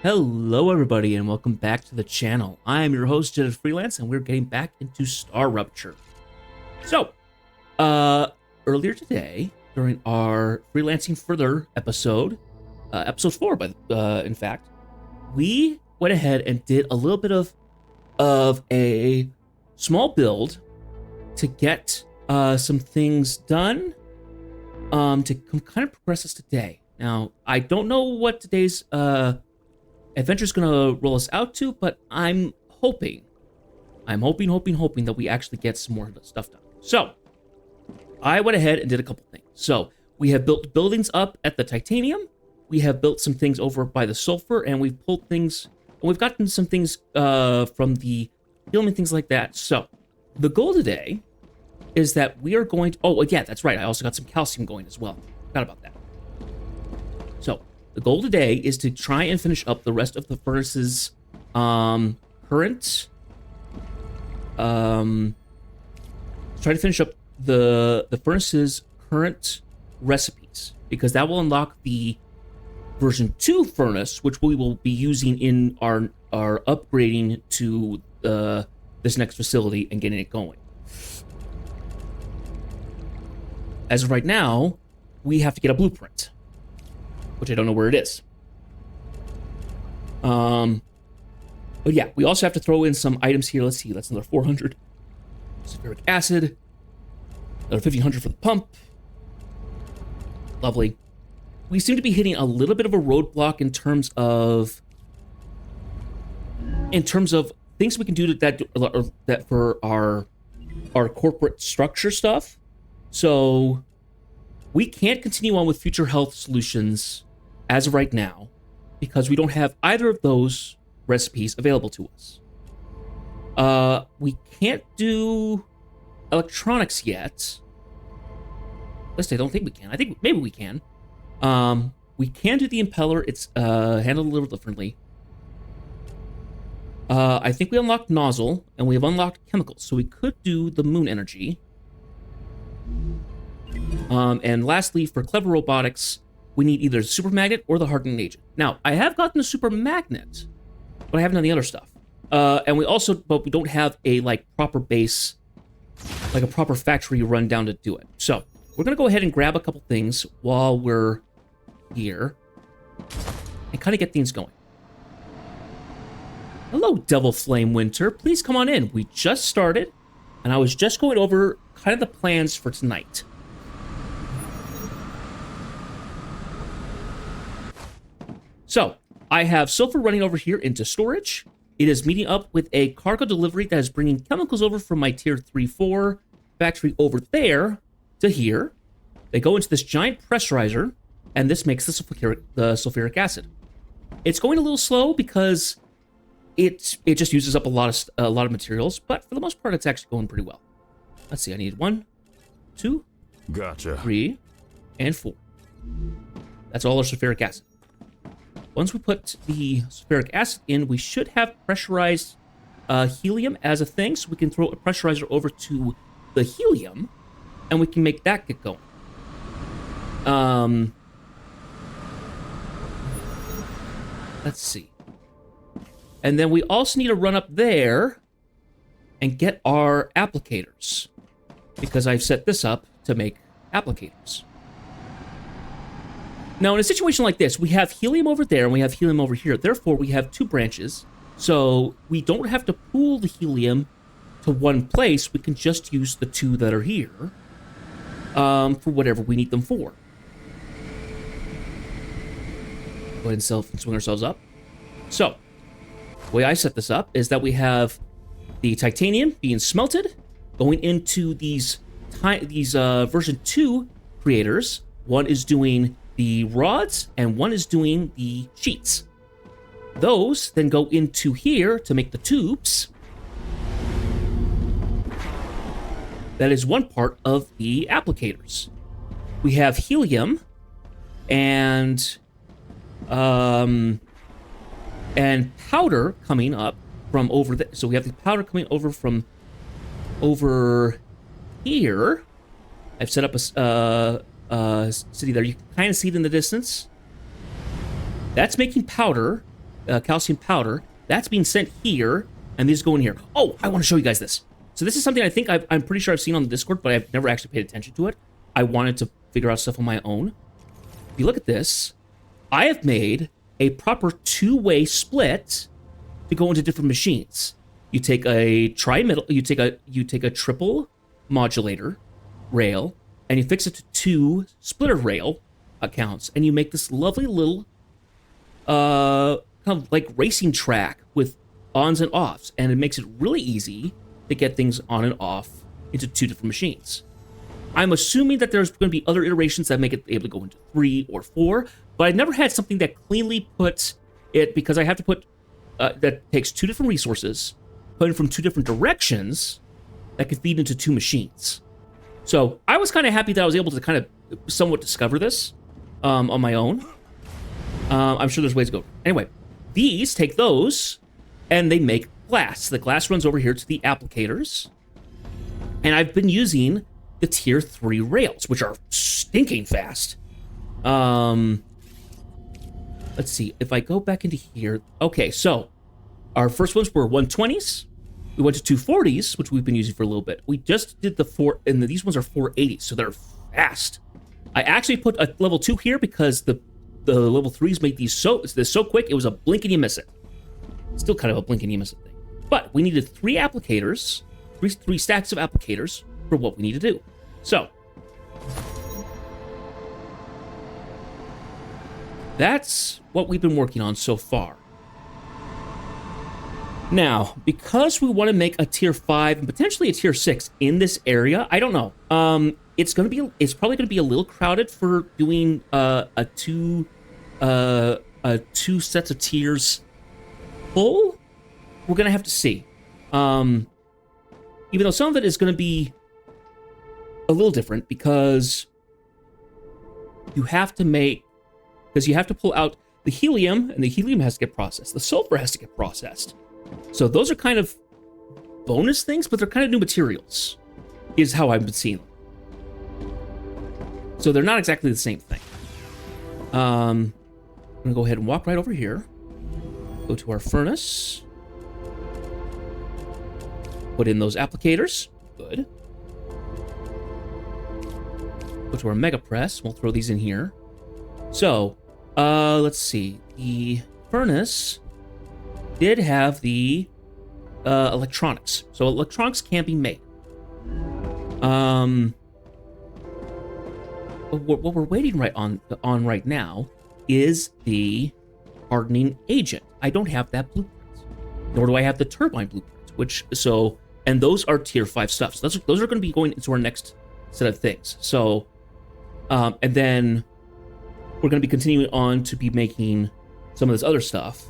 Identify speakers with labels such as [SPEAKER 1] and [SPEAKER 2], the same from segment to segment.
[SPEAKER 1] Hello everybody and welcome back to the channel. I am your host, Jedi Freelance, and we're getting back into Star Rupture. So, earlier today, during our Freelancing Further episode, episode 4, in fact, we went ahead and did a little bit of a small build to get some things done to kind of progress us today. Now, I don't know what today's adventure's gonna roll us out to, but I'm hoping that we actually get some more stuff done. So, I went ahead and did a couple things. So, we have built buildings up at the Titanium, we have built some things over by the Sulfur, and we've pulled things, and we've gotten some things from the Helium and things like that. So, the goal today is that we are going to, oh yeah, that's right, I also got some calcium going as well. Forgot about that. So, the goal today is to try and finish up the rest of the furnace's current. Try to finish up the furnace's current recipes, because that will unlock the version 2 furnace, which we will be using in our upgrading to this next facility and getting it going. As of right now, we have to get a blueprint, which I don't know where it is. But yeah, we also have to throw in some items here. Let's see, that's another 400 sulfuric acid, another 1500 for the pump. Lovely. We seem to be hitting a little bit of a roadblock in terms of things we can do that for our corporate structure stuff. So we can't continue on with future health solutions as of right now, because we don't have either of those recipes available to us. We can't do electronics yet. At least I don't think we can. I think maybe we can. We can do the impeller. It's handled a little differently. I think we unlocked nozzle, and we have unlocked chemicals, so we could do the moon energy. And lastly, for clever robotics, we need either the super magnet or the hardening agent. Now, I have gotten the super magnet, but I haven't done the other stuff. And we don't have a proper base, like a proper factory run down to do it. So we're gonna go ahead and grab a couple things while we're here and kind of get things going. Hello, Devil Flame Winter. Please come on in. We just started, and I was just going over kind of the plans for tonight. So, I have Sulfur running over here into storage. It is meeting up with a cargo delivery that is bringing chemicals over from my tier 3-4 factory over there to here. They go into this giant pressurizer, and this makes the sulfuric acid. It's going a little slow because it just uses up a lot of materials, but for the most part, it's actually going pretty well. Let's see, I need 1, 2,
[SPEAKER 2] Gotcha.
[SPEAKER 1] 3, and 4. That's all our sulfuric acid. Once we put the sulfuric acid in, we should have pressurized helium as a thing, so we can throw a pressurizer over to the helium, and we can make that get going. Let's see. And then we also need to run up there and get our applicators, because I've set this up to make applicators. Now, in a situation like this, we have helium over there and we have helium over here. Therefore, we have 2 branches, so we don't have to pool the helium to one place. We can just use the 2 that are here for whatever we need them for. Go ahead and swing ourselves up. So, the way I set this up is that we have the titanium being smelted, going into these version 2 creators. One is doing the rods, and one is doing the sheets. Those then go into here to make the tubes. That is one part of the applicators. We have helium and powder coming up from over there. So we have the powder coming over from over here. I've set up a city there. You can kind of see it in the distance. That's making powder. calcium powder. That's being sent here, and these go in here. Oh, I want to show you guys this. So this is something I think I'm pretty sure I've seen on the Discord, but I've never actually paid attention to it. I wanted to figure out stuff on my own. If you look at this, I have made a proper two-way split to go into different machines. You take a tri-middle, you take a triple modulator rail, and you fix it to two splitter rail accounts, and you make this lovely little kind of like racing track with ons and offs, and it makes it really easy to get things on and off into two different machines. I'm assuming that there's going to be other iterations that make it able to go into 3 or 4, but I never had something that cleanly puts it, because I have to put that takes two different resources, put in from two different directions, that could feed into two machines. So I was kind of happy that I was able to kind of somewhat discover this on my own. I'm sure there's ways to go. Anyway, these take those, and they make glass. The glass runs over here to the applicators, and I've been using the tier 3 rails, which are stinking fast. Let's see, if I go back into here. Okay, so our first ones were 120s. We went to 240s, which we've been using for a little bit. We just did the 4, and these ones are 480s, so they're fast. I actually put a level 2 here because the level 3s made these so quick, it was a blink and you miss it. Still kind of a blink and you miss it thing. But we needed 3 applicators, three stacks of applicators for what we need to do. So that's what we've been working on so far. Now, because we want to make a tier 5 and potentially a tier 6 in this area, I don't know. It's probably gonna be a little crowded for doing two sets of tiers full. We're gonna have to see. Even though some of it is gonna be a little different because you have to pull out the helium, and the helium has to get processed. The sulfur has to get processed. So those are kind of bonus things, but they're kind of new materials, is how I've been seeing them. So they're not exactly the same thing. I'm gonna go ahead and walk right over here. Go to our furnace. Put in those applicators. Good. Go to our mega press. We'll throw these in here. So, let's see. The furnace did have the electronics. So electronics can be made. What we're waiting on right now is the hardening agent. I don't have that blueprint, nor do I have the turbine blueprint. And those are tier 5 stuff. So those are going to be going into our next set of things. So, and then we're going to be continuing on to be making some of this other stuff.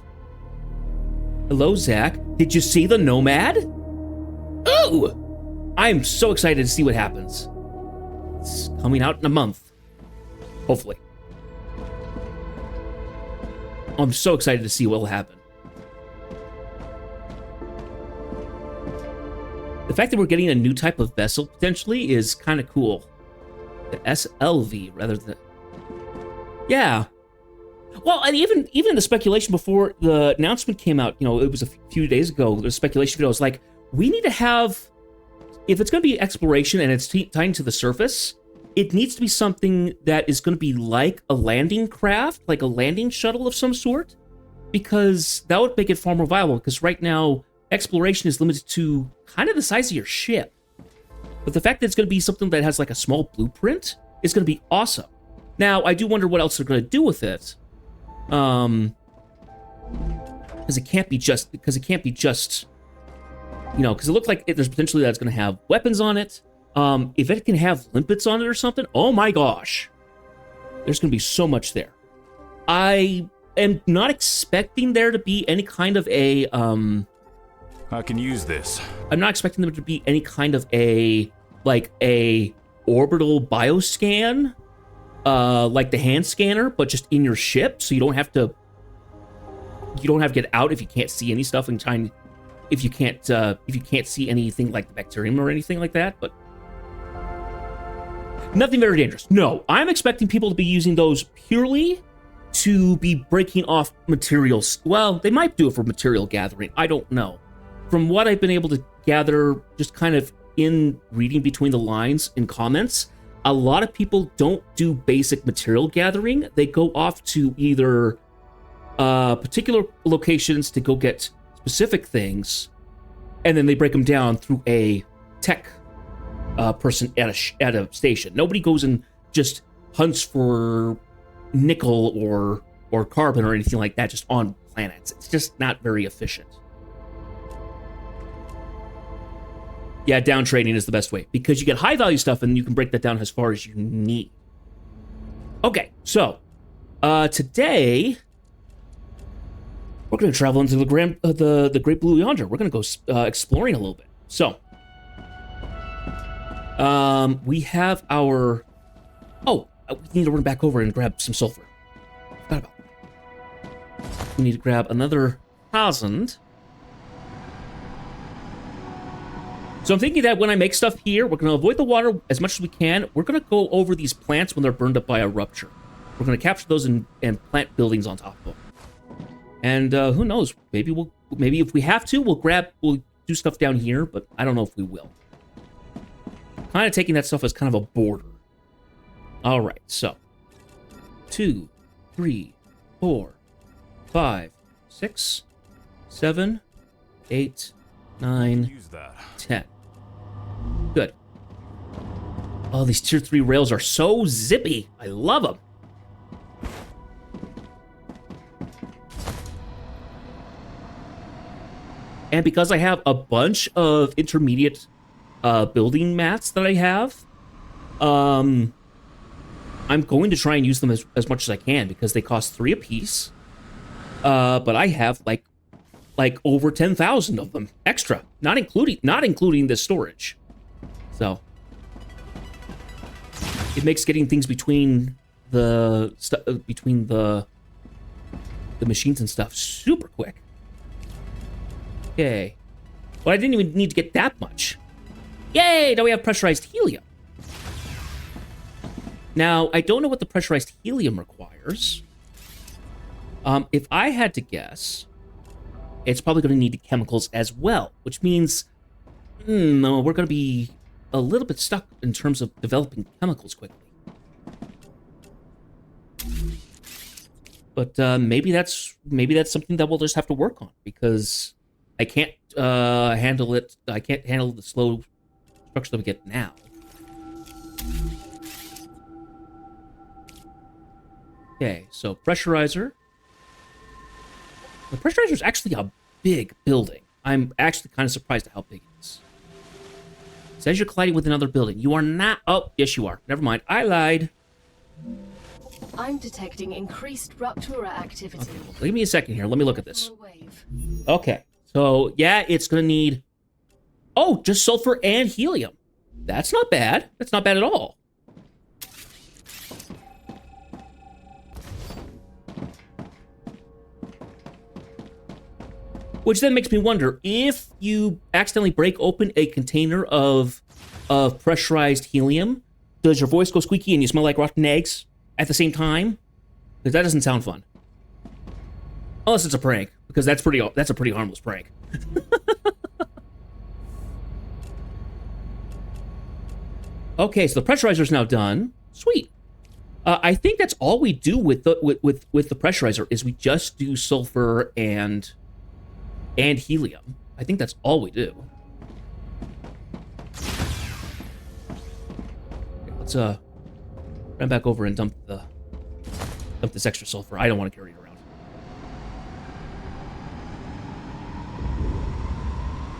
[SPEAKER 1] Hello, Zach. Did you see the Nomad? Ooh! I'm so excited to see what happens. It's coming out in a month. Hopefully. I'm so excited to see what will happen. The fact that we're getting a new type of vessel, potentially, is kind of cool. The SLV, rather than... Yeah. Well, and even the speculation before the announcement came out, it was a few days ago, the speculation video was like, we need to have, if it's going to be exploration and it's tying to the surface, it needs to be something that is going to be like a landing craft, like a landing shuttle of some sort, because that would make it far more viable, because right now, exploration is limited to kind of the size of your ship. But the fact that it's going to be something that has like a small blueprint is going to be awesome. Now, I do wonder what else they're going to do with it. Because it can't be just, because it looks like there's potentially that's going to have weapons on it. If it can have limpets on it or something, oh my gosh, there's going to be so much there. I am not expecting there to be any kind of a,
[SPEAKER 2] I can use this.
[SPEAKER 1] I'm not expecting there to be any kind of a orbital bioscan, like the hand scanner, but just in your ship, so you don't have to get out if you can't see any stuff and if you can't see anything like the bacterium or anything like that, but nothing very dangerous. No, I'm expecting people to be using those purely to be breaking off materials. Well, they might do it for material gathering. I don't know. From what I've been able to gather, just kind of in reading between the lines in comments, a lot of people don't do basic material gathering. They go off to either particular locations to go get specific things, and then they break them down through a tech person at a station. Nobody goes and just hunts for nickel or carbon or anything like that just on planets. It's just not very efficient. Yeah, down trading is the best way because you get high value stuff and you can break that down as far as you need. Okay, so today we're going to travel into the Great Blue Yonder. We're going to go exploring a little bit. So we have our... Oh, we need to run back over and grab some sulfur. Forgot about that. We need to grab another 1,000. So I'm thinking that when I make stuff here, we're going to avoid the water as much as we can. We're going to go over these plants when they're burned up by a rupture. We're going to capture those and plant buildings on top of them. And who knows? Maybe if we have to, we'll do stuff down here, but I don't know if we will. Kind of taking that stuff as kind of a border. All right, so 2, 3, 4, 5, 6, 7, 8, 9,
[SPEAKER 2] Use that.
[SPEAKER 1] 10. Good. Oh, these tier 3 rails are so zippy. I love them. And because I have a bunch of intermediate building mats that I have, I'm going to try and use them as much as I can because they cost 3 apiece. But I have like over 10,000 of them extra, not including the storage. So it makes getting things between the machines and stuff super quick. Okay. Well, I didn't even need to get that much. Yay! Now we have pressurized helium. Now, I don't know what the pressurized helium requires. If I had to guess, it's probably going to need chemicals as well, which means we're going to be a little bit stuck in terms of developing chemicals quickly. But maybe that's something that we'll just have to work on because I can't handle it. I can't handle the slow structure that we get now. Okay, so pressurizer. The pressurizer is actually a big building. I'm actually kind of surprised at how big it is. It says you're colliding with another building. You are not... Oh, yes you are. Never mind. I lied.
[SPEAKER 3] I'm detecting increased Ruptura activity.
[SPEAKER 1] Okay, well, give me a second here. Let me look at this. Okay, so yeah, it's going to need... Oh, just sulfur and helium. That's not bad. That's not bad at all. Which then makes me wonder, if you accidentally break open a container of pressurized helium, does your voice go squeaky and you smell like rotten eggs at the same time? Because that doesn't sound fun. Unless it's a prank, because that's a pretty harmless prank. Okay, so the pressurizer is now done. Sweet. I think that's all we do with the pressurizer is we just do sulfur and helium. I think that's all we do. Okay, let's run back over and dump this extra sulfur. I don't want to carry it around.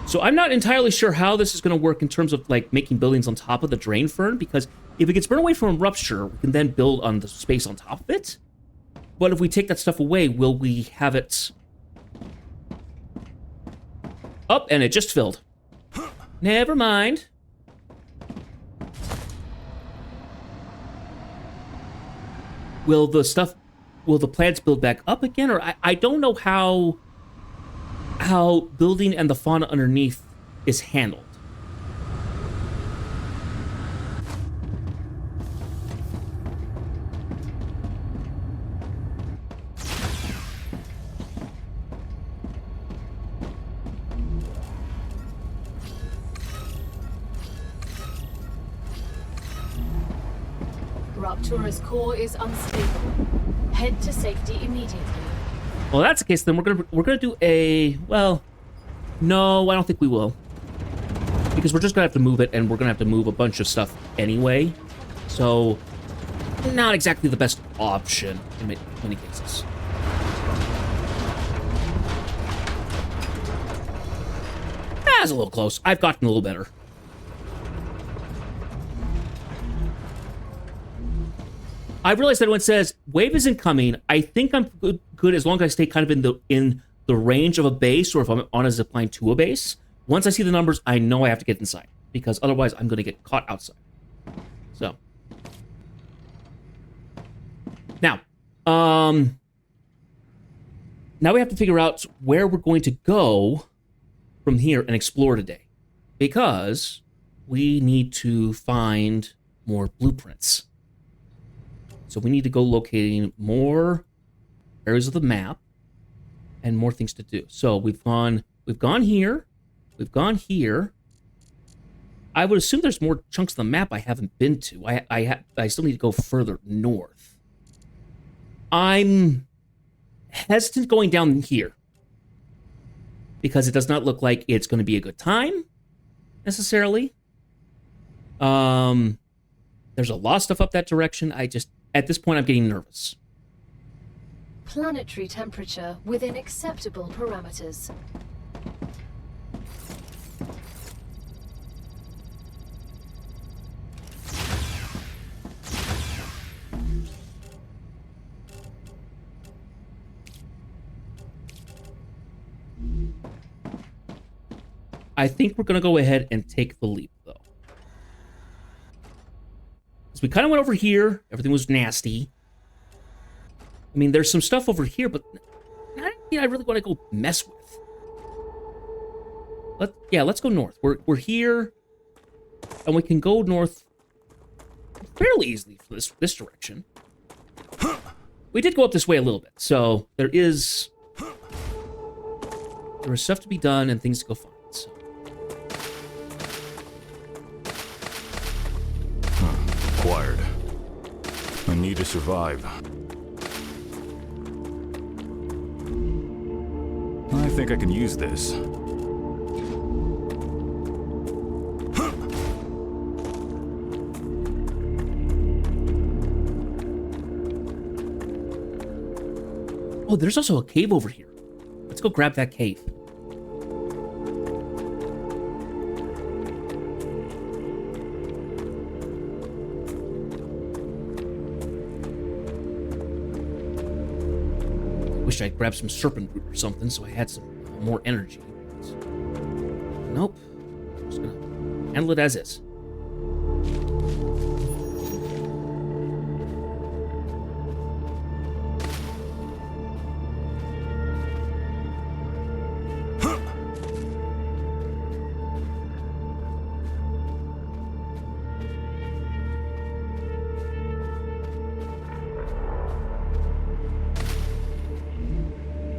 [SPEAKER 1] So I'm not entirely sure how this is going to work in terms of like making buildings on top of the drain fern, because if it gets burned away from a rupture, we can then build on the space on top of it. But if we take that stuff away, will we have it... Oh, and it just filled. Never mind. Will the plants build back up again? Or I don't know how building and the fauna underneath is handled.
[SPEAKER 3] Ruptura's core is unstable. Head to safety immediately.
[SPEAKER 1] Well, that's the case. Then we're gonna do a, well, no, I don't think we will, because we're just gonna have to move it, and we're gonna have to move a bunch of stuff anyway. So, not exactly the best option in many cases. That's a little close. I've gotten a little better. I realized that when it says wave isn't coming, I think I'm good as long as I stay kind of in the range of a base, or if I'm on a zipline to a base. Once I see the numbers, I know I have to get inside, because otherwise I'm going to get caught outside. So now we have to figure out where we're going to go from here and explore today, because we need to find more blueprints. So we need to go locating more areas of the map and more things to do. So we've gone here, we've gone here. I would assume there's more chunks of the map I haven't been to. I still need to go further north. I'm hesitant going down here, because it does not look like it's going to be a good time, necessarily. There's a lot of stuff up that direction. At this point, I'm getting nervous.
[SPEAKER 3] Planetary temperature within acceptable parameters.
[SPEAKER 1] I think we're going to go ahead and take the leap, though. We kind of went over here. Everything was nasty. I mean, there's some stuff over here, but I really want to go mess with. Let's go north. We're here, and we can go north fairly easily for this direction. We did go up this way a little bit, so there is stuff to be done and things to go find. So.
[SPEAKER 2] Acquired. I need to survive. I think I can use this.
[SPEAKER 1] Oh, there's also a cave over here. Let's go grab that cave. Wish I'd grabbed some serpent root or something so I had some more energy. Nope. I'm just gonna handle it as is.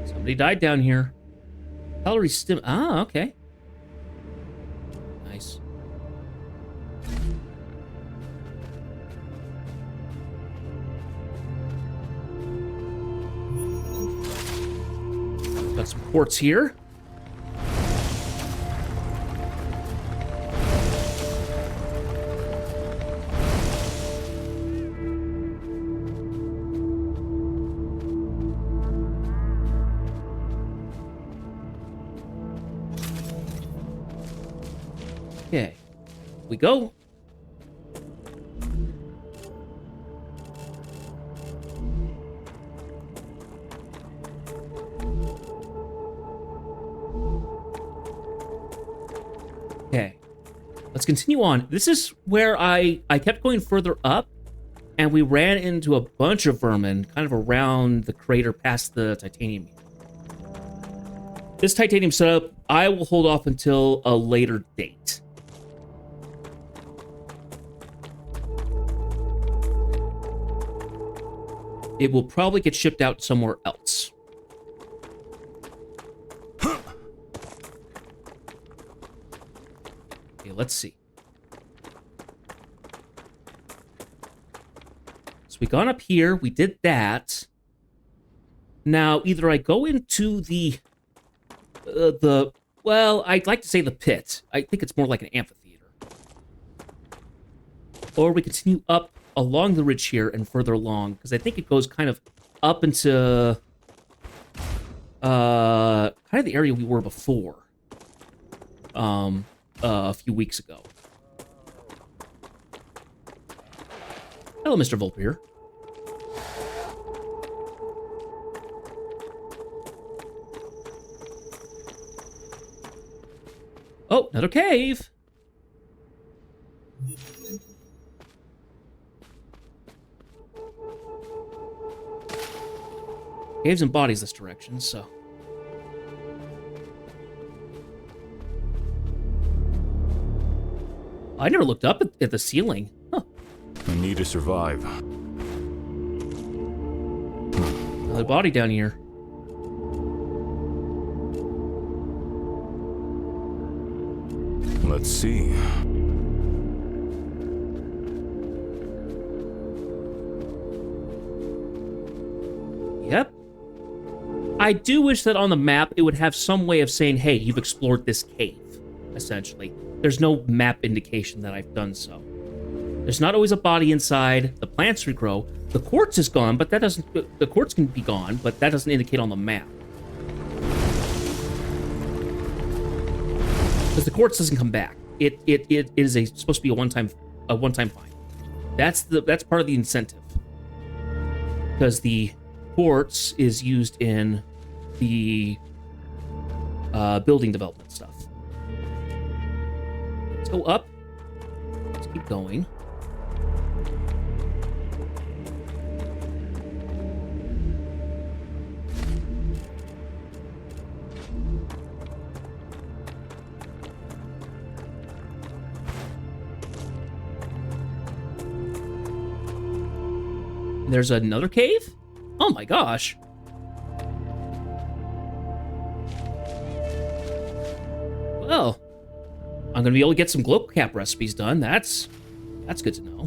[SPEAKER 1] Somebody died down here. Calorie stim. Ah, okay. Nice. Got some quartz here. Okay, we go. Okay, let's continue on. This is where I kept going further up, and we ran into a bunch of vermin kind of around the crater past the titanium. This titanium setup, I will hold off until a later date. It will probably get shipped out somewhere else. Okay, let's see. we gone up here. We did that. Now, either I go into the well, I'd like to say the pit. I think it's more like an amphitheater. Or we continue up along the ridge here and further along, because I think it goes kind of up into kind of the area we were before. A few weeks ago. Hello, Mr. Vulpir. Oh, another cave. Caves and bodies this direction, so. I never looked up at the ceiling. Huh.
[SPEAKER 2] I need to survive.
[SPEAKER 1] Another body down here.
[SPEAKER 2] Let's see.
[SPEAKER 1] Yep. I do wish that on the map it would have some way of saying, hey, you've explored this cave, essentially. There's no map indication that I've done so. There's not always a body inside. The plants regrow. The quartz is gone, but that doesn't... The quartz can be gone, but that doesn't indicate on the map. Because the quartz doesn't come back. It is supposed to be a one-time find. That's part of the incentive. Because the quartz is used in the building development stuff. Let's go up. Let's keep going. There's another cave? Oh my gosh. Well, I'm gonna be able to get some glow cap recipes done. That's good to know.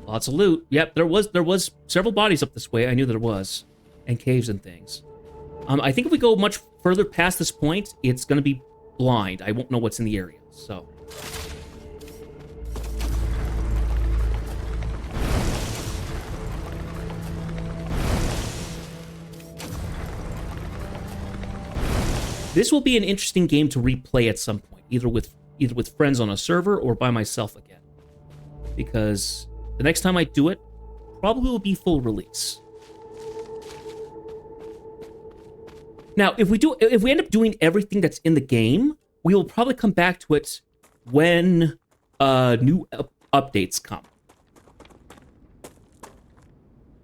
[SPEAKER 1] Lots of loot. Yep, there was several bodies up this way. I knew there was. And caves and things. I think if we go much further past this point, it's going to be blind. I won't know what's in the area, so. This will be an interesting game to replay at some point, either with friends on a server or by myself again. Because the next time I do it, probably will be full release. Now, if we end up doing everything that's in the game, we will probably come back to it when new updates come.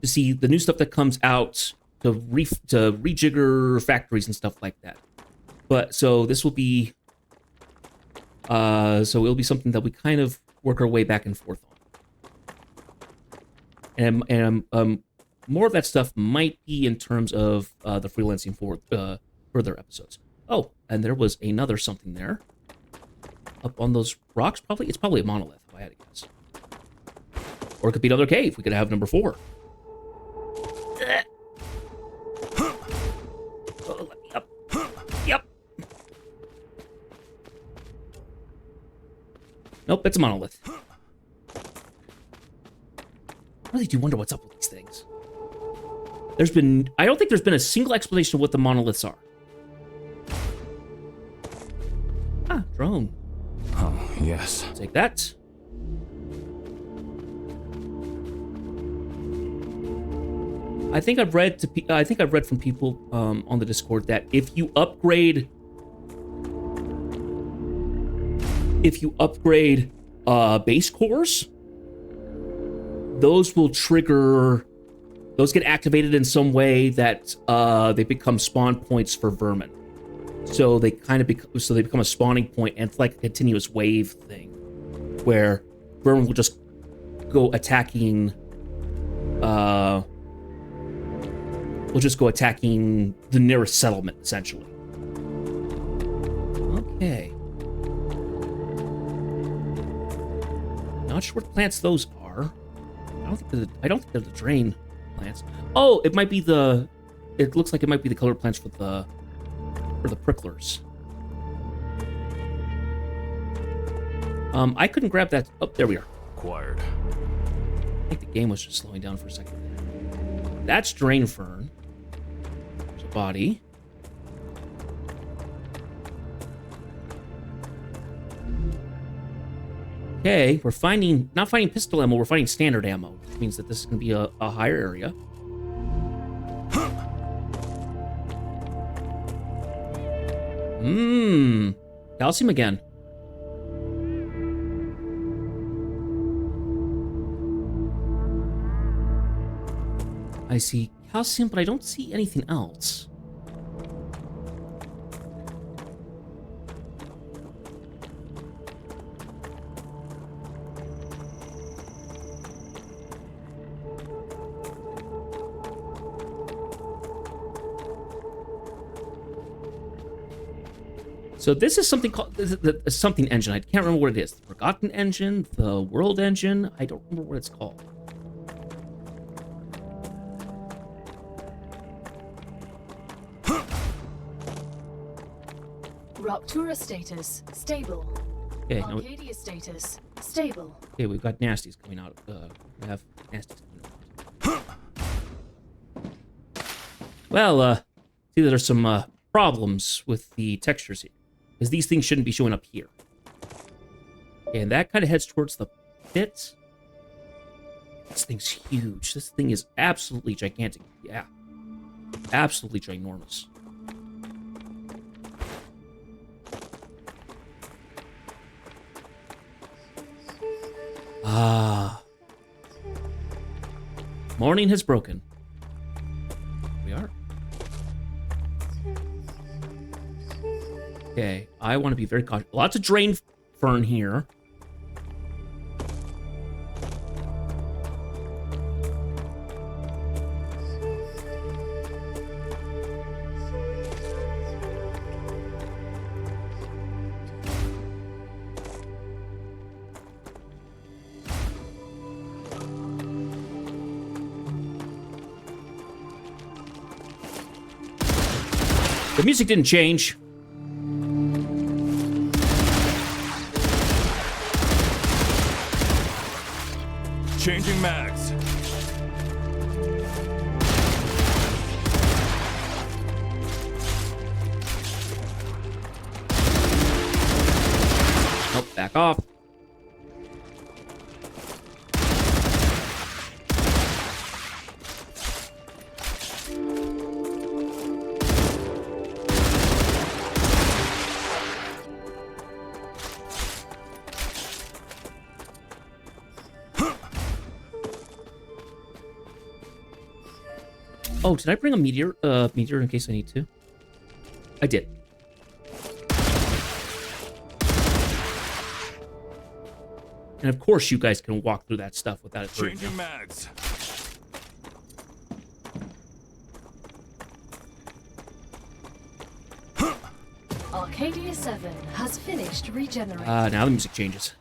[SPEAKER 1] To see the new stuff that comes out to rejigger factories and stuff like that. But so this will be so it'll be something that we kind of work our way back and forth on. And more of that stuff might be in terms of the freelancing for further episodes. Oh, and there was another something there. Up on those rocks, probably. It's probably a monolith, if I had to guess. Or it could be another cave. We could have number 4. Oh, let me up. Yep. Nope, it's a monolith. I really do wonder what's up with these things. I don't think there's been a single explanation of what the monoliths are. Ah, drone.
[SPEAKER 2] Oh, yes.
[SPEAKER 1] Take that. I think I've read from people on the Discord that if you upgrade base cores, those will trigger. Those get activated in some way that they become spawn points for vermin. So they become a spawning point, and it's like a continuous wave thing, where vermin will just go attacking we'll just go attacking the nearest settlement, essentially. Okay. Not sure what plants those are. I don't think they're the drain plants. Oh, it might be the. It looks like it might be the color plants for the pricklers. I couldn't grab that. Oh, there we are.
[SPEAKER 2] Acquired.
[SPEAKER 1] I think the game was just slowing down for a second. That's drain fern. There's a body. Okay, we're not finding pistol ammo, we're finding standard ammo, which means that this is going to be a higher area. Calcium again. I see calcium, but I don't see anything else. So this is something called something engine. I can't remember what it is. The Forgotten Engine, the World Engine. I don't remember what it's called.
[SPEAKER 3] Ruptura status stable.
[SPEAKER 1] Okay, no,
[SPEAKER 3] Arcadia status stable.
[SPEAKER 1] okay, we've got nasties coming out. We have nasties coming out. Well, see that there's some problems with the textures here, because these things shouldn't be showing up here. Okay, and that kind of heads towards the pit. This thing's huge. This thing is absolutely gigantic. Yeah, absolutely ginormous. Ah. Morning has broken. We are. Okay, I want to be very cautious. Lots of drain fern here. The music didn't change.
[SPEAKER 2] Changing mags.
[SPEAKER 1] Nope, back off. Oh, did I bring a meteor in case I need to? I did. And of course you guys can walk through that stuff without it hurting you.
[SPEAKER 2] Changing mags.
[SPEAKER 3] Arcadia 7 has finished regenerating.
[SPEAKER 1] Now the music changes.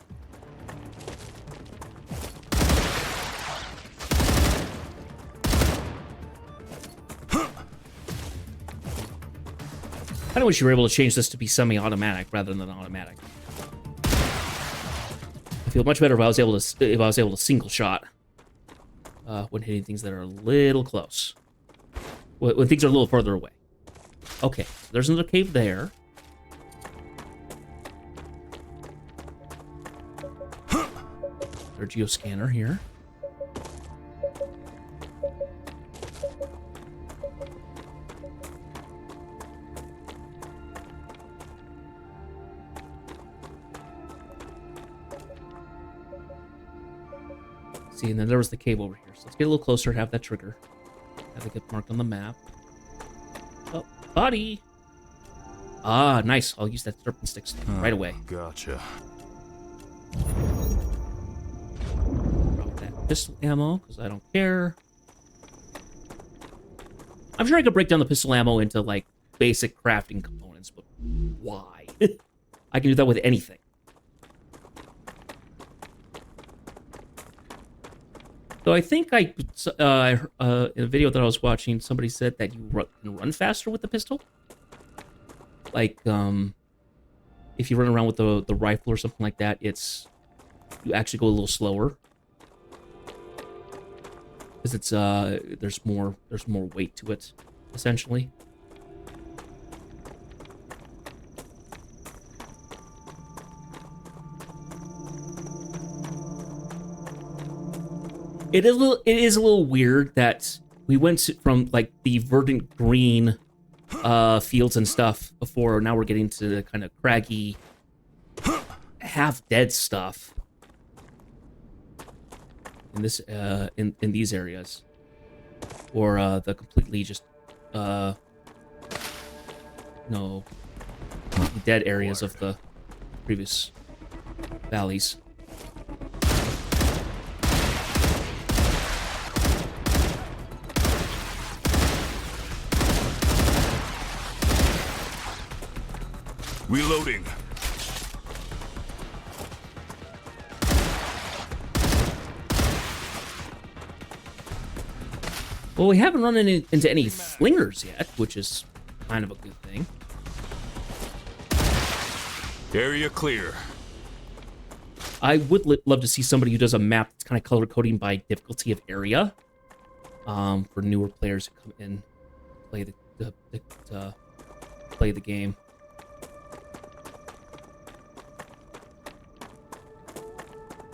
[SPEAKER 1] I kind of wish you were able to change this to be semi-automatic rather than automatic. I feel much better if I was able to single shot when hitting things that are a little close. When things are a little further away. Okay, so there's another cave there. There's a geoscanner here. See, and then there was the cave over here. So let's get a little closer, have that trigger. Have it get marked on the map. Oh, buddy! Ah, nice. I'll use that serpent stick right away.
[SPEAKER 2] Gotcha.
[SPEAKER 1] Drop that pistol ammo, because I don't care. I'm sure I could break down the pistol ammo into, like, basic crafting components, but why? I can do that with anything. So I think in a video that I was watching, somebody said that you can run faster with the pistol. Like, if you run around with the rifle or something like that, you actually go a little slower. Because it's, there's more weight to it, essentially. It is a little weird that we went from, like, the verdant green fields and stuff before. Now we're getting to the kind of craggy, half-dead stuff in this in these areas, or the completely just no dead areas of the previous valleys.
[SPEAKER 2] Reloading.
[SPEAKER 1] Well, we haven't run into any slingers yet, which is kind of a good thing.
[SPEAKER 2] Area clear.
[SPEAKER 1] I would love to see somebody who does a map that's kind of color coding by difficulty of area, for newer players who come in, play the game.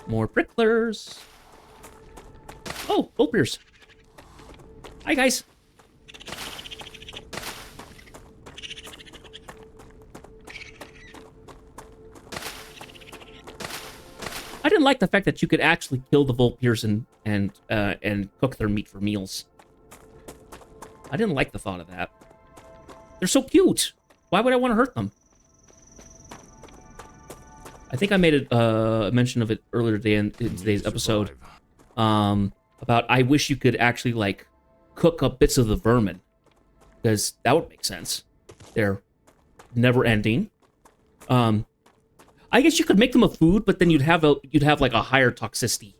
[SPEAKER 1] More pricklers. Oh, gold beers. Hi, guys. I didn't like the fact that you could actually kill the Volpiers and cook their meat for meals. I didn't like the thought of that. They're so cute. Why would I want to hurt them? I think I made a mention of it earlier today in today's episode. About I wish you could actually, like, cook up bits of the vermin, because that would make sense. They're never ending. I guess you could make them a food, but then you'd have like a higher toxicity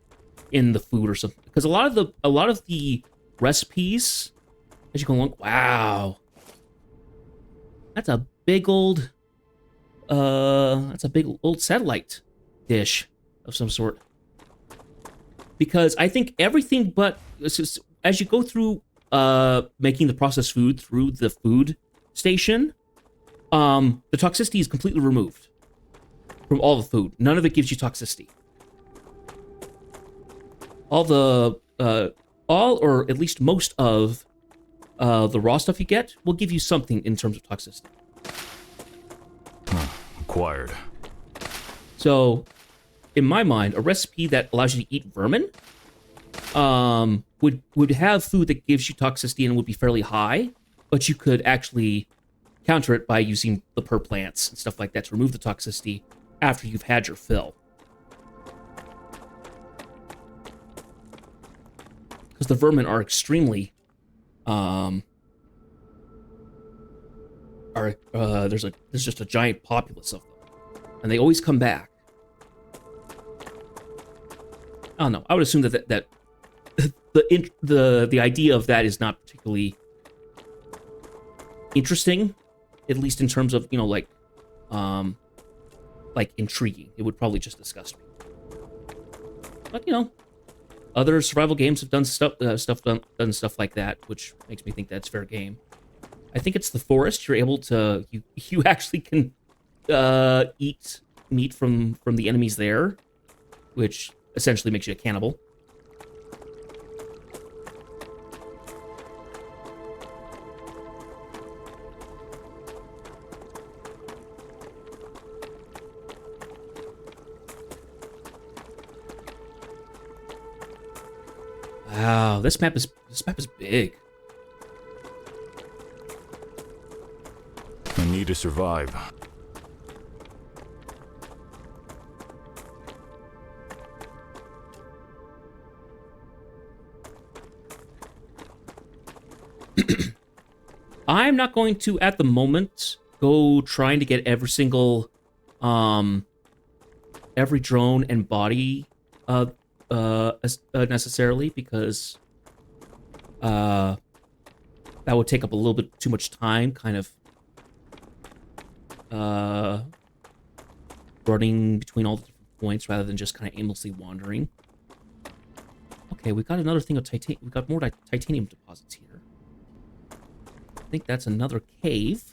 [SPEAKER 1] in the food or something. Because a lot of the recipes, as you go along, wow, that's a big old satellite dish of some sort. Because I think everything but as you go through making the processed food through the food station, the toxicity is completely removed from all the food. None of it gives you toxicity. All or at least most of the raw stuff you get will give you something in terms of toxicity.
[SPEAKER 2] Acquired.
[SPEAKER 1] So, in my mind, a recipe that allows you to eat vermin would have food that gives you toxicity and would be fairly high, but you could actually counter it by using the per plants and stuff like that to remove the toxicity after you've had your fill. Because the vermin are extremely there's just a giant populace of them, and they always come back. I don't know. I would assume that the idea of that is not particularly interesting, at least in terms of, you know, like intriguing. It would probably just disgust me. But, you know, other survival games have done stuff like that, which makes me think that's fair game. I think it's the forest. You're able to you actually can eat meat from the enemies there, which essentially makes you a cannibal. Wow, this map is big.
[SPEAKER 2] I need to survive.
[SPEAKER 1] I'm not going to, at the moment, go trying to get every single, every drone and body, necessarily, because, that would take up a little bit too much time, kind of, running between all the different points rather than just kind of aimlessly wandering. Okay, we got another thing of titanium. We got more titanium deposits here. I think that's another cave.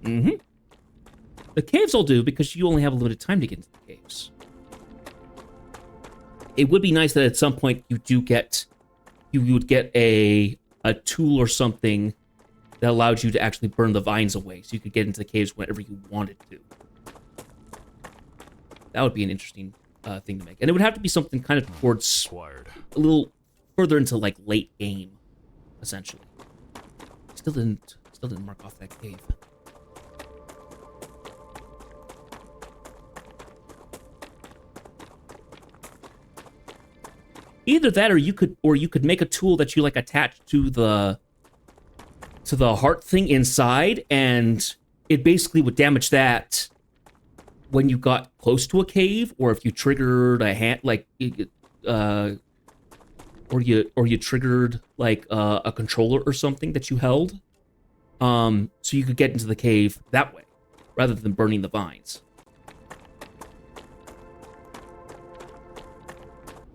[SPEAKER 1] Mm-hmm. The caves will do because you only have a limited time to get into the caves. It would be nice that at some point you would get a tool or something that allowed you to actually burn the vines away, so you could get into the caves whenever you wanted to. That would be an interesting thing to make, and it would have to be something kind of towards
[SPEAKER 2] Acquired.
[SPEAKER 1] a little further into like late game, essentially. Still didn't mark off that cave. Either that, or you could make a tool that you like attach to the heart thing inside, and it basically would damage that when you got close to a cave, or if you triggered a hand, like, or you triggered like a controller or something that you held, so you could get into the cave that way, rather than burning the vines.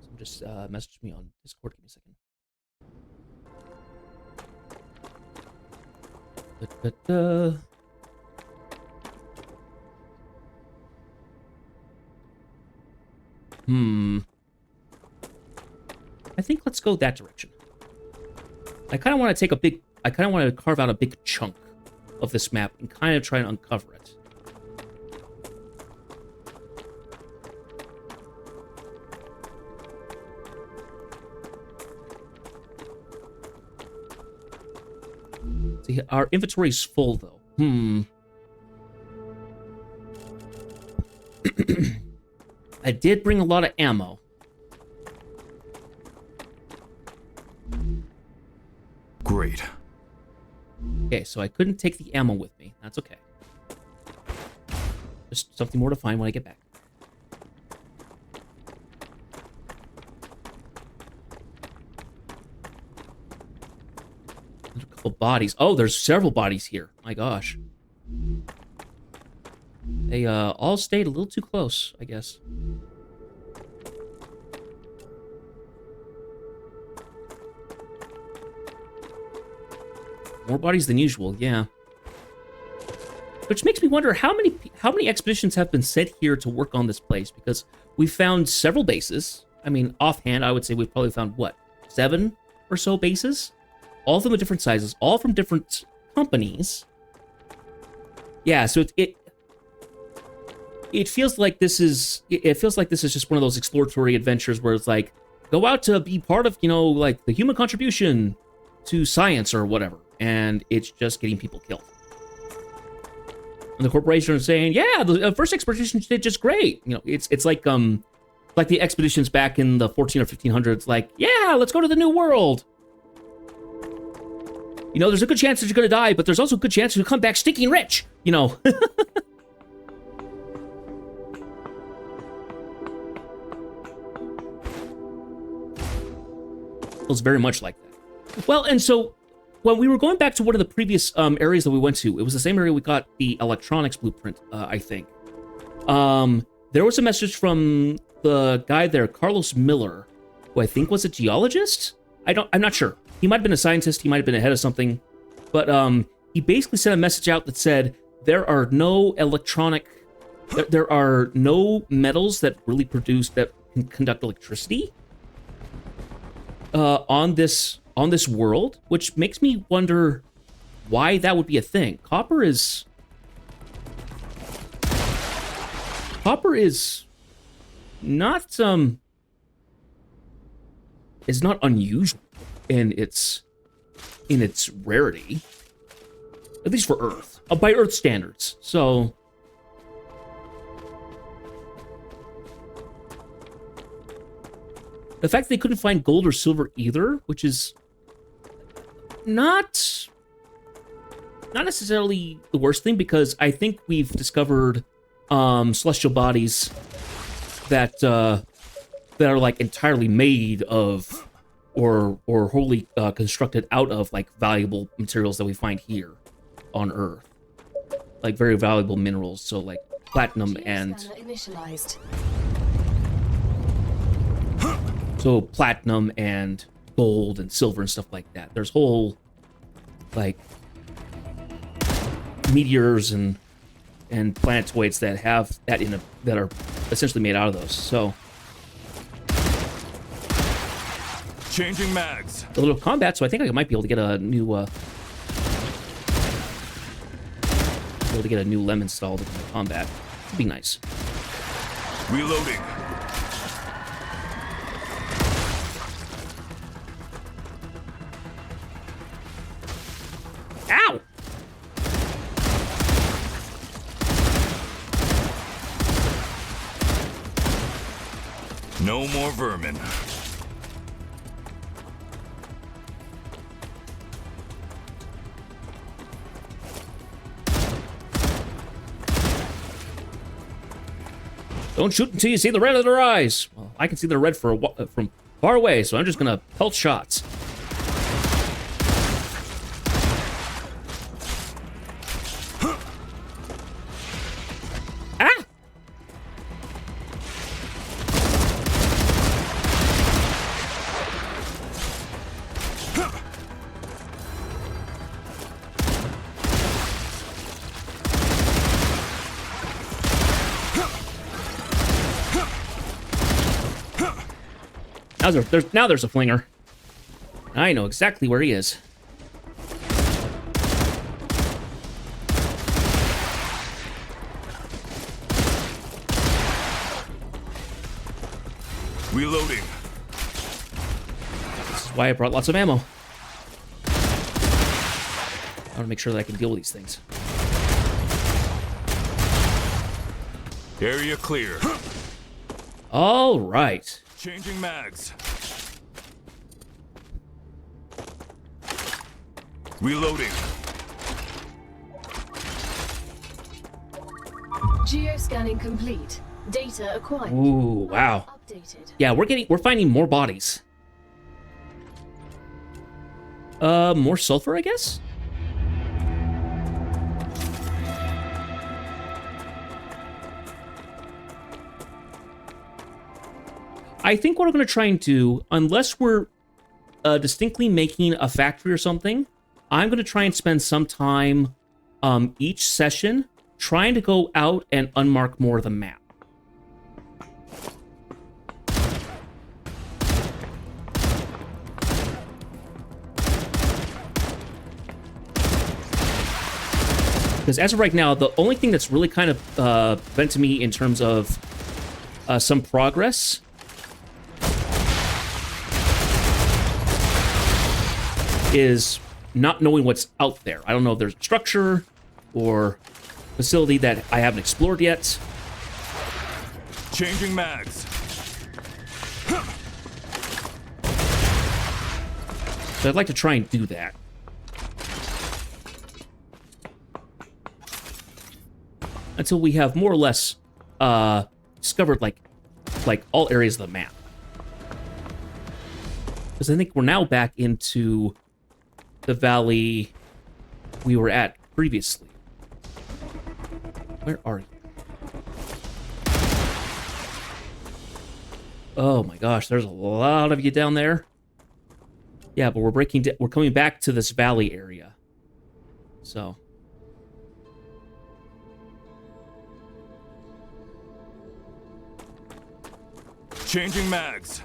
[SPEAKER 1] Someone just messaged me on Discord. Give me a second. Da-da-da. I think let's go that direction. I kind of want to carve out a big chunk of this map and kind of try and uncover it. See, our inventory is full though. I did bring a lot of ammo.
[SPEAKER 2] Great.
[SPEAKER 1] Okay, so I couldn't take the ammo with me. That's okay. Just something more to find when I get back. There's a couple bodies. Oh, there's several bodies here. My gosh. They all stayed a little too close, I guess. More bodies than usual, yeah. Which makes me wonder how many expeditions have been sent here to work on this place, because we found several bases. I mean, offhand, I would say we've probably found, what, 7 or so bases? All of them of different sizes, all from different companies. Yeah, so it feels like this is just one of those exploratory adventures where it's like, go out to be part of, like the human contribution to science or whatever, and it's just getting people killed. And the corporation is saying, yeah, the first expedition did just great. It's like the expeditions back in the 14 or 1500s, like, yeah, let's go to the New World. There's a good chance that you're gonna die, but there's also a good chance you'll come back stinking rich, Feels very much like that. Well, and so when we were going back to one of the previous areas that we went to, it was the same area we got the electronics blueprint, I think. There was a message from the guy there, Carlos Miller, who I think was a geologist. I'm not sure. He might have been a scientist. He might have been ahead of something. But he basically sent a message out that said there are no there are no metals that really that can conduct electricity on this world, which makes me wonder why that would be a thing. Copper is not unusual in its rarity, at least for Earth, by Earth standards. So the fact that they couldn't find gold or silver either, which is not not necessarily the worst thing, because I think we've discovered celestial bodies that that are like entirely made of or wholly constructed out of like valuable materials that we find here on Earth, like very valuable minerals. So like platinum and
[SPEAKER 3] Initialized.
[SPEAKER 1] so platinum and gold and silver and stuff like that. There's whole like meteors and planetoids that have that in a, that are essentially made out of those. So
[SPEAKER 2] Changing mags.
[SPEAKER 1] a little combat, so I think I might be able to get a new LEM installed in my combat. It'd be nice.
[SPEAKER 2] Reloading.
[SPEAKER 1] Ow!
[SPEAKER 2] No more vermin.
[SPEAKER 1] Don't shoot until you see the red of their eyes. Well, I can see the red from far away, so I'm just gonna pelt shots. Ah! Now there's a flinger. I know exactly where he is.
[SPEAKER 2] Reloading.
[SPEAKER 1] This is why I brought lots of ammo. I want to make sure that I can deal with these things.
[SPEAKER 2] Area clear.
[SPEAKER 1] All right.
[SPEAKER 2] Changing mags. Reloading.
[SPEAKER 3] Geoscanning complete. Data acquired.
[SPEAKER 1] Ooh, wow.
[SPEAKER 3] Updated.
[SPEAKER 1] Yeah, we're finding more bodies. More sulfur, I guess? I think what I'm going to try and do, unless we're distinctly making a factory or something, I'm going to try and spend some time each session trying to go out and unmark more of the map. Because as of right now, the only thing that's really kind of preventing me in terms of some progress is not knowing what's out there. I don't know if there's a structure or facility that I haven't explored yet.
[SPEAKER 2] Changing mags.
[SPEAKER 1] So I'd like to try and do that. Until we have more or less discovered like all areas of the map. Because I think we're now back into the valley we were at previously. Where are you? Oh my gosh, there's a lot of you down there. Yeah, but we're coming back to this valley area. So
[SPEAKER 2] Changing mags.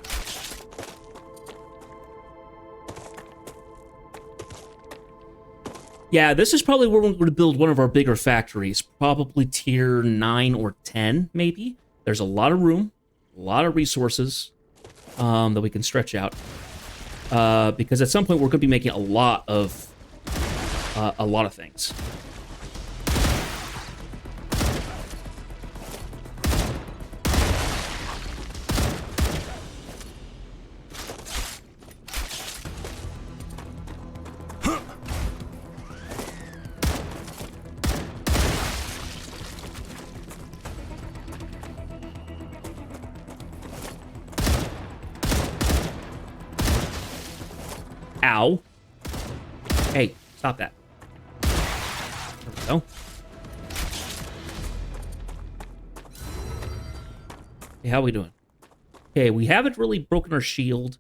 [SPEAKER 1] yeah, this is probably where we're going to build one of our bigger factories. Probably tier 9 or 10, maybe. There's a lot of room, a lot of resources that we can stretch out. Because at some point we're going to be making a lot of things. Ow. Hey, stop that. There we go. Hey, how are we doing? Okay, we haven't really broken our shield,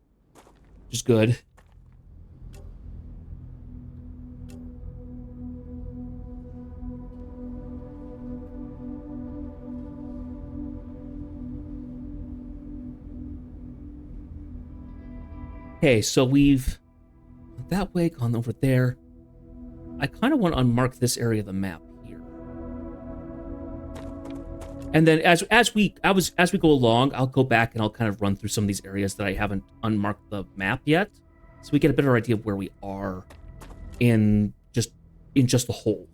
[SPEAKER 1] which is good. Okay, so we've went that way, gone over there. I kind of want to unmark this area of the map here. And then as we go along, I'll go back and I'll kind of run through some of these areas that I haven't unmarked the map yet, so we get a better idea of where we are in just the whole.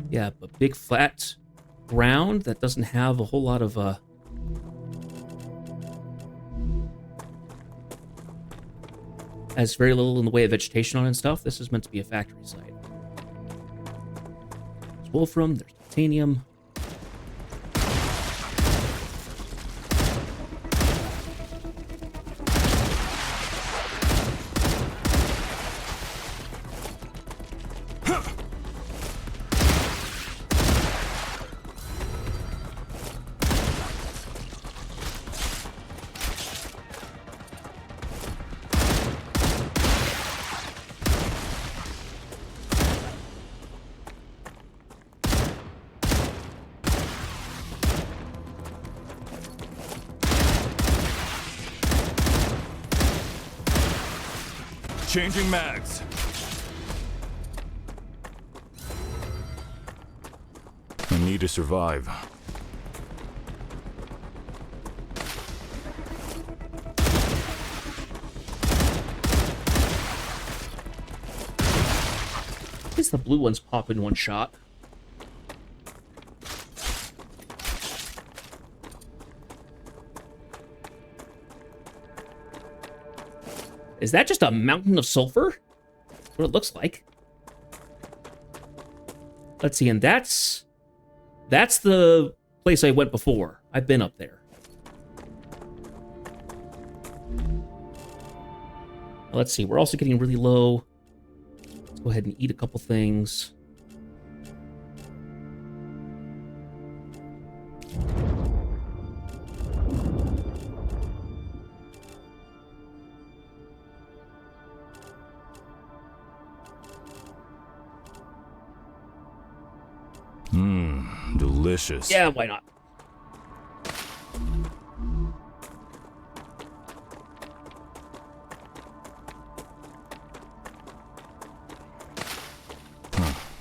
[SPEAKER 1] Yeah, but big flat ground that doesn't have a whole lot of has very little in the way of vegetation on it and stuff. This is meant to be a factory site. There's wolfram, there's titanium.
[SPEAKER 2] Changing mags. I need to survive.
[SPEAKER 1] I guess the blue ones pop in one shot. Is that just a mountain of sulfur? That's what it looks like. Let's see, and that's the place I went before. I've been up there. Let's see, we're also getting really low. Let's go ahead and eat a couple things.
[SPEAKER 2] Delicious.
[SPEAKER 1] Yeah, why not?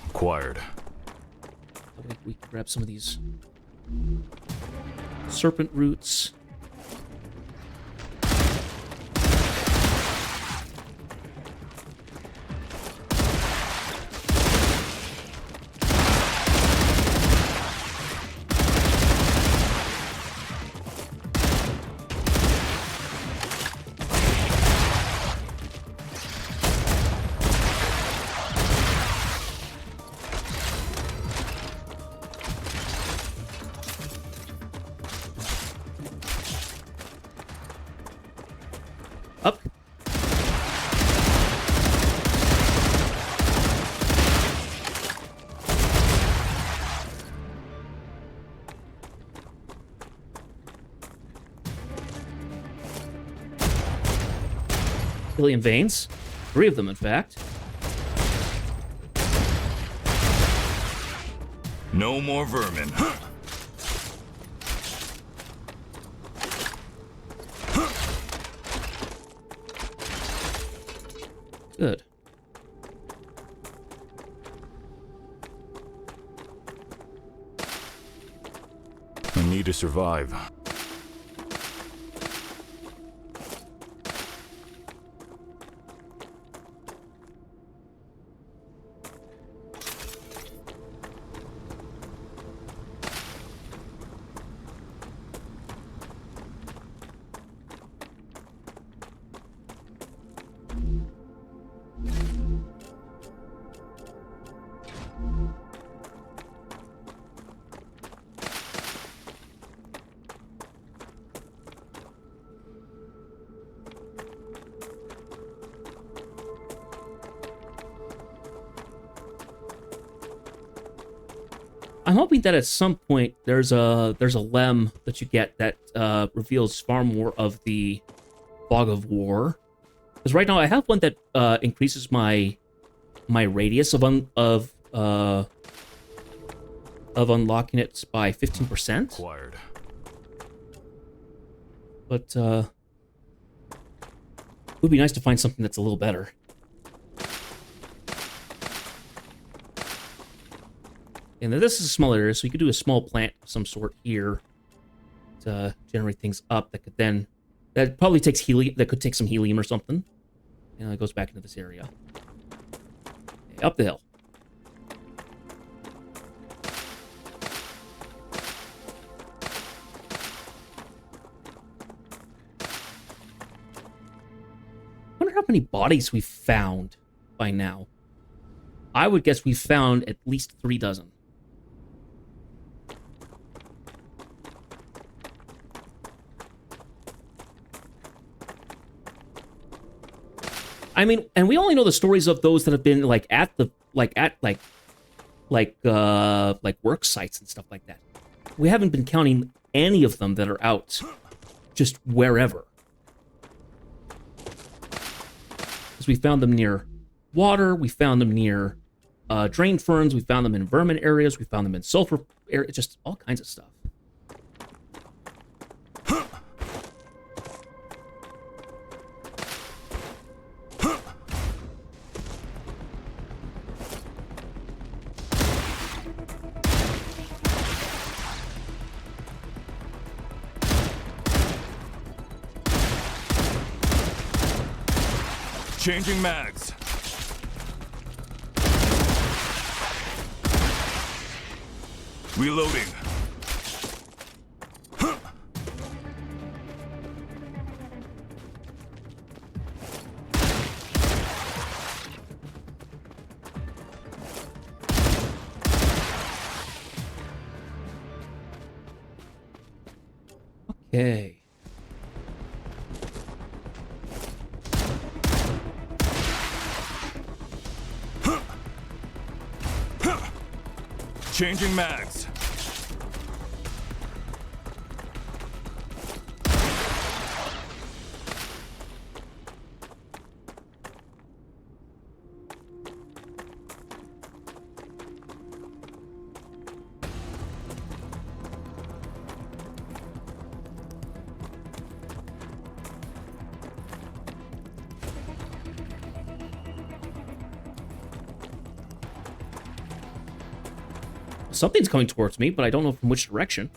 [SPEAKER 2] Acquired.
[SPEAKER 1] We can grab some of these serpent roots. Up. Helium veins. 3 of them, in fact.
[SPEAKER 2] No more vermin.
[SPEAKER 1] Good.
[SPEAKER 2] I need to survive.
[SPEAKER 1] I'm hoping that at some point there's a lem that you get that reveals far more of the fog of war. Because right now I have one that increases my radius of unlocking it by 15%.
[SPEAKER 2] Acquired.
[SPEAKER 1] But it would be nice to find something that's a little better. And then this is a small area, so you could do a small plant of some sort here to generate things up that could then... That probably takes helium, that could take some helium or something. And it goes back into this area. Okay, up the hill. I wonder how many bodies we've found by now. I would guess we've found at least 3 dozen. I mean, and we only know the stories of those that have been like at work sites and stuff like that. We haven't been counting any of them that are out just wherever. Because we found them near water, we found them near drain ferns, we found them in vermin areas, we found them in sulfur areas, just all kinds of stuff.
[SPEAKER 2] Changing mags. Reloading.
[SPEAKER 1] Okay.
[SPEAKER 2] Changing mags.
[SPEAKER 1] Something's coming towards me, but I don't know from which direction.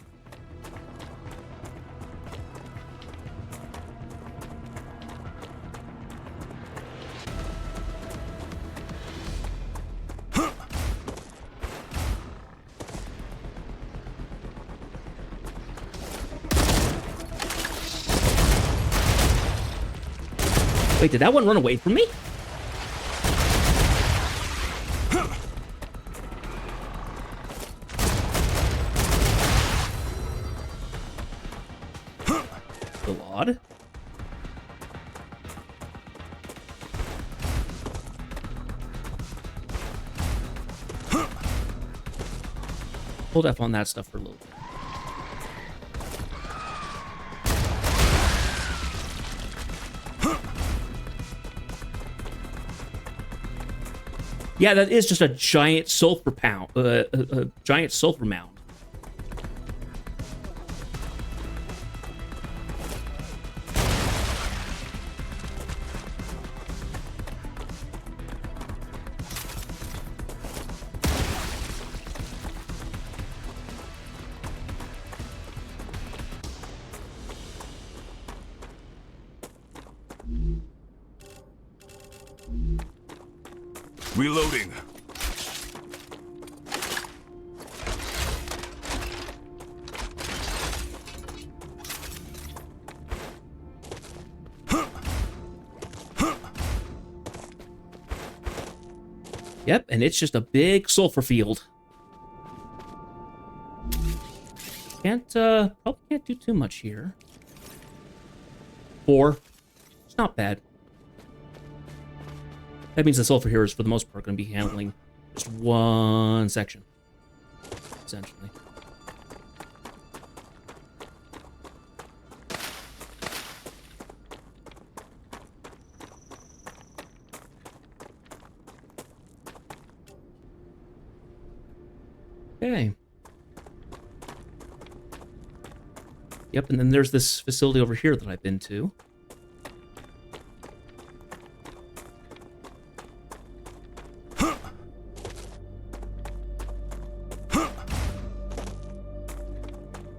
[SPEAKER 1] Wait, did that one run away from me? Odd. Hold F on that stuff for a little bit. Yeah, that is just a giant sulfur pound, a giant sulfur mound.
[SPEAKER 2] Reloading.
[SPEAKER 1] Yep, and it's just a big sulfur field. Probably can't do too much here. 4. It's not bad. That means the sulfur heroes, for the most part, are going to be handling just one section. essentially. Okay. Yep, and then there's this facility over here that I've been to.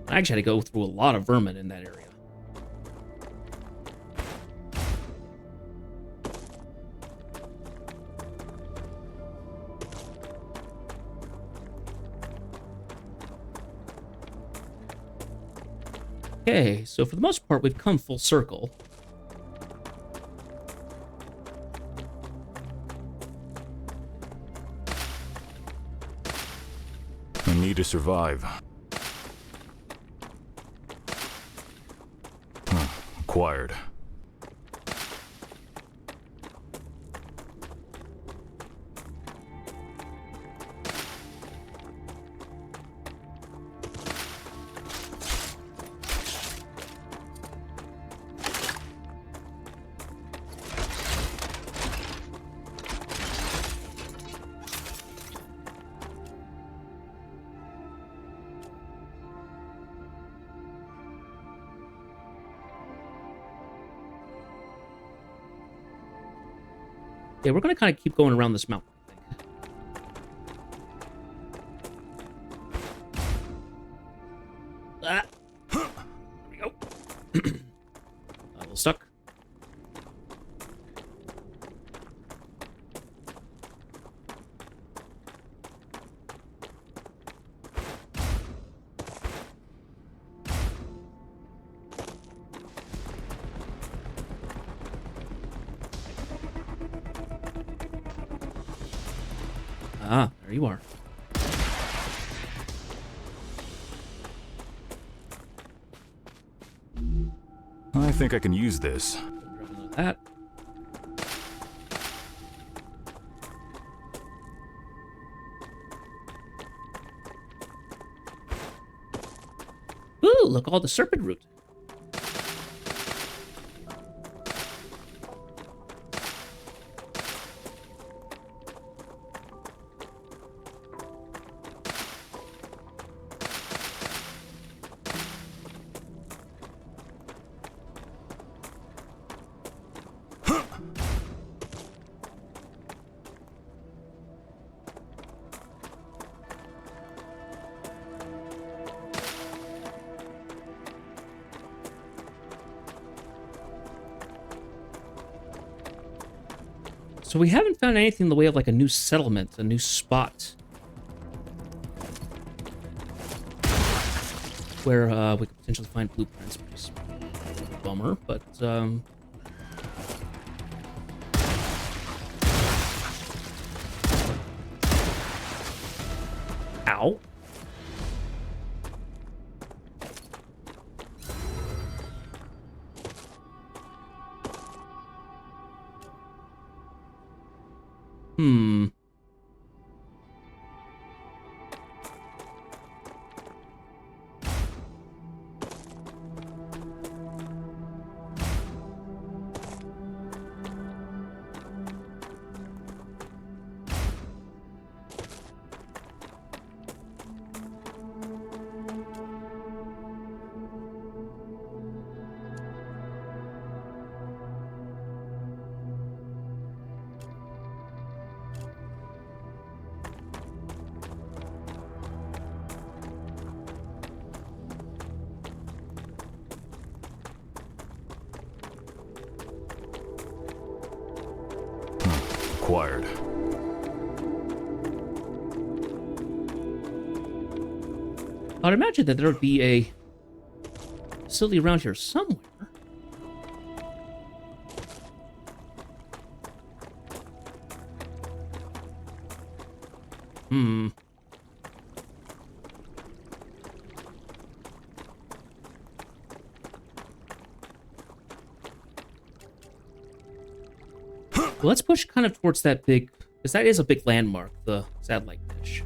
[SPEAKER 1] I actually had to go through a lot of vermin in that area. Okay, so for the most part, we've come full circle.
[SPEAKER 2] I need to survive. Acquired.
[SPEAKER 1] Yeah, we're going to kind of keep going around this mountain, I think. Ah! There we go. A little stuck. Ah, there you are.
[SPEAKER 2] I think I can use this.
[SPEAKER 1] Grab another that. Ooh, look, all the serpent root. So we haven't found anything in the way of like a new settlement, a new spot where we could potentially find blueprints, which is a bummer, but ow. Hmm.
[SPEAKER 2] Acquired.
[SPEAKER 1] I'd imagine that there would be a facility around here somewhere. Hmm. Well, let's push kind of towards that big, because that is a big landmark, the satellite dish.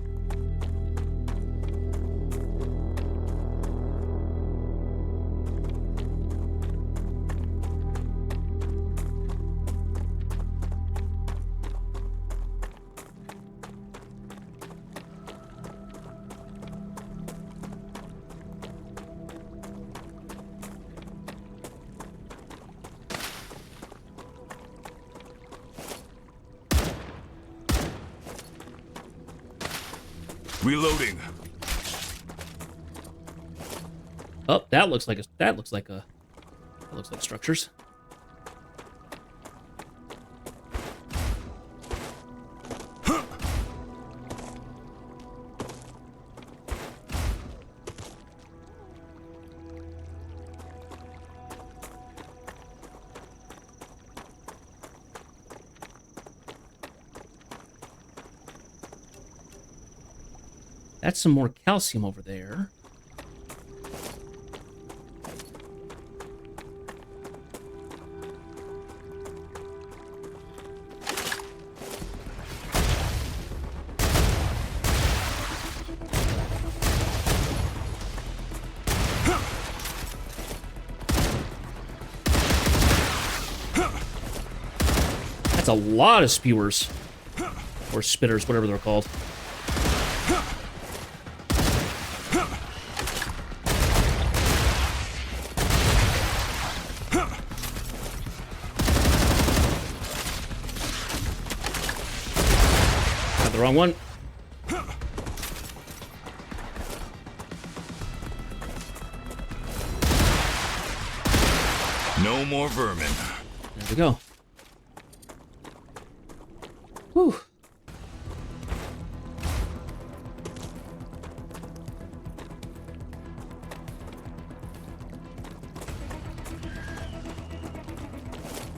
[SPEAKER 2] Reloading.
[SPEAKER 1] Oh, that looks like structures. That's some more calcium over there. That's a lot of spewers. Or spitters, whatever they're called. Got the wrong one.
[SPEAKER 2] No more vermin.
[SPEAKER 1] There we go. Whew.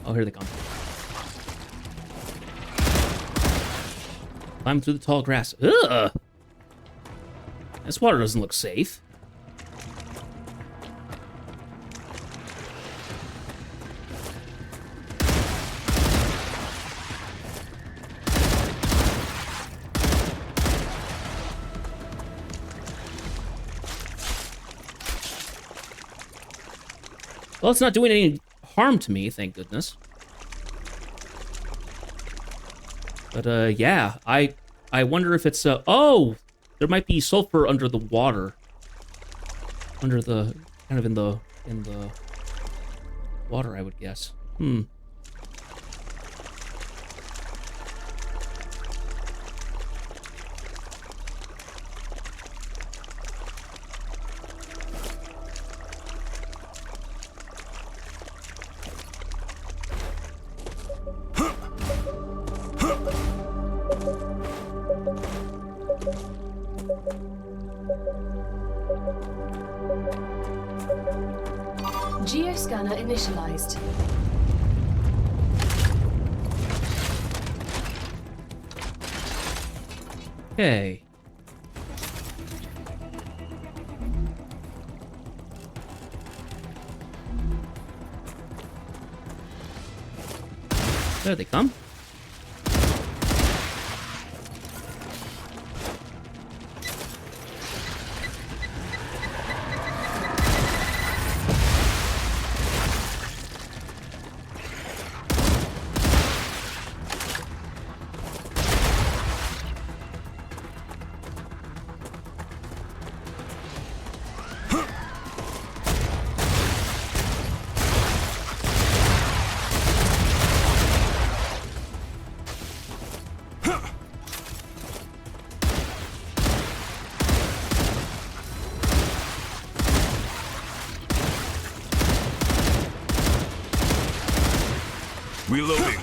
[SPEAKER 1] Oh, here they come. Climb through the tall grass. Ugh! This water doesn't look safe. Well, it's not doing any harm to me, thank goodness. But, yeah, I wonder if it's, oh! There might be sulfur under the water. Under the, kind of in the water, I would guess. Hmm.
[SPEAKER 3] Geoscanner initialized.
[SPEAKER 1] Okay. There they come.
[SPEAKER 2] Reloading.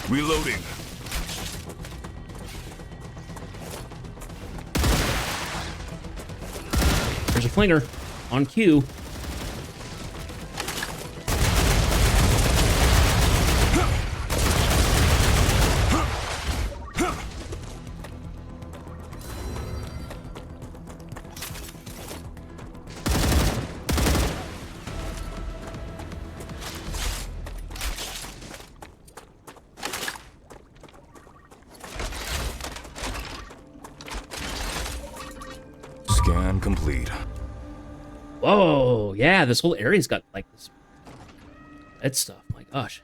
[SPEAKER 2] Reloading.
[SPEAKER 1] There's a flinger on cue.
[SPEAKER 2] complete.
[SPEAKER 1] Whoa, yeah, this whole area's got like this red stuff. My gosh.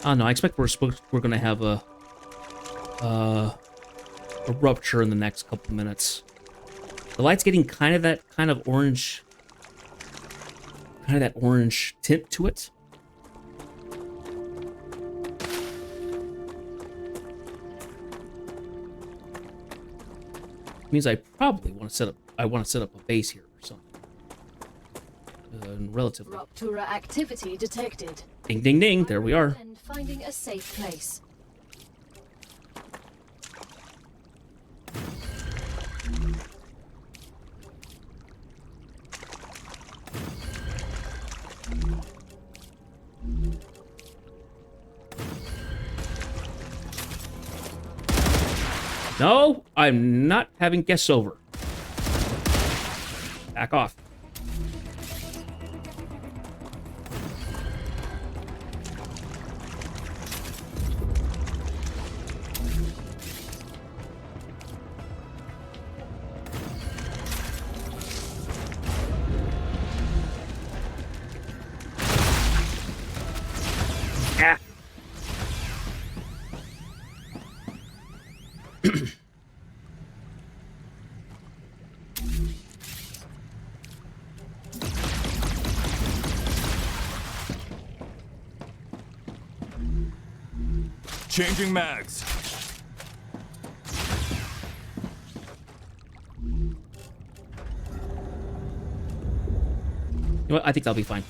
[SPEAKER 1] Oh no, I expect we're gonna have a rupture in the next couple minutes. The light's getting kind of that orange tint to it. Means I probably want to set up a base here or something. Relatively.
[SPEAKER 3] Ruptura activity detected.
[SPEAKER 1] Ding ding ding, there we are.
[SPEAKER 3] And finding a safe place.
[SPEAKER 1] No, I'm not having guests over. Back off. Ah.
[SPEAKER 2] Changing mags.
[SPEAKER 1] You know what? I think that'll be fine.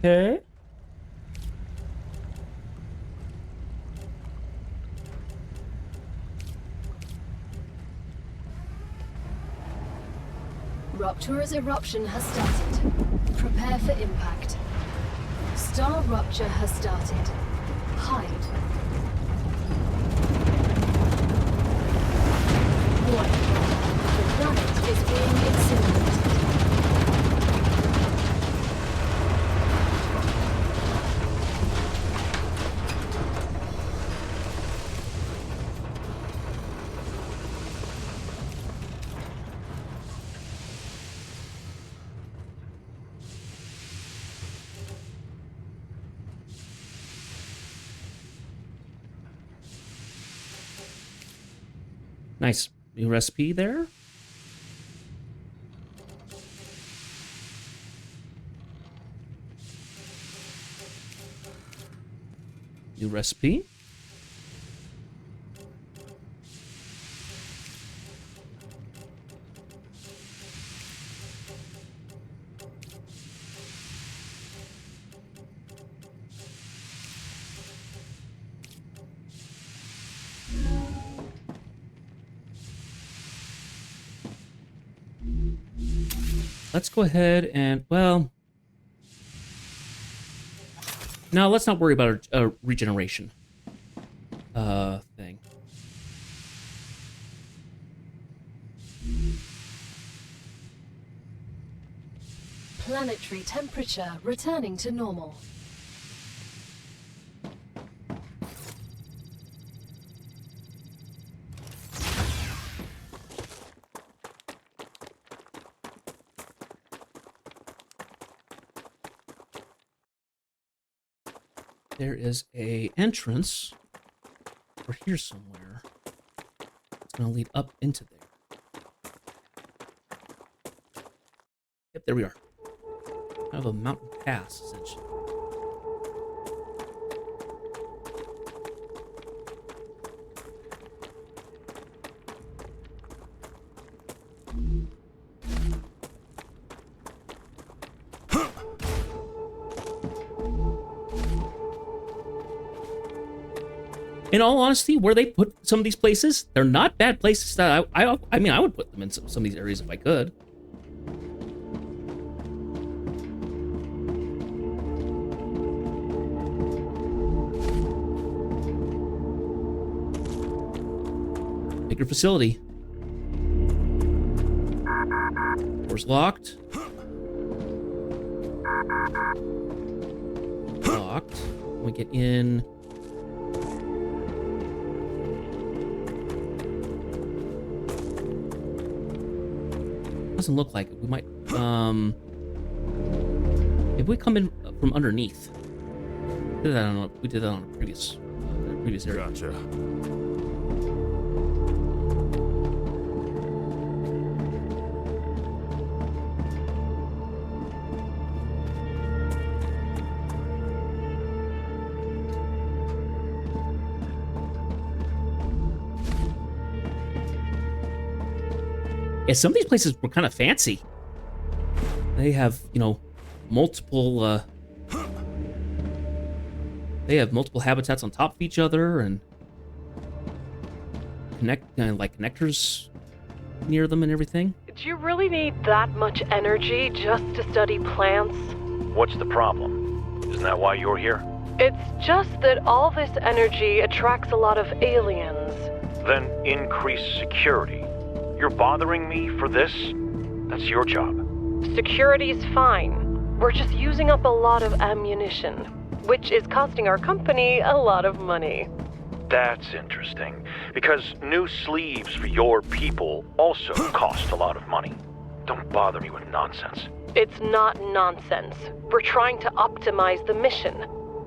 [SPEAKER 1] Okay.
[SPEAKER 3] Ruptura's eruption has started. Prepare for impact. Star rupture has started. Hide. Warning. The planet is being incinerated.
[SPEAKER 1] Nice. New recipe there. New recipe. Let's go ahead and, well, no, let's not worry about a regeneration thing.
[SPEAKER 3] Planetary temperature returning to normal.
[SPEAKER 1] There is a entrance over here somewhere. It's going to lead up into there. Yep, there we are. Kind of a mountain pass, essentially. in all honesty, where they put some of these places, they're not bad places that I mean, I would put them in some of these areas if I could. Bigger facility. Door's locked. Locked. We get in. Doesn't look like it. We might, if we come in from underneath. We did that on a previous area.
[SPEAKER 2] Gotcha.
[SPEAKER 1] Yeah, some of these places were kind of fancy. They have, you know, multiple habitats on top of each other and like connectors near them and everything.
[SPEAKER 4] Do you really need that much energy just to study plants?
[SPEAKER 5] What's the problem? Isn't that why you're here?
[SPEAKER 4] It's just that all this energy attracts a lot of aliens.
[SPEAKER 5] Then increase security. You're bothering me for this? That's your job.
[SPEAKER 4] Security's fine. We're just using up a lot of ammunition, which is costing our company a lot of money.
[SPEAKER 5] That's interesting, because new sleeves for your people also cost a lot of money. Don't bother me with nonsense.
[SPEAKER 4] It's not nonsense. We're trying to optimize the mission.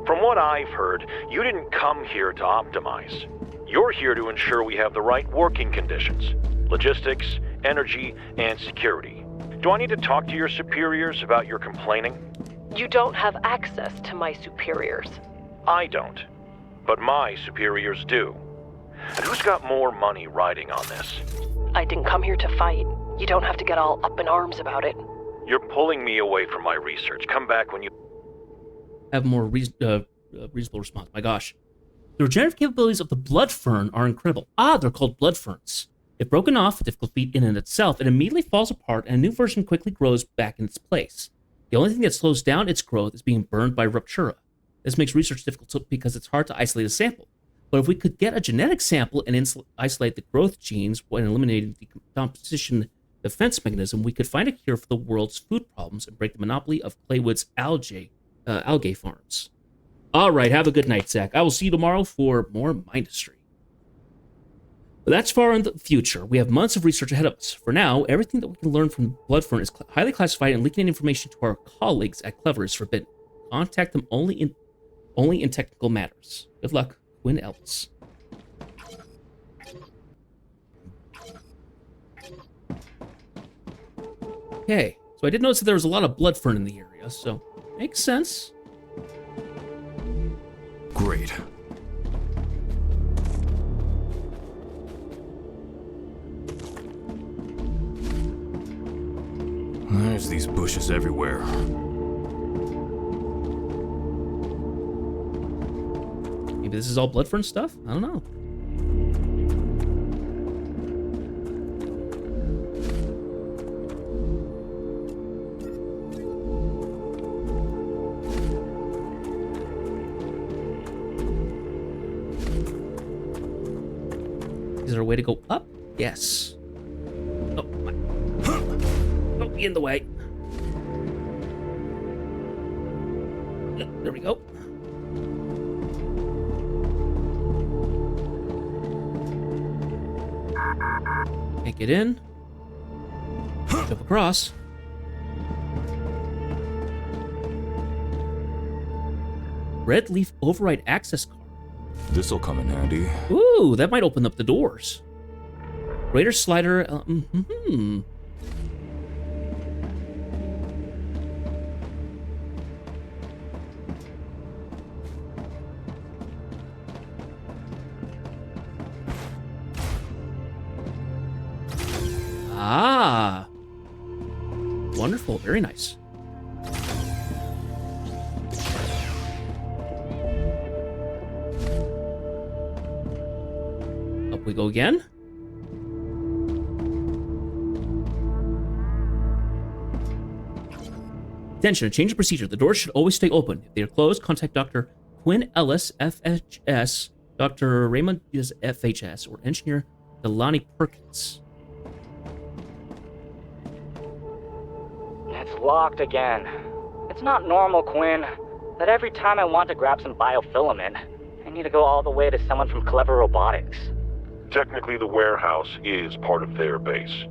[SPEAKER 5] From what I've heard, you didn't come here to optimize. You're here to ensure we have the right working conditions. Logistics, energy, and security. Do I need to talk to your superiors about your complaining?
[SPEAKER 4] You don't have access to my superiors.
[SPEAKER 5] I don't, but my superiors do. And who's got more money riding on this?
[SPEAKER 4] I didn't come here to fight. You don't have to get all up in arms about it.
[SPEAKER 5] You're pulling me away from my research. Come back when you
[SPEAKER 1] have more reasonable response. My gosh. The regenerative capabilities of the blood fern are incredible. They're called blood ferns. If broken off, a difficult feat in and itself, it immediately falls apart and a new version quickly grows back in its place. The only thing that slows down its growth is being burned by Ruptura. This makes research difficult because it's hard to isolate a sample. But if we could get a genetic sample and isolate the growth genes when eliminating the decomposition defense mechanism, we could find a cure for the world's food problems and break the monopoly of Claywood's algae farms. All right, have a good night, Zach. I will see you tomorrow for more Mindustry. But that's far in the future. We have months of research ahead of us. For now, everything that we can learn from Bloodfern is highly classified, and leaking information to our colleagues at Clever is forbidden. Contact them only in technical matters. Good luck, Quinn Ellis. Okay, so I did notice that there was a lot of Bloodfern in the area, so makes sense.
[SPEAKER 2] Great. There's these bushes everywhere.
[SPEAKER 1] Maybe this is all Bloodfern stuff? I don't know. Is there a way to go up? Yes. Oh, my. Don't be in the way. There we go. Can't get in. Jump across. Red leaf override access card.
[SPEAKER 2] This'll come in handy.
[SPEAKER 1] Ooh, that might open up the doors. Greater slider. Ah. Wonderful. Very nice. go again. Attention, a change of procedure. The doors should always stay open. If they are closed, contact Dr. Quinn Ellis, FHS, Dr. Raymond FHS, or Engineer Delaney Perkins.
[SPEAKER 6] It's locked again. It's not normal, Quinn, that every time I want to grab some biofilament, I need to go all the way to someone from Clever Robotics.
[SPEAKER 5] Technically, the warehouse is part of their base.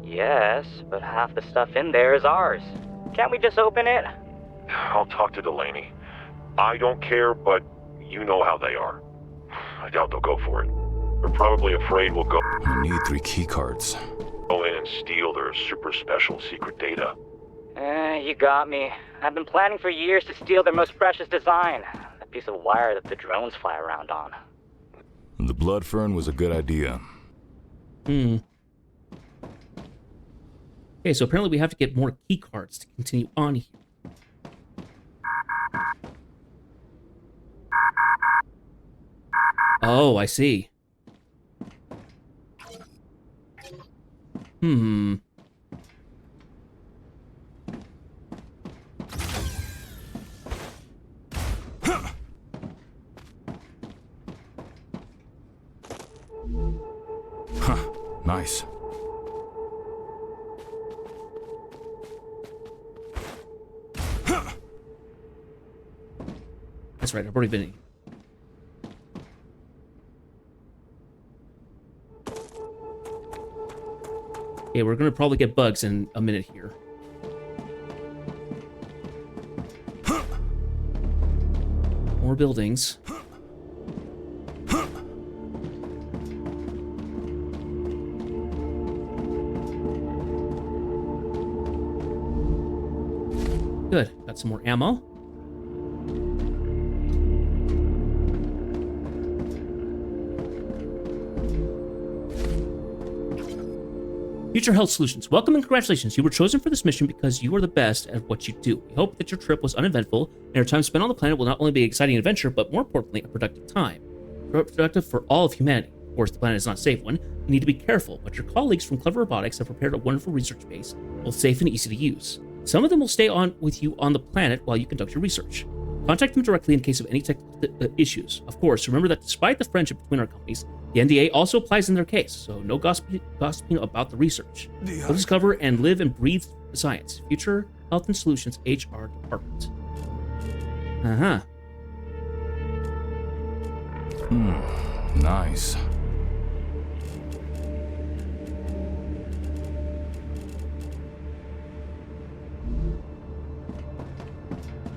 [SPEAKER 6] Yes, but half the stuff in there is ours. Can't we just open it?
[SPEAKER 5] I'll talk to Delaney. I don't care, but you know how they are. I doubt they'll go for it. They're probably afraid we'll go
[SPEAKER 2] I need 3 keycards.
[SPEAKER 5] in and steal their super special secret data.
[SPEAKER 6] You got me. I've been planning for years to steal their most precious design. That piece of wire that the drones fly around on.
[SPEAKER 2] The blood fern was a good idea.
[SPEAKER 1] Okay, so apparently we have to get more key cards to continue on here. Oh, I see.
[SPEAKER 2] Nice.
[SPEAKER 1] That's right, I've already been in. Okay, we're gonna probably get bugs in a minute here. More buildings. Good, got some more ammo. Future Health Solutions. Welcome and congratulations. You were chosen for this mission because you are the best at what you do. We hope that your trip was uneventful and your time spent on the planet will not only be an exciting adventure, but more importantly, a productive time. Productive for all of humanity. Of course, the planet is not a safe one. You need to be careful, but your colleagues from Clever Robotics have prepared a wonderful research base, both safe and easy to use. Some of them will stay on with you on the planet while you conduct your research. Contact them directly in case of any technical issues. Of course, remember that despite the friendship between our companies, the NDA also applies in their case, so no gossiping about the research. We'll discover and live and breathe science. Future Health and Solutions HR Department.
[SPEAKER 2] Nice.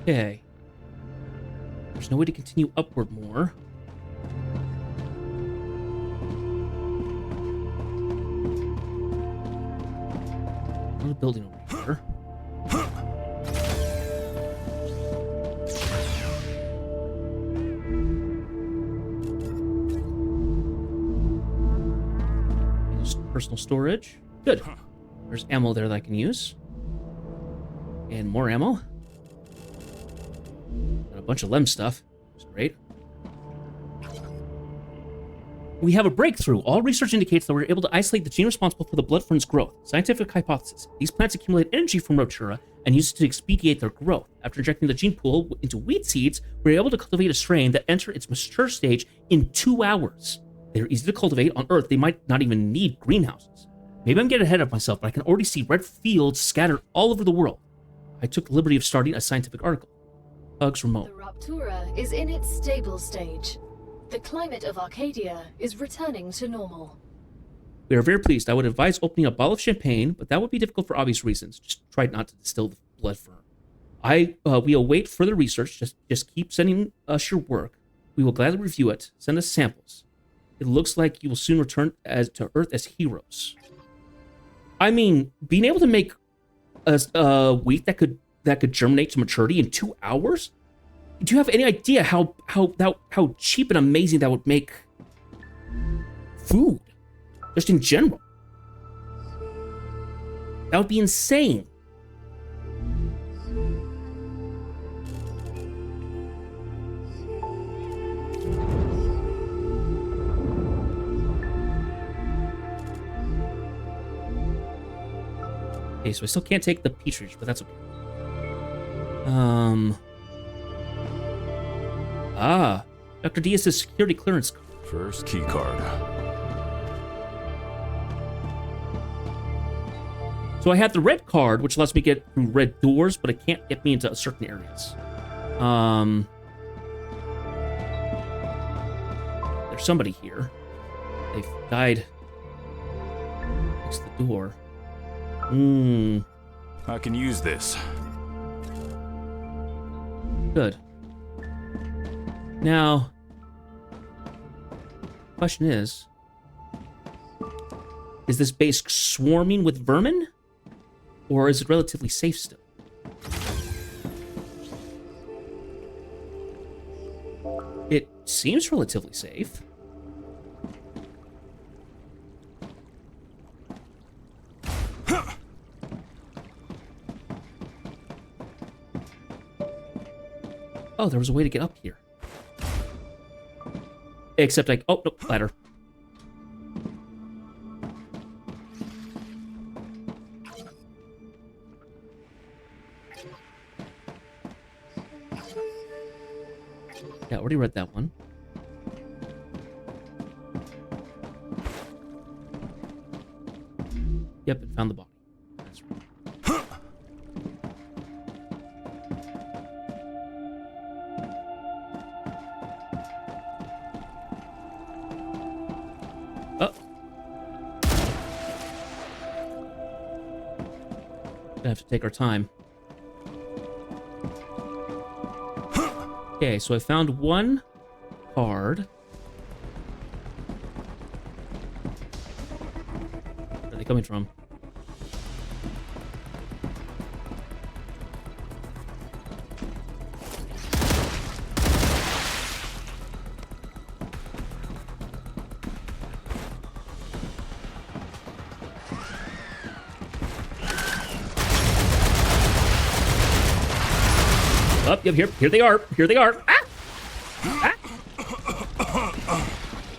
[SPEAKER 1] Okay. There's no way to continue upward more. Another building over here. Personal storage. Good. There's ammo there that I can use. And more ammo. Got a bunch of LEM stuff. That's great. We have a breakthrough. All research indicates that we're able to isolate the gene responsible for the blood fern's growth. Scientific hypothesis. These plants accumulate energy from Rotura and use it to expedite their growth. After injecting the gene pool into wheat seeds, we're able to cultivate a strain that enter its mature stage in 2 hours. They're easy to cultivate. On Earth, they might not even need greenhouses. Maybe I'm getting ahead of myself, but I can already see red fields scattered all over the world. I took the liberty of starting a scientific article. Hugs remote.
[SPEAKER 3] The Raptura is in its stable stage. The climate of Arcadia is returning to normal.
[SPEAKER 1] We are very pleased. I would advise opening a bottle of champagne, but that would be difficult for obvious reasons. Just try not to distill the blood fern. We await further research. Just keep sending us your work. We will gladly review it. Send us samples. It looks like you will soon return to Earth as heroes. I mean, being able to make a wheat that could germinate to maturity in 2 hours? Do you have any idea how cheap and amazing that would make food? Just in general. That would be insane. Okay, so I still can't take the Petri, but that's okay. Dr. Diaz's security clearance card.
[SPEAKER 2] First key card.
[SPEAKER 1] So I have the red card, which lets me get through red doors, but it can't get me into certain areas. There's somebody here. They've died next to the door.
[SPEAKER 2] I can use this.
[SPEAKER 1] Good. Now, question is this base swarming with vermin? Or is it relatively safe still? It seems relatively safe. Oh, there was a way to get up here. Except oh, no, ladder. Yeah, I already read that one. Yep, it found the body. That's right. Oh. Gonna have to take our time. Okay, so I found one card. Where are they coming from? Oh, yep, here they are. Here they are. Ah! Ah!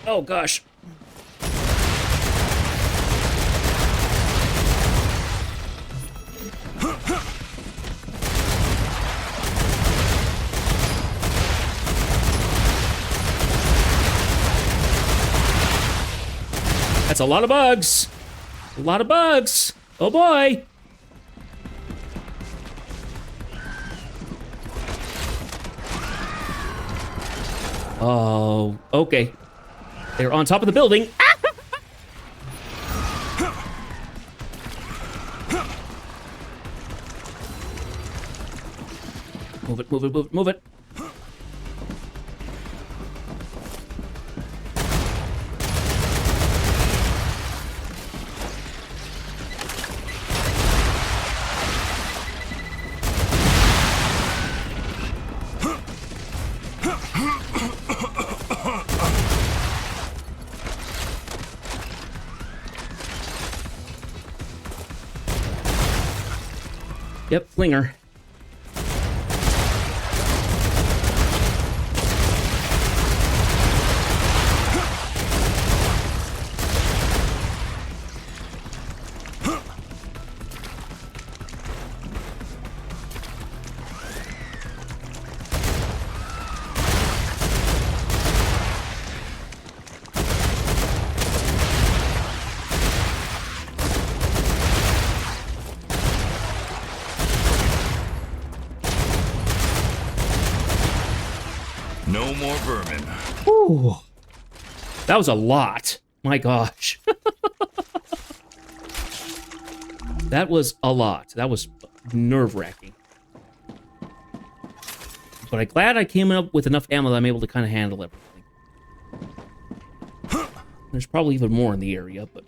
[SPEAKER 1] Oh, gosh. That's a lot of bugs. A lot of bugs. Oh, boy. Oh, okay. They're on top of the building. Ah! Move it, move it, move it, move it. Yep, flinger.
[SPEAKER 2] No more vermin.
[SPEAKER 1] Ooh. That was a lot. My gosh. That was a lot. That was nerve-wracking. But I'm glad I came up with enough ammo that I'm able to kind of handle everything. There's probably even more in the area, but...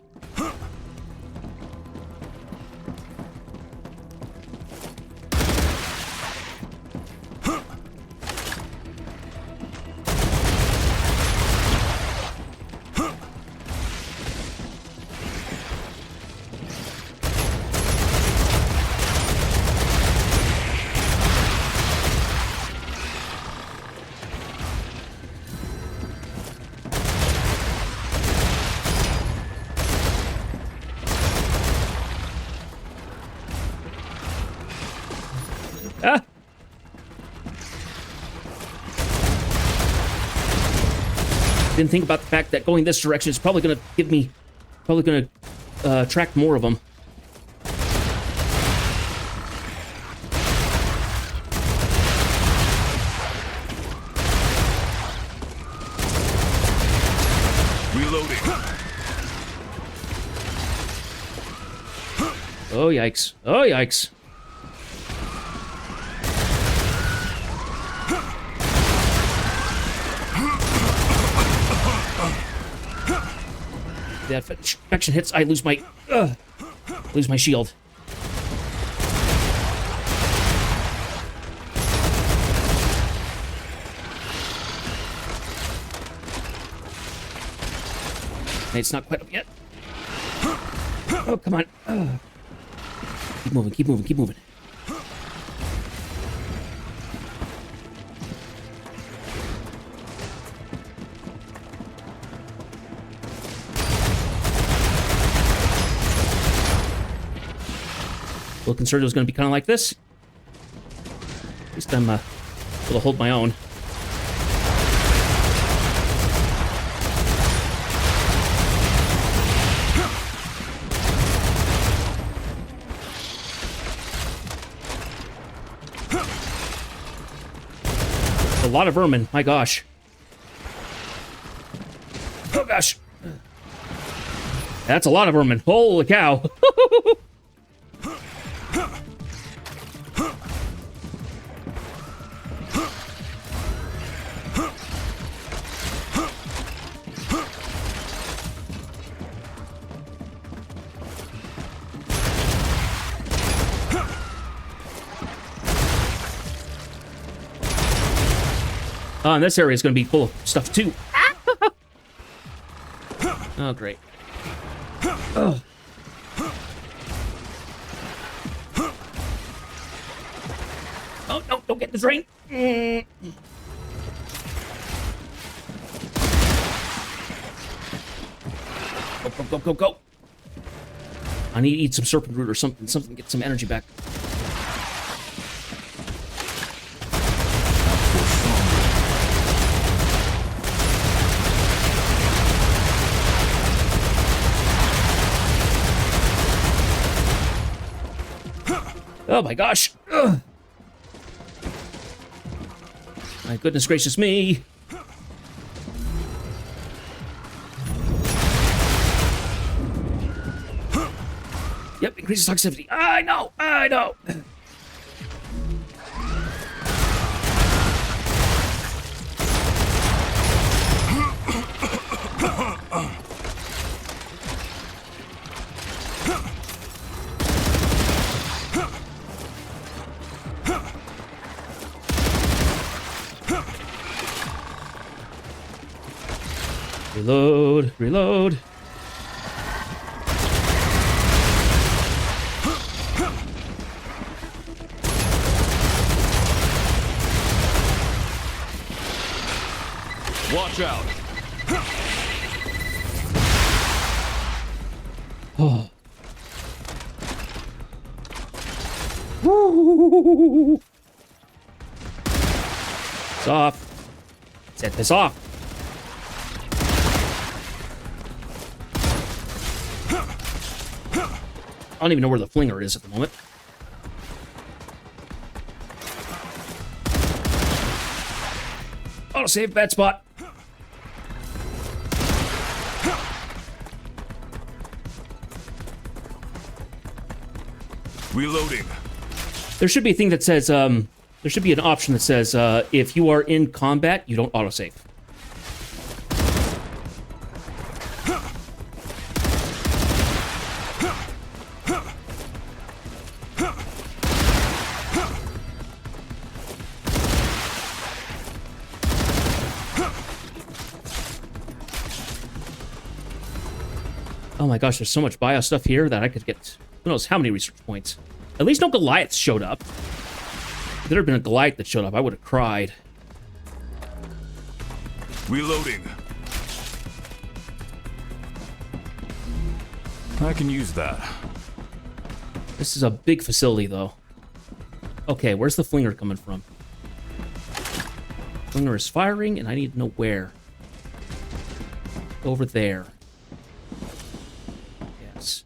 [SPEAKER 1] Ah! Didn't think about the fact that going this direction is probably going to give me... Probably going to attract more of them.
[SPEAKER 2] Reloading.
[SPEAKER 1] Oh, yikes. Oh, yikes. That infection hits, I lose my shield. It's not quite up yet. Oh, come on. Keep moving, keep moving, keep moving. A little concerned it was going to be kind of like this. At least I'm able to hold my own. A lot of vermin, my gosh. Oh gosh. That's a lot of vermin. Holy cow. Oh, and this area is going to be full of stuff, too. Oh, great. Oh. Oh, no, don't get in the drain. Go, go, go, go, go. I need to eat some serpent root or something to get some energy back. Oh my gosh! Ugh. My goodness gracious me! Yep, increases toxicity. I know! I know! Reload, reload.
[SPEAKER 2] Watch out.
[SPEAKER 1] Oh. Woo. It's off. Set this off. I don't even know where the flinger is at the moment. Auto save, bad spot.
[SPEAKER 2] Reloading.
[SPEAKER 1] There should be a thing that says, there should be an option that says, if you are in combat, you don't autosave. Oh my gosh, there's so much bio stuff here that I could get who knows how many research points. At least no Goliaths showed up. If there had been a Goliath that showed up, I would have cried.
[SPEAKER 2] Reloading. I can use that.
[SPEAKER 1] This is a big facility, though. Okay, where's the flinger coming from? Flinger is firing, and I need to know where. Over there. Yes.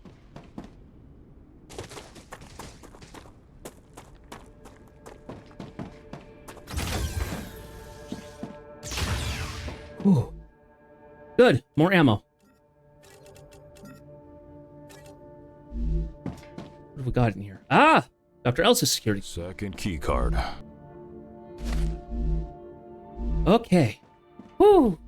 [SPEAKER 1] Ooh. Good. More ammo. What have we got in here? Ah! Dr. Elsa's security.
[SPEAKER 2] Second key card.
[SPEAKER 1] Okay. Whew.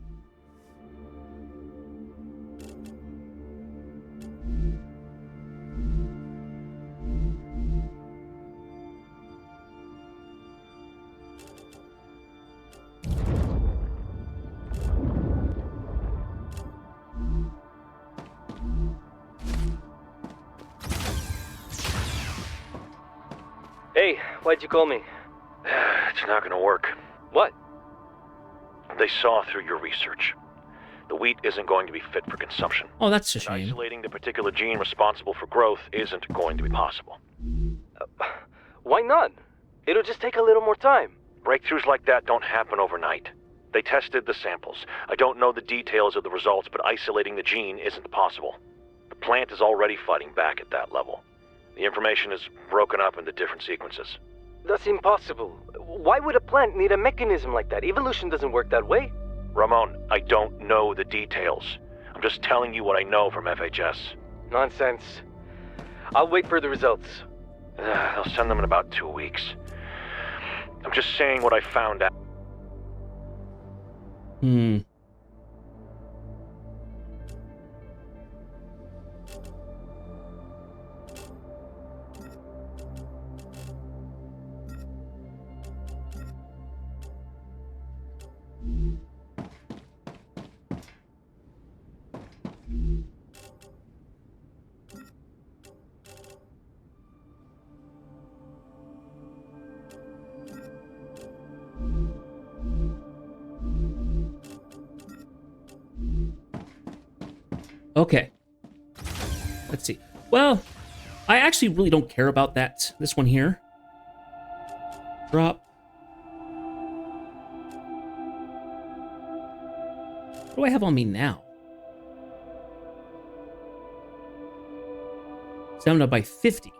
[SPEAKER 7] Hey, why'd you call me?
[SPEAKER 5] It's not gonna work.
[SPEAKER 7] What?
[SPEAKER 5] They saw through your research. The wheat isn't going to be fit for consumption.
[SPEAKER 1] Oh, that's a
[SPEAKER 5] And
[SPEAKER 1] shame.
[SPEAKER 5] isolating the particular gene responsible for growth isn't going to be possible.
[SPEAKER 7] Why not? It'll just take a little more time.
[SPEAKER 5] Breakthroughs like that don't happen overnight. They tested the samples. I don't know the details of the results, but isolating the gene isn't possible. The plant is already fighting back at that level. The information is broken up into different sequences.
[SPEAKER 7] That's impossible. Why would a plant need a mechanism like that? Evolution doesn't work that way.
[SPEAKER 5] Ramon, I don't know the details. I'm just telling you what I know from FHS.
[SPEAKER 7] Nonsense. I'll wait for the results.
[SPEAKER 5] They'll send them in about 2 weeks. I'm just saying what I found out.
[SPEAKER 1] Hmm. Okay. Let's see. Well, I actually really don't care about that. This one here. Drop. What do I have on me now? Stamina by 50.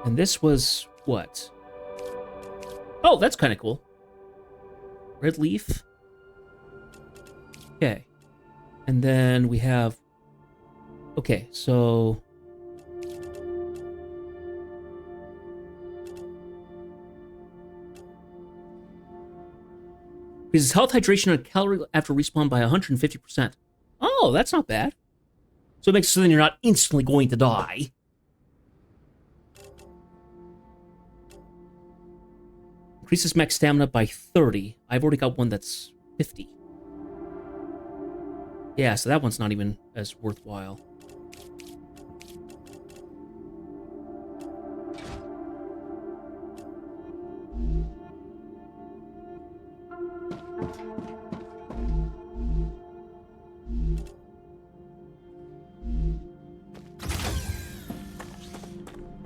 [SPEAKER 1] And this was what? Oh, that's kind of cool. Red leaf. Okay. And then we have... Okay, so... Increases health, hydration, and calorie after respawn by 150%. Oh, that's not bad. So it makes it so then you're not instantly going to die. Increases max stamina by 30. I've already got one that's 50. Yeah, so that one's not even as worthwhile.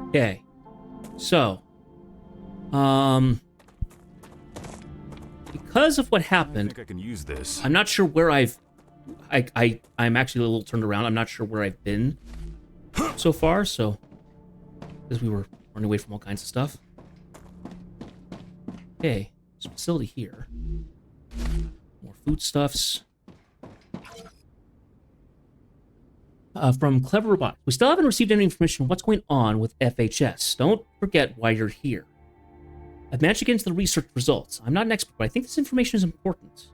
[SPEAKER 1] Okay. So, because of what
[SPEAKER 2] I
[SPEAKER 1] happened,
[SPEAKER 2] think I can use this.
[SPEAKER 1] I'm not sure where I'm actually a little turned around. I'm not sure where I've been so far, so because we were running away from all kinds of stuff. Okay, there's a facility here. More foodstuffs. From Clever Robotics. We still haven't received any information on what's going on with FHS. Don't forget why you're here. I've managed to get into the research results. I'm not an expert, but I think this information is important.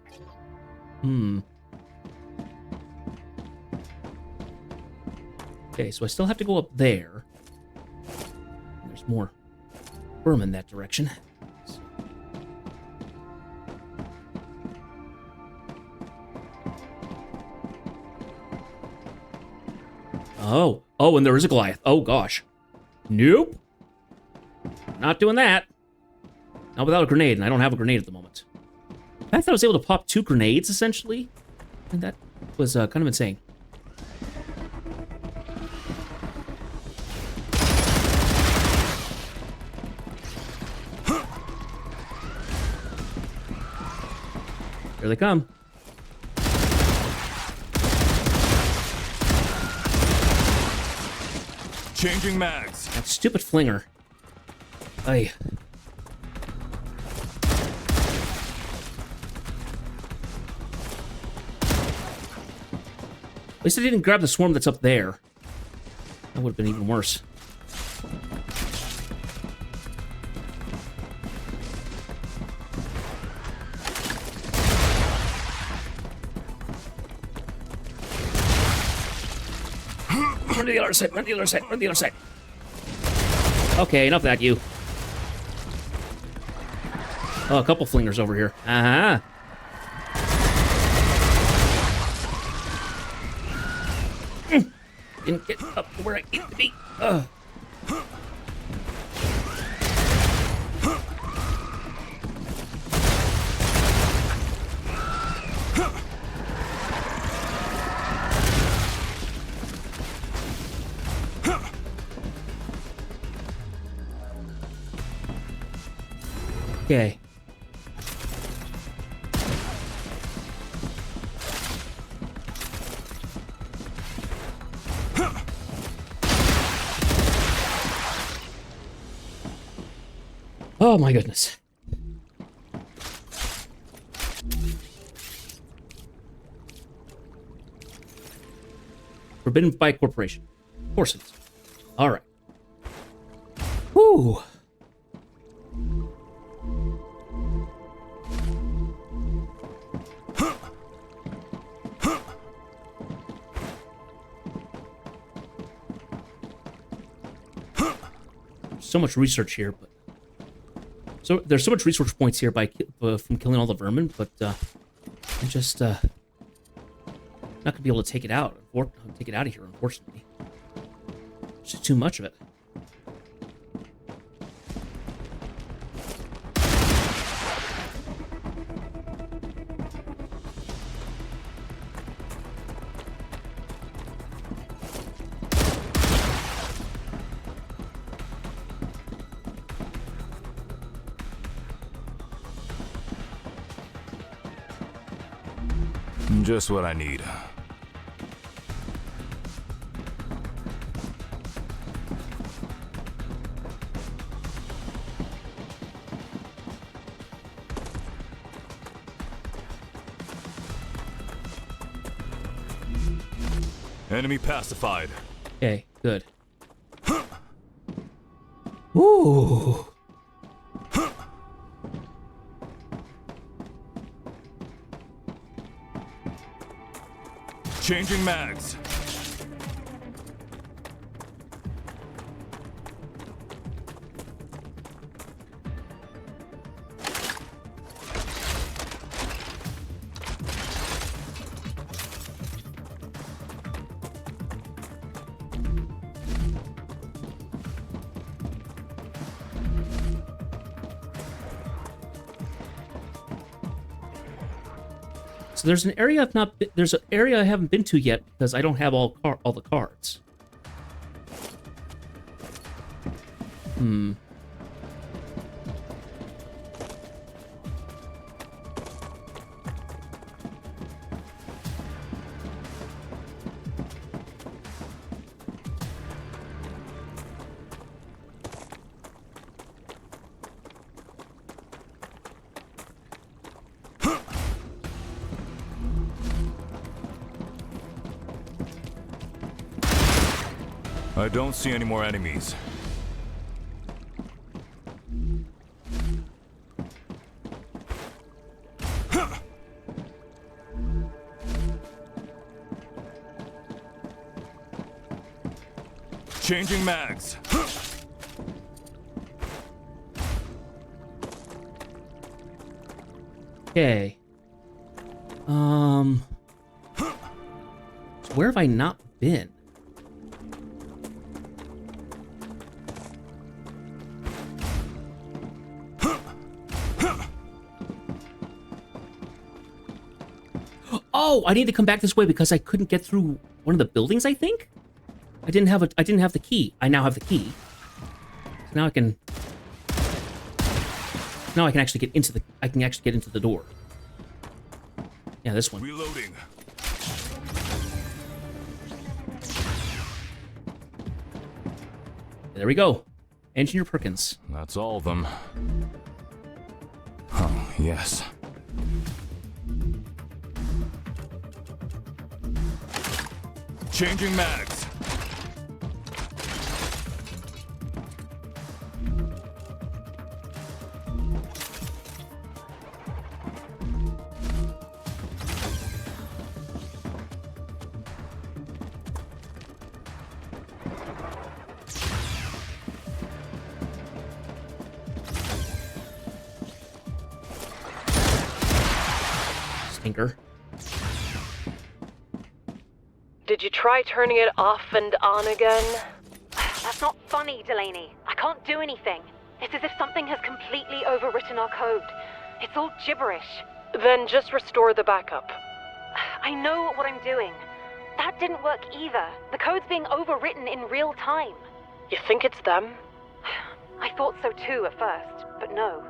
[SPEAKER 1] Okay, so I still have to go up there. There's more worm in that direction. Oh, and there is a Goliath. Oh, gosh. Nope. Not doing that. Not without a grenade, and I don't have a grenade at the moment. I thought I was able to pop 2 grenades, essentially. And that was kind of insane. Here they come.
[SPEAKER 2] Changing mags.
[SPEAKER 1] That stupid flinger. Ay. At least I didn't grab the swarm that's up there. That would have been even worse. Run to the other side, run to the other side, run to the other side. Okay, enough of that, you. Oh, a couple flingers over here. Uh-huh. Didn't get up to where I need to be. Ugh. Okay. Oh my goodness. Forbidden by corporation. Of course it is. All right. Whew. So much research here, but so there's so much research points here by from killing all the vermin, but I'm just not gonna be able to take it out. Take it out of here, unfortunately. It's just too much of it.
[SPEAKER 2] Just what I need. Enemy pacified.
[SPEAKER 1] Okay, good. Ooh.
[SPEAKER 2] Changing mags.
[SPEAKER 1] So there's an area I've not been, there's an area I haven't been to yet because I don't have all the cards. Hmm.
[SPEAKER 2] I don't see any more enemies. Changing mags.
[SPEAKER 1] Okay. So where have I not been? Oh, I need to come back this way because I couldn't get through one of the buildings, I think? I didn't have the key. I now have the key. So now I can actually get into the door. Yeah, this one.
[SPEAKER 2] Reloading.
[SPEAKER 1] There we go. Engineer Perkins.
[SPEAKER 2] That's all of them. Oh, yes. Changing mags.
[SPEAKER 1] Stinker.
[SPEAKER 4] Did you try turning it off and on again?
[SPEAKER 8] That's not funny, Delaney. I can't do anything. It's as if something has completely overwritten our code. It's all gibberish.
[SPEAKER 4] Then just restore the backup.
[SPEAKER 8] I know what I'm doing. That didn't work either. The code's being overwritten in real time.
[SPEAKER 4] You think it's them?
[SPEAKER 8] I thought so too at first, but no.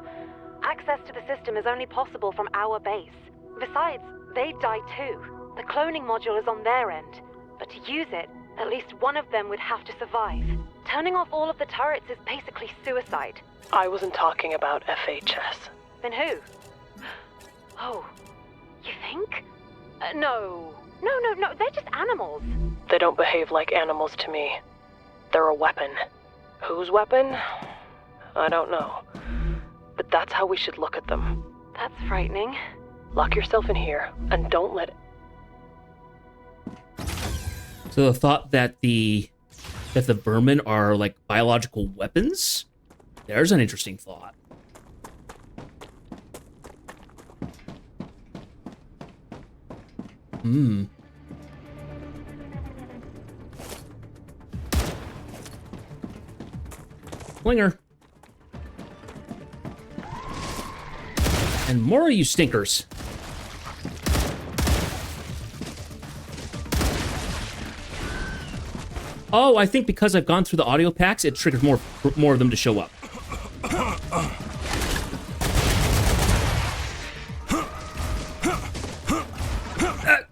[SPEAKER 8] Access to the system is only possible from our base. Besides, they die too. The cloning module is on their end. But to use it, at least one of them would have to survive. Turning off all of the turrets is basically suicide.
[SPEAKER 4] I wasn't talking about FHS.
[SPEAKER 8] Then who? Oh, you think? No, they're just animals.
[SPEAKER 4] They don't behave like animals to me. They're a weapon. Whose weapon? I don't know. But that's how we should look at them.
[SPEAKER 8] That's frightening.
[SPEAKER 4] Lock yourself in here, and don't let it...
[SPEAKER 1] So the thought that the vermin are like biological weapons? There's an interesting thought. Flinger. And more of you stinkers. Oh, I think because I've gone through the audio packs, it triggered more of them to show up.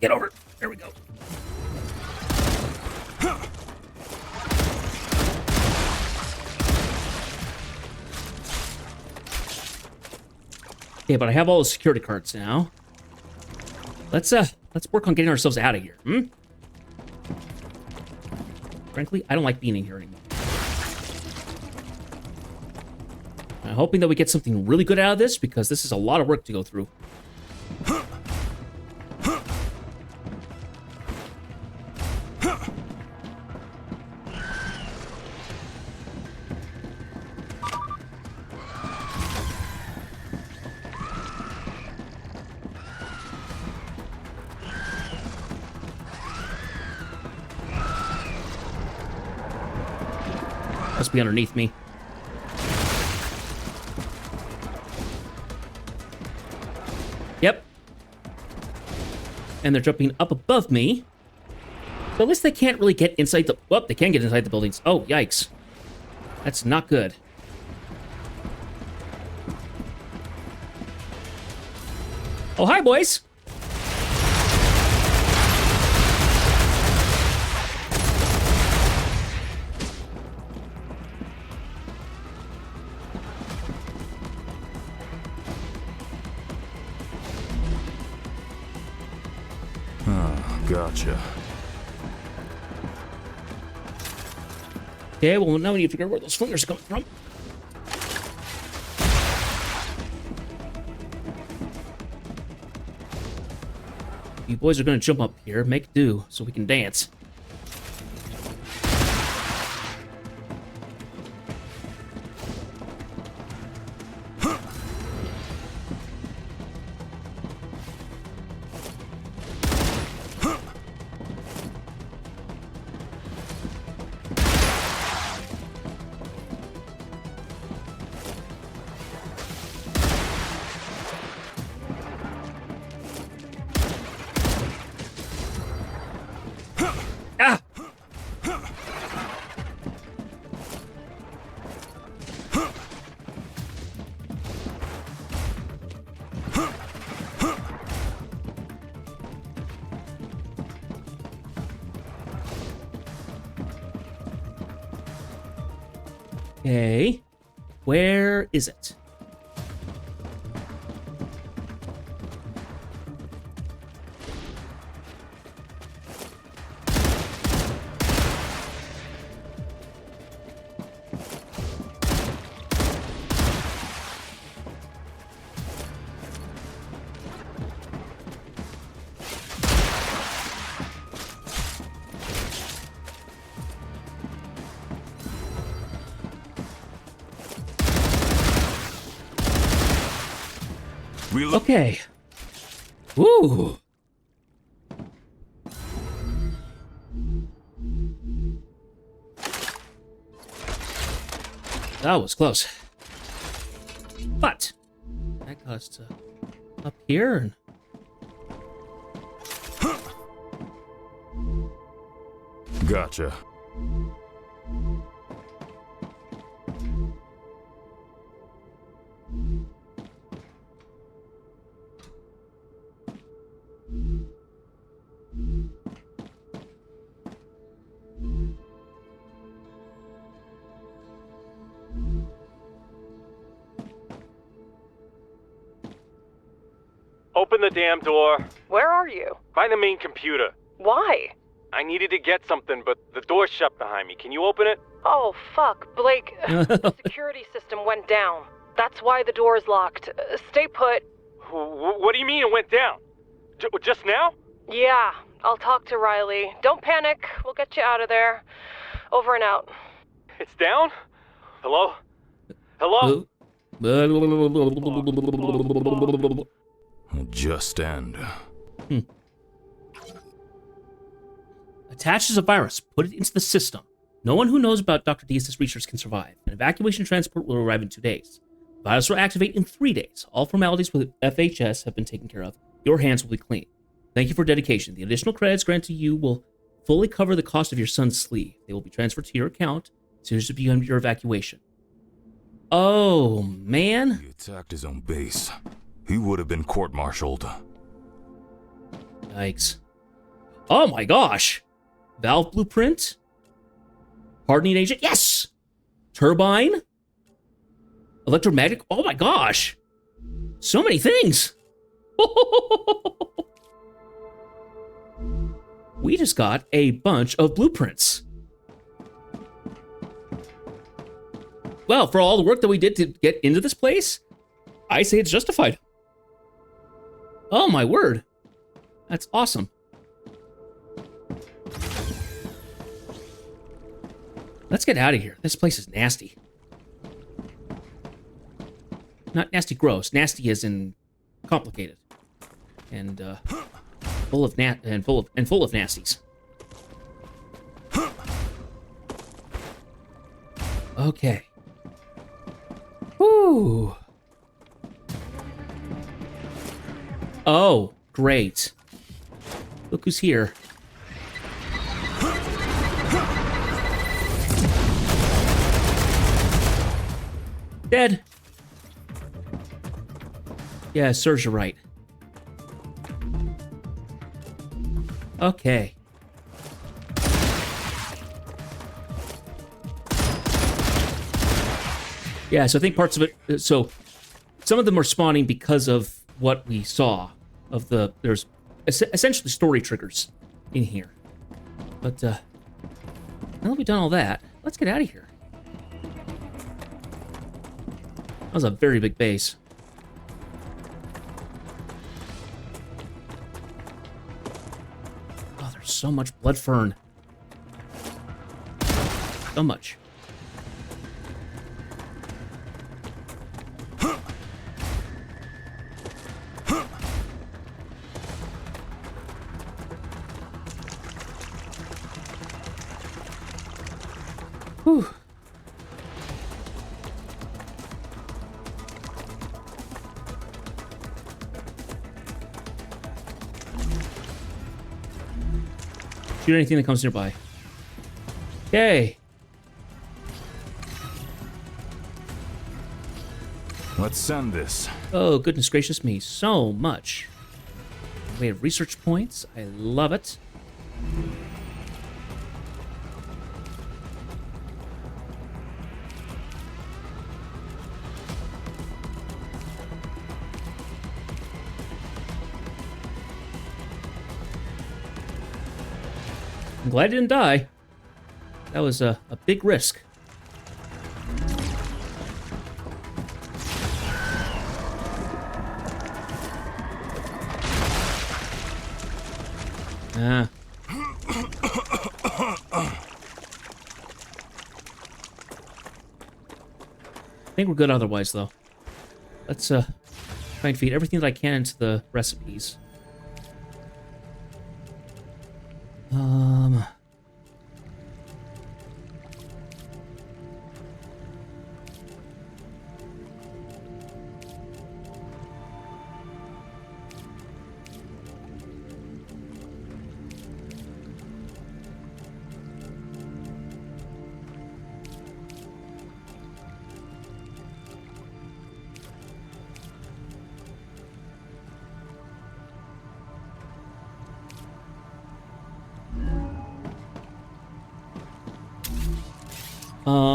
[SPEAKER 1] Get over it. There we go. Okay, but I have all the security cards now. Let's work on getting ourselves out of here. Frankly, I don't like being in here anymore. I'm hoping that we get something really good out of this, because this is a lot of work to go through. Must be underneath me. Yep. And they're jumping up above me. So at least they can't really get inside the... Well, they can get inside the buildings. Oh, yikes. That's not good. Oh, hi, boys.
[SPEAKER 2] Gotcha.
[SPEAKER 1] Okay, well, now we need to figure out where those flingers are coming from. You boys are going to jump up here, make do, so we can dance. Okay. Where is it? Okay. Woo. That was close. But that got us to up here and
[SPEAKER 2] Gotcha.
[SPEAKER 7] Open the damn door.
[SPEAKER 4] Where are you?
[SPEAKER 7] Find the main computer.
[SPEAKER 4] Why?
[SPEAKER 7] I needed to get something, but the door's shut behind me. Can you open it?
[SPEAKER 4] Oh, fuck. Blake, the security system went down. That's why the door is locked. Stay put.
[SPEAKER 7] What do you mean it went down? Just now?
[SPEAKER 4] Yeah, I'll talk to Riley. Don't panic. We'll get you out of there. Over and out.
[SPEAKER 7] It's down? Hello? Hello?
[SPEAKER 2] Just end.
[SPEAKER 1] Attached as a virus. Put it into the system. No one who knows about Dr. Diaz's research can survive. An evacuation transport will arrive in 2 days. The virus will activate in 3 days. All formalities with FHS have been taken care of. Your hands will be clean. Thank you for dedication. The additional credits granted to you will fully cover the cost of your son's sleeve. They will be transferred to your account as soon as you begin your evacuation. Oh, man.
[SPEAKER 2] He attacked his own base. He would have been court-martialed.
[SPEAKER 1] Yikes. Oh my gosh. Valve blueprint? Hardening agent? Yes! Turbine? Electromagnetic? Oh my gosh. So many things. We just got a bunch of blueprints. Well, for all the work that we did to get into this place, I say it's justified. Oh my word. That's awesome. Let's get out of here. This place is nasty. Not nasty gross. Nasty as in complicated. And full of nasties. Okay. Whew. Oh, great. Look who's here. Dead. Yeah, Serge, you're right. Okay. Yeah, so I think parts of it... So, some of them are spawning because of what we saw. There's essentially story triggers in here. But, now that we've done all that, let's get out of here. That was a very big base. Oh, there's so much blood fern. So much. Whew. Shoot anything that comes nearby. Okay.
[SPEAKER 2] Let's send this.
[SPEAKER 1] Oh, goodness gracious me. So much. We have research points. I love it. I'm glad I didn't die. That was a big risk. Ah. I think we're good otherwise, though. Let's try and feed everything that I can into the recipes.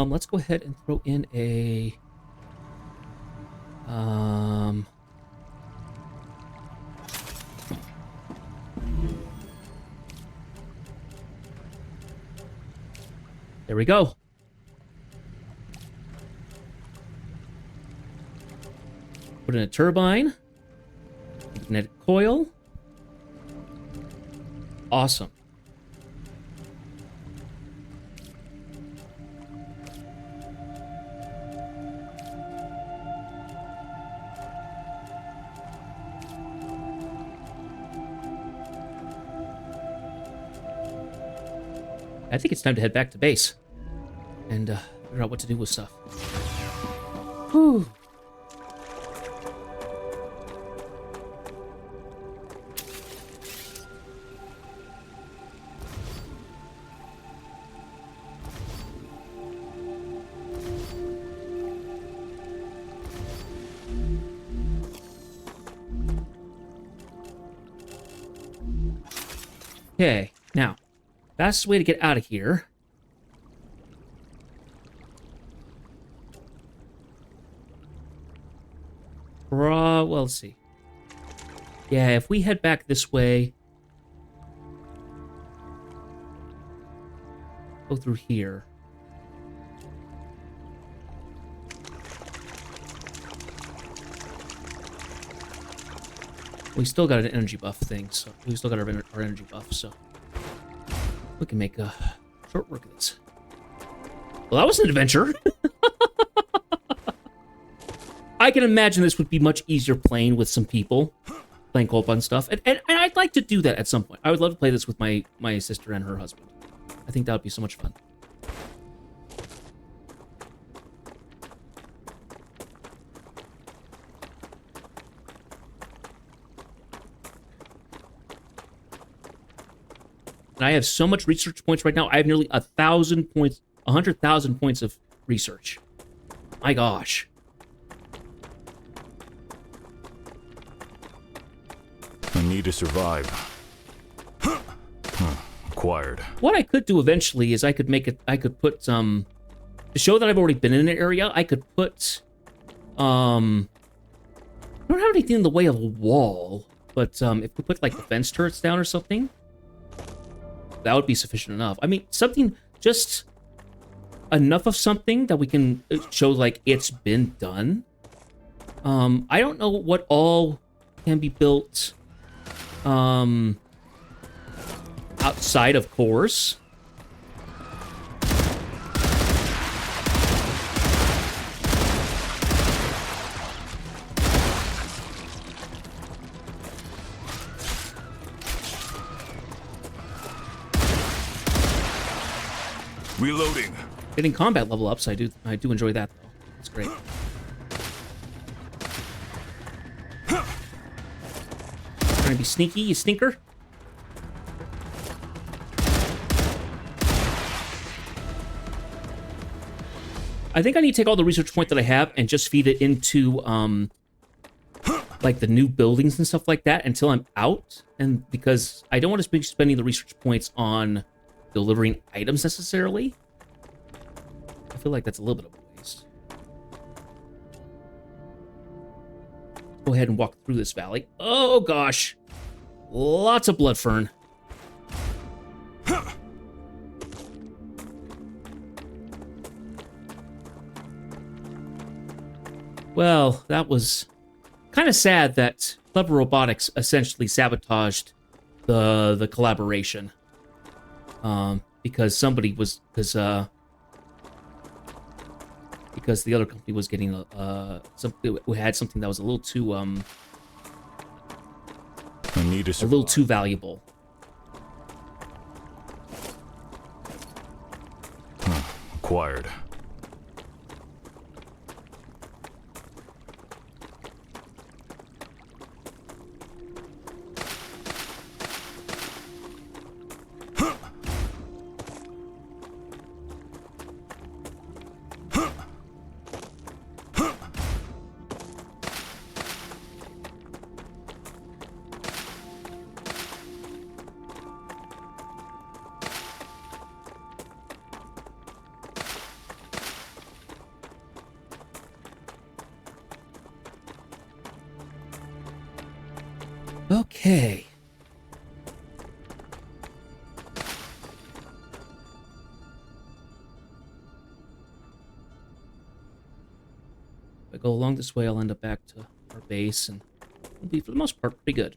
[SPEAKER 1] Let's go ahead and throw in a there we go. Put in a turbine, magnetic coil. Awesome. I think it's time to head back to base and figure out what to do with stuff. Whew. Okay, now, fastest way to get out of here. Well, let's see. Yeah, if we head back this way, go through here. We still got an energy buff thing, so we still got our energy buff, so we can make a short work of this. Well, that was an adventure. I can imagine this would be much easier playing with some people, playing co-op on stuff, and I'd like to do that at some point. I would love to play this with my sister and her husband. I think that would be so much fun. And I have so much research points right now. I have nearly 1,000 points, 100,000 points of research. My gosh.
[SPEAKER 2] I need to survive. Acquired.
[SPEAKER 1] What I could do eventually is I could make it. I could put to show that I've already been in an area. I could put I don't have anything in the way of a wall, but if we put like defense turrets down or something, that would be sufficient enough. I mean, something, just enough of something that we can show like it's been done. I don't know what all can be built outside of cores.
[SPEAKER 2] Reloading.
[SPEAKER 1] Getting combat level ups, I do enjoy that though. It's great. Trying to be sneaky, you stinker. I think I need to take all the research point that I have and just feed it into like the new buildings and stuff like that until I'm out, and because I don't want to be spending the research points on delivering items necessarily. I feel like that's a little bit of a waste. Go ahead and walk through this valley. Oh gosh, lots of blood fern. Well, that was kind of sad that Clever Robotics essentially sabotaged the collaboration. Because the other company was getting we had something that was a little too
[SPEAKER 2] I need to
[SPEAKER 1] a little too valuable.
[SPEAKER 2] Acquired.
[SPEAKER 1] Okay. If I go along this way, I'll end up back to our base, and it'll be, for the most part, pretty good.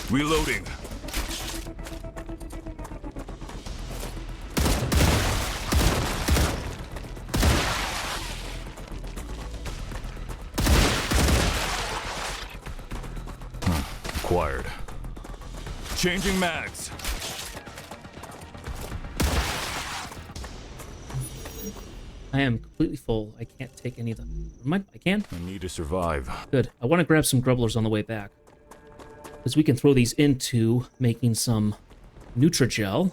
[SPEAKER 2] Reloading. Acquired. Changing mags.
[SPEAKER 1] I am completely full. I can't take any of them. I can?
[SPEAKER 2] I need to survive.
[SPEAKER 1] Good. I want to grab some grubblers on the way back, because we can throw these into making some Nutrigel.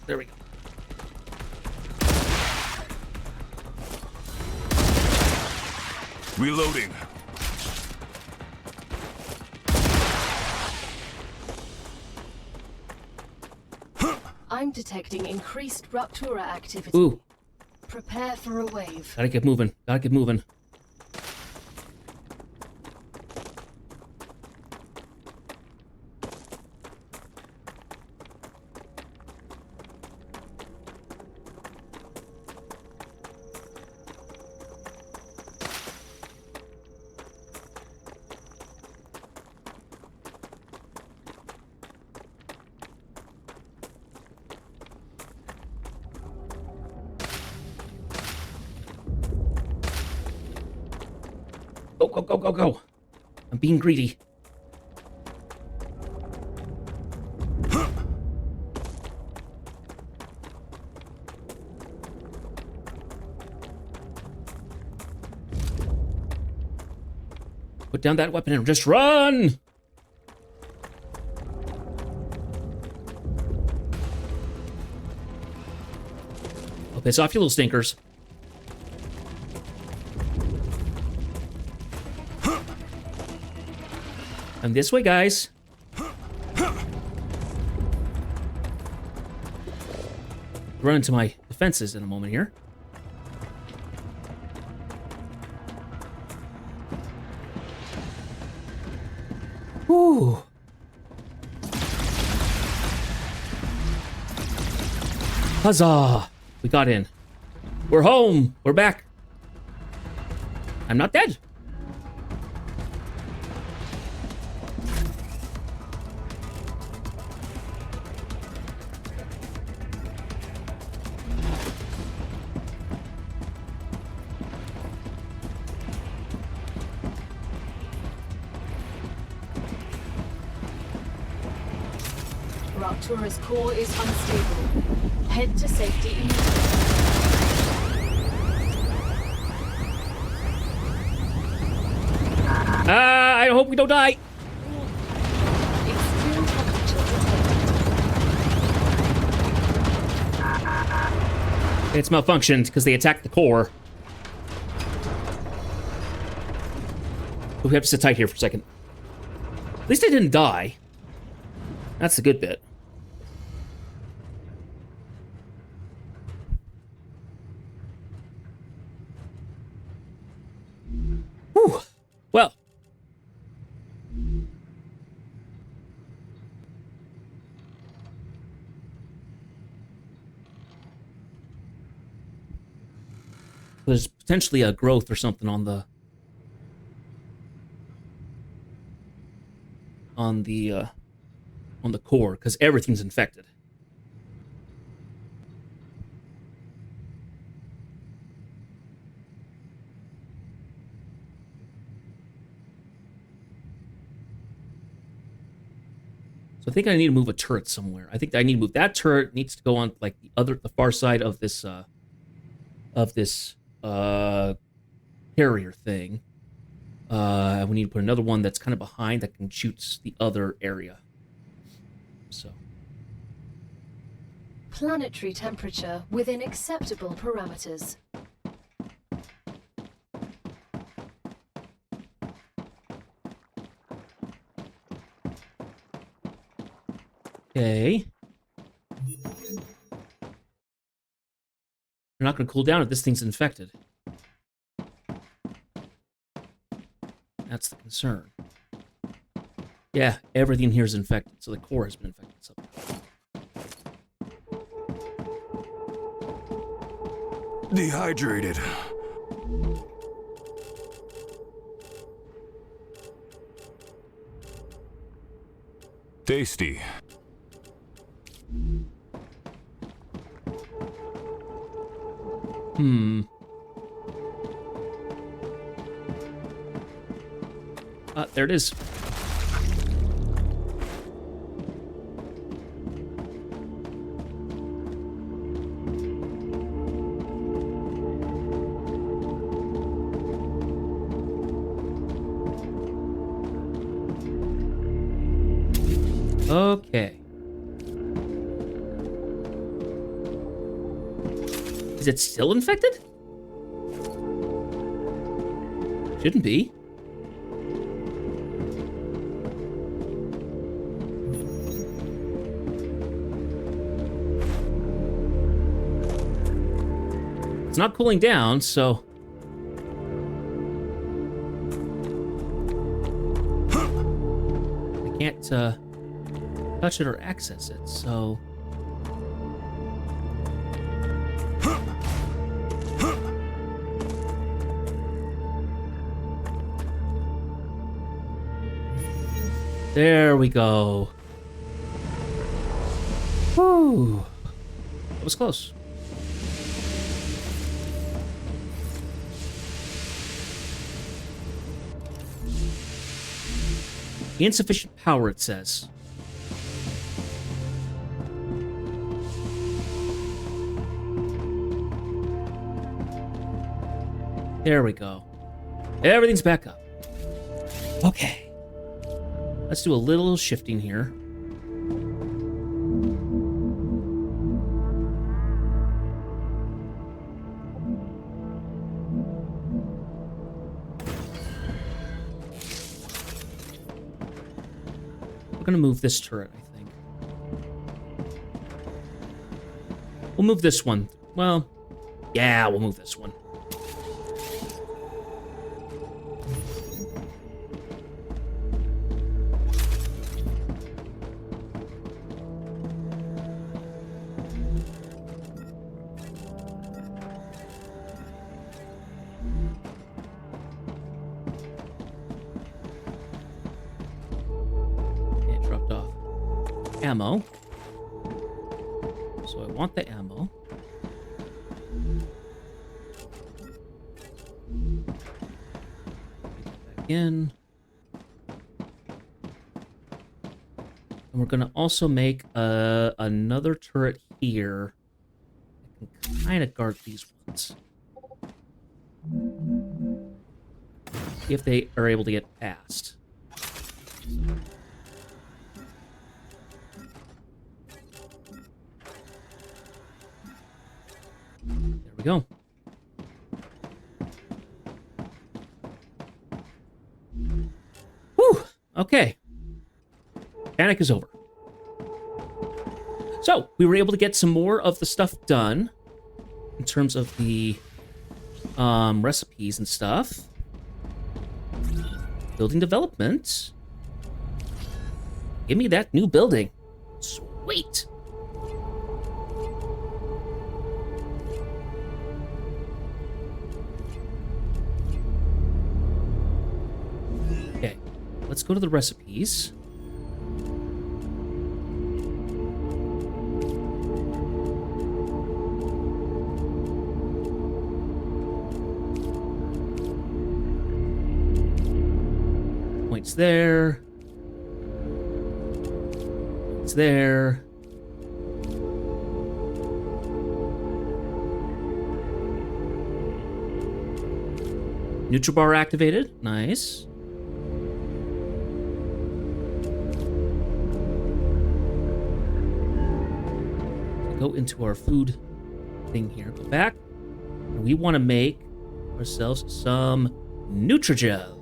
[SPEAKER 1] There we go.
[SPEAKER 2] Reloading.
[SPEAKER 3] I'm detecting increased Ruptura activity.
[SPEAKER 1] Ooh.
[SPEAKER 3] Prepare for a wave.
[SPEAKER 1] Gotta get moving. Gotta get moving. Go, go, go, go, go. I'm being greedy. Put down that weapon and just run! I'll piss off you little stinkers. I'm this way, guys. Run into my defenses in a moment here. Whew. Huzzah! We got in. We're home. We're back. I'm not dead.
[SPEAKER 3] Raptura's core is unstable. Head to safety immediately.
[SPEAKER 1] I hope we don't die.
[SPEAKER 3] Extreme temperature detected.
[SPEAKER 1] It's malfunctioned because they attacked the core. But we have to sit tight here for a second. At least they didn't die. That's the good bit. Whew. Well. There's potentially a growth or something on the core, because everything's infected. So I think I need to move a turret somewhere. I think I need to move that turret. Needs to go on like the far side of this carrier thing. We need to put another one that's kind of behind that can shoot the other area. So.
[SPEAKER 3] Planetary temperature within acceptable parameters.
[SPEAKER 1] Okay. They're not going to cool down if this thing's infected. That's the concern. Yeah, everything here is infected, so the core has been infected. So.
[SPEAKER 2] Dehydrated. Tasty.
[SPEAKER 1] There it is. Okay. Is it still infected? Shouldn't be. It's not cooling down, so... I can't, touch it or access it, so... There we go. Whew. That was close. Insufficient power, it says. There we go. Everything's back up. Okay. Let's do a little shifting here. We're gonna move this turret, I think. We'll move this one. Well, yeah, we'll move this one. It dropped off ammo. So I want the ammo. Back in. And we're gonna also make another turret here that can kind of guard these ones. If they are able to get past. There we go. Whew! Okay. Panic is over. So, we were able to get some more of the stuff done in terms of the recipes and stuff. Building development. Give me that new building. Sweet. Okay, let's go to the recipes. Points there. It's there. Neutral bar activated. Nice. Go into our food thing here. Go back. And we want to make ourselves some Nutrigel.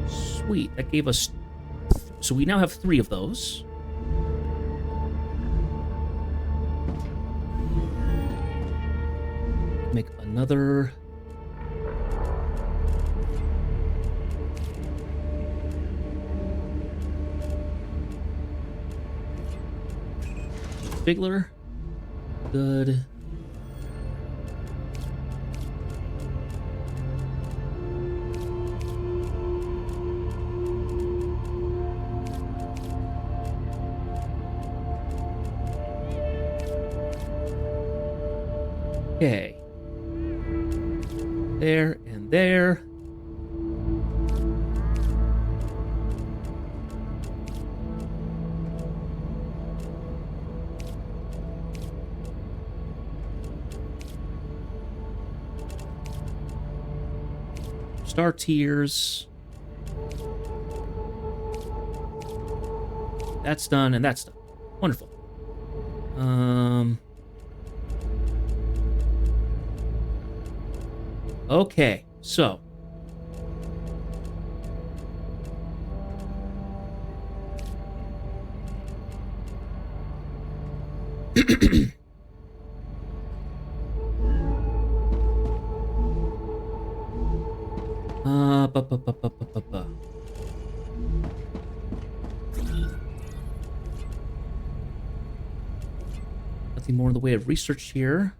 [SPEAKER 1] Sweet. That gave us... So we now have 3 of those. Make another... Figler. Good. Okay. There and there. Star tiers. That's done, and that's done. Wonderful. Okay, so. Nothing more in the way of research here.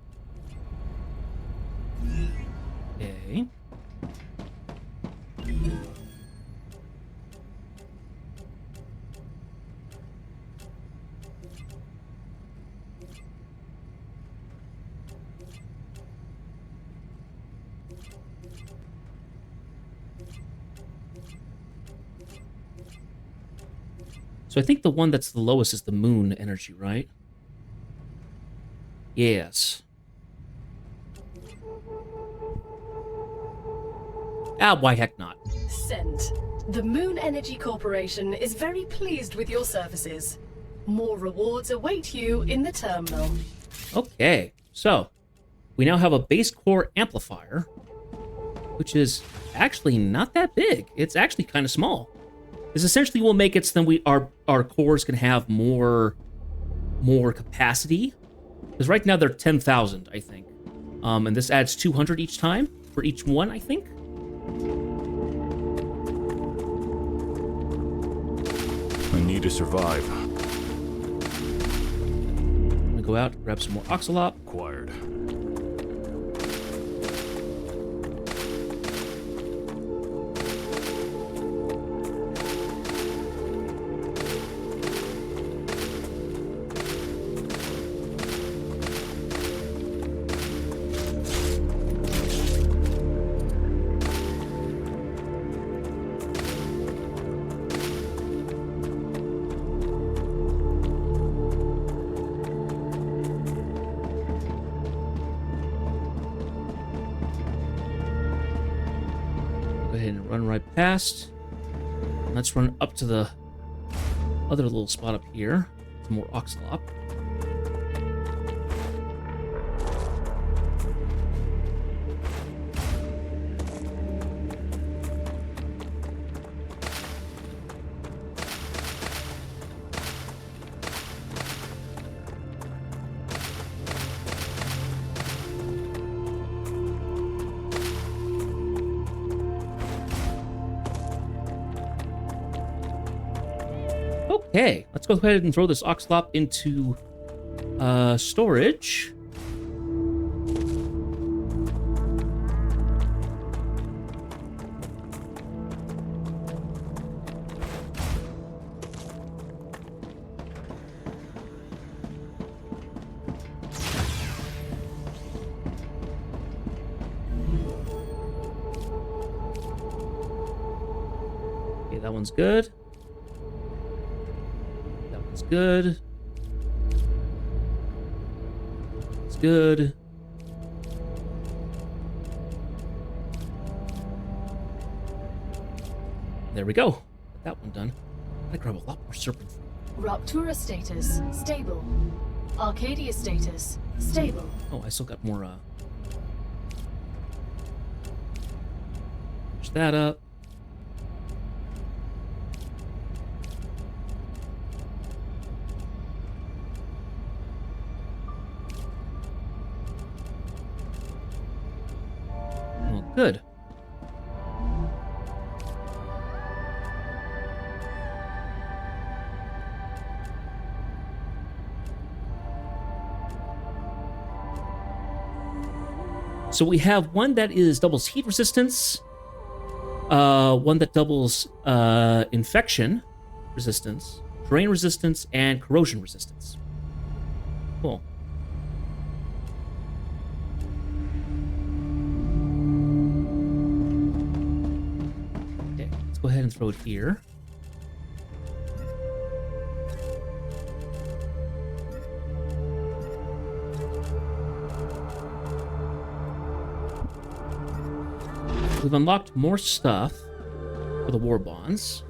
[SPEAKER 1] Okay. So I think the one that's the lowest is the moon energy, right? Yes. Ah, why heck not?
[SPEAKER 3] Sent. The Moon Energy Corporation is very pleased with your services. More rewards await you in the terminal.
[SPEAKER 1] Okay, so we now have a base core amplifier which is actually not that big. It's actually kind of small. This essentially will make it so then our cores can have more capacity. Because right now they're 10,000, I think. And this adds 200 each time for each one, I think.
[SPEAKER 2] I need to survive.
[SPEAKER 1] I'm gonna go out, grab some more Oxalop.
[SPEAKER 2] Acquired.
[SPEAKER 1] Go ahead and run right past. Let's run up to the other little spot up here. Some more Oxalop. Okay, let's go ahead and throw this Oxalop into storage. Okay, that one's good. Good. It's good. There we go. Got that one done. I grab a lot more serpent fruit.
[SPEAKER 3] Raptura status, stable. Arcadia status, stable.
[SPEAKER 1] Oh, I still got more, push that up. Good. So we have one that doubles heat resistance, one that doubles infection resistance, terrain resistance, and corrosion resistance. Cool. Go ahead and throw it here. We've unlocked more stuff for the war bonds.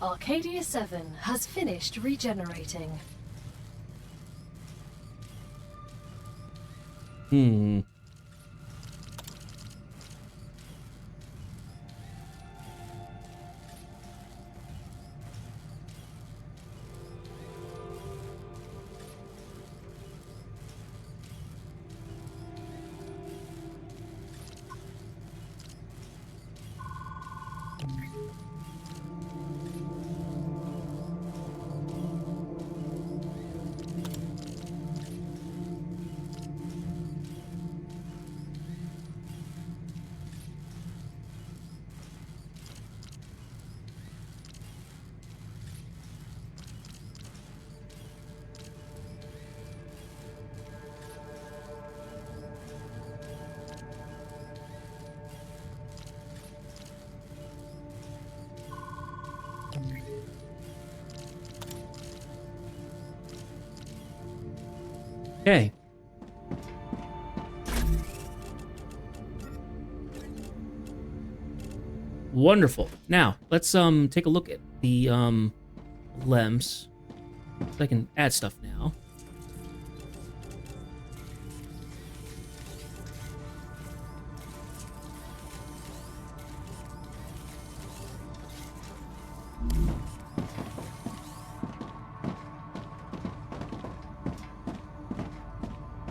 [SPEAKER 3] Arcadia 7 has finished regenerating.
[SPEAKER 1] Okay. Wonderful. Now, let's take a look at the LEMS. So I can add stuff now.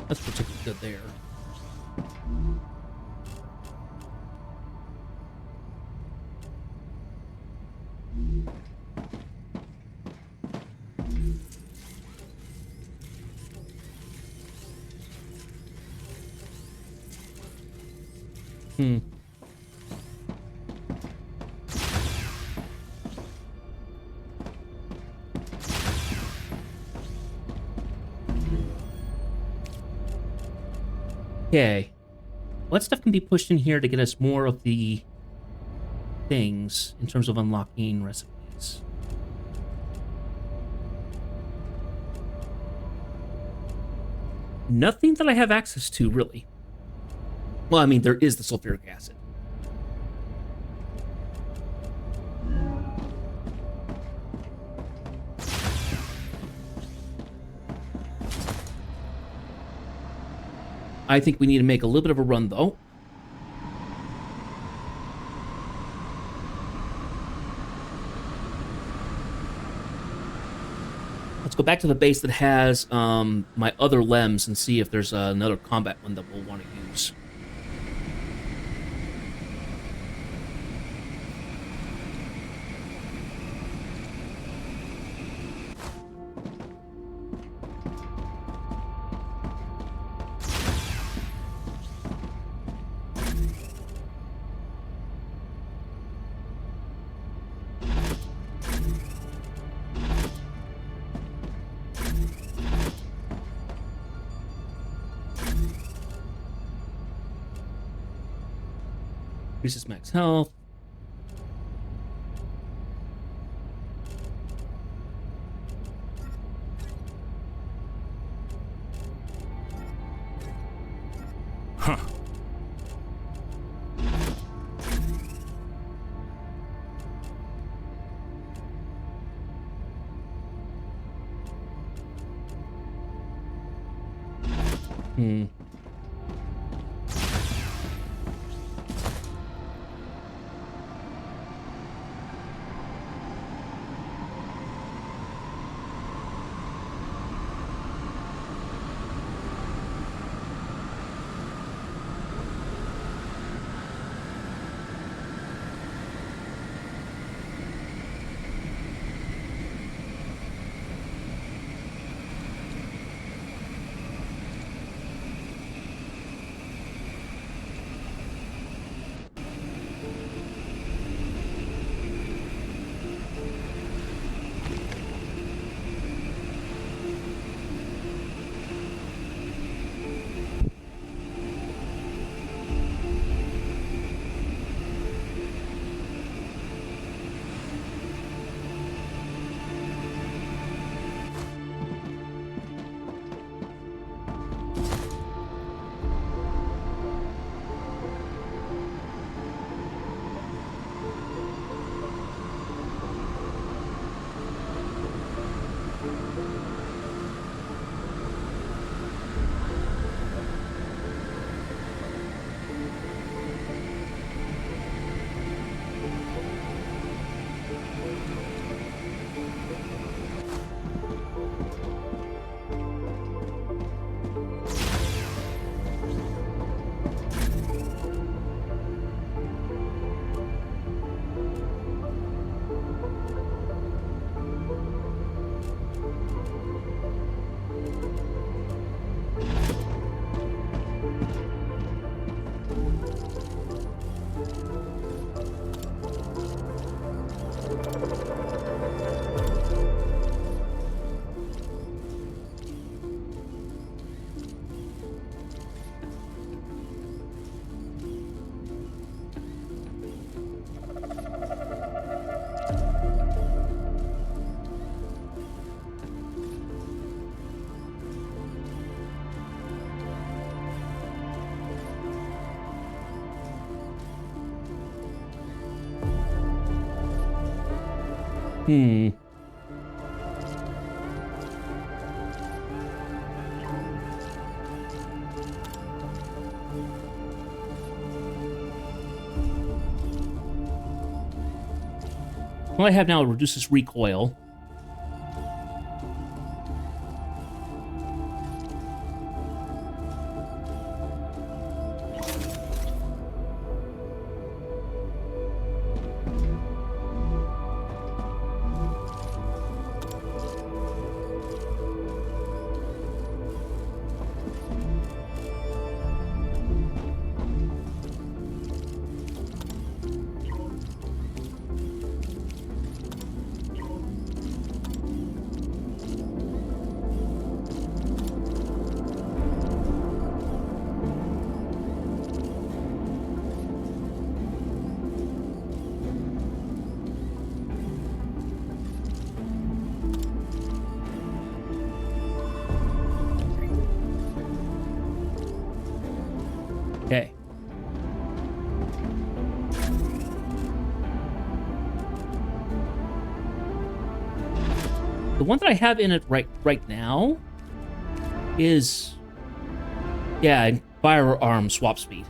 [SPEAKER 1] That's particularly good there. Okay. What stuff can be pushed in here to get us more of the things in terms of unlocking recipes? Nothing that I have access to, really. Well, I mean, there is the sulfuric acid. I think we need to make a little bit of a run, though. Let's go back to the base that has my other LEMS and see if there's another combat one that we'll want to use. Increases max health.
[SPEAKER 2] Huh.
[SPEAKER 1] Hmm. What I have now reduces recoil. Okay. The one that I have in it right now is, yeah, firearm swap speed.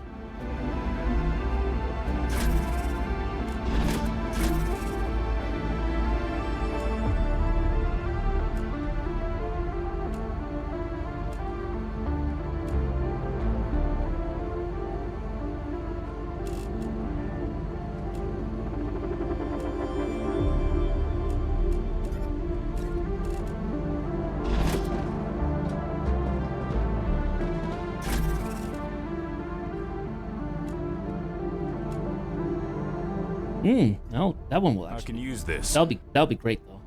[SPEAKER 1] No, that one will
[SPEAKER 2] I
[SPEAKER 1] actually.
[SPEAKER 2] can use this.
[SPEAKER 1] That'll be great though.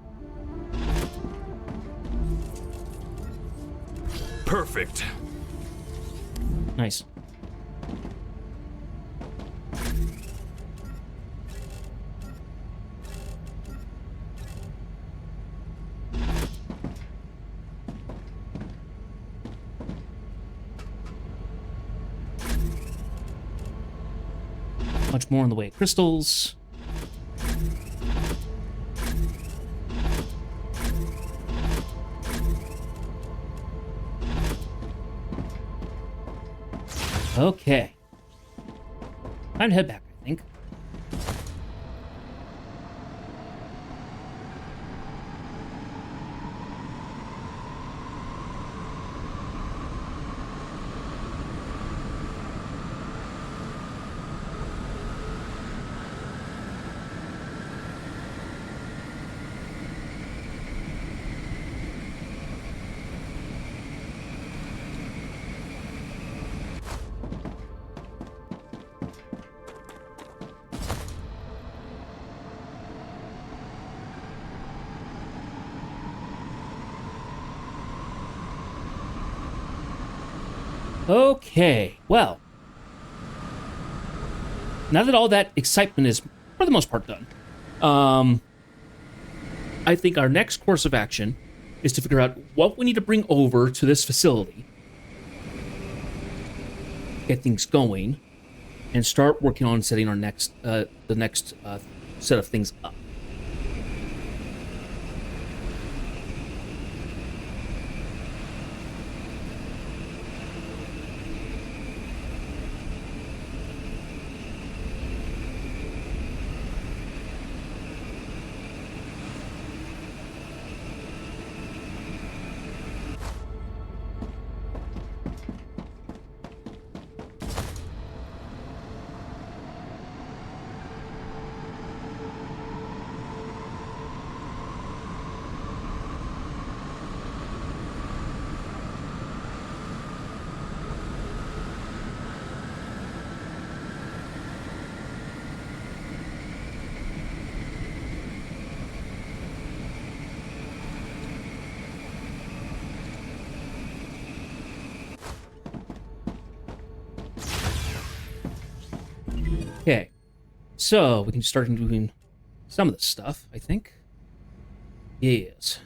[SPEAKER 2] Perfect.
[SPEAKER 1] Nice. Much more in the way of crystals. Okay. Time to head back, I think. Okay, well, now that all that excitement is, for the most part, done, I think our next course of action is to figure out what we need to bring over to this facility, get things going, and start working on setting our next, the next set of things up. Okay, so we can start doing some of this stuff, I think. Yes.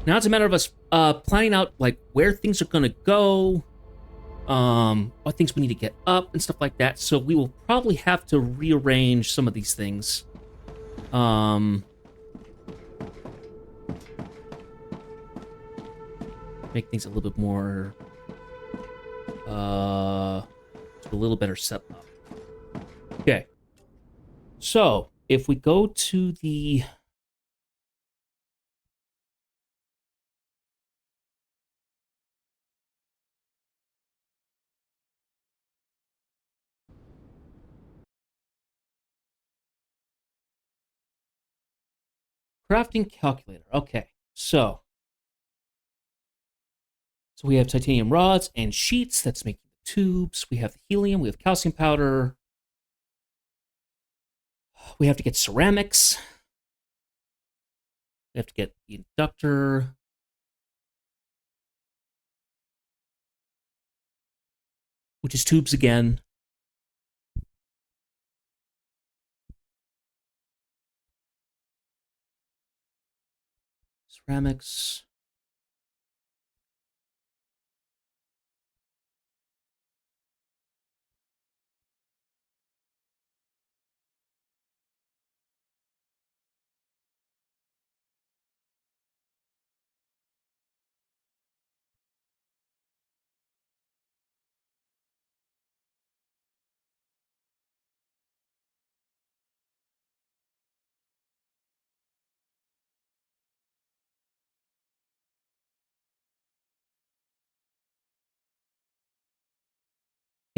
[SPEAKER 1] Now it's a matter of us planning out like where things are gonna go, what things we need to get up and stuff like that. So we will probably have to rearrange some of these things. Make things a little bit more, a little better set up. Okay. So if we go to the crafting calculator. Okay, so we have titanium rods and sheets. That's making the tubes. We have the helium. We have calcium powder. We have to get ceramics. We have to get the inductor. Which is tubes again. Ceramics.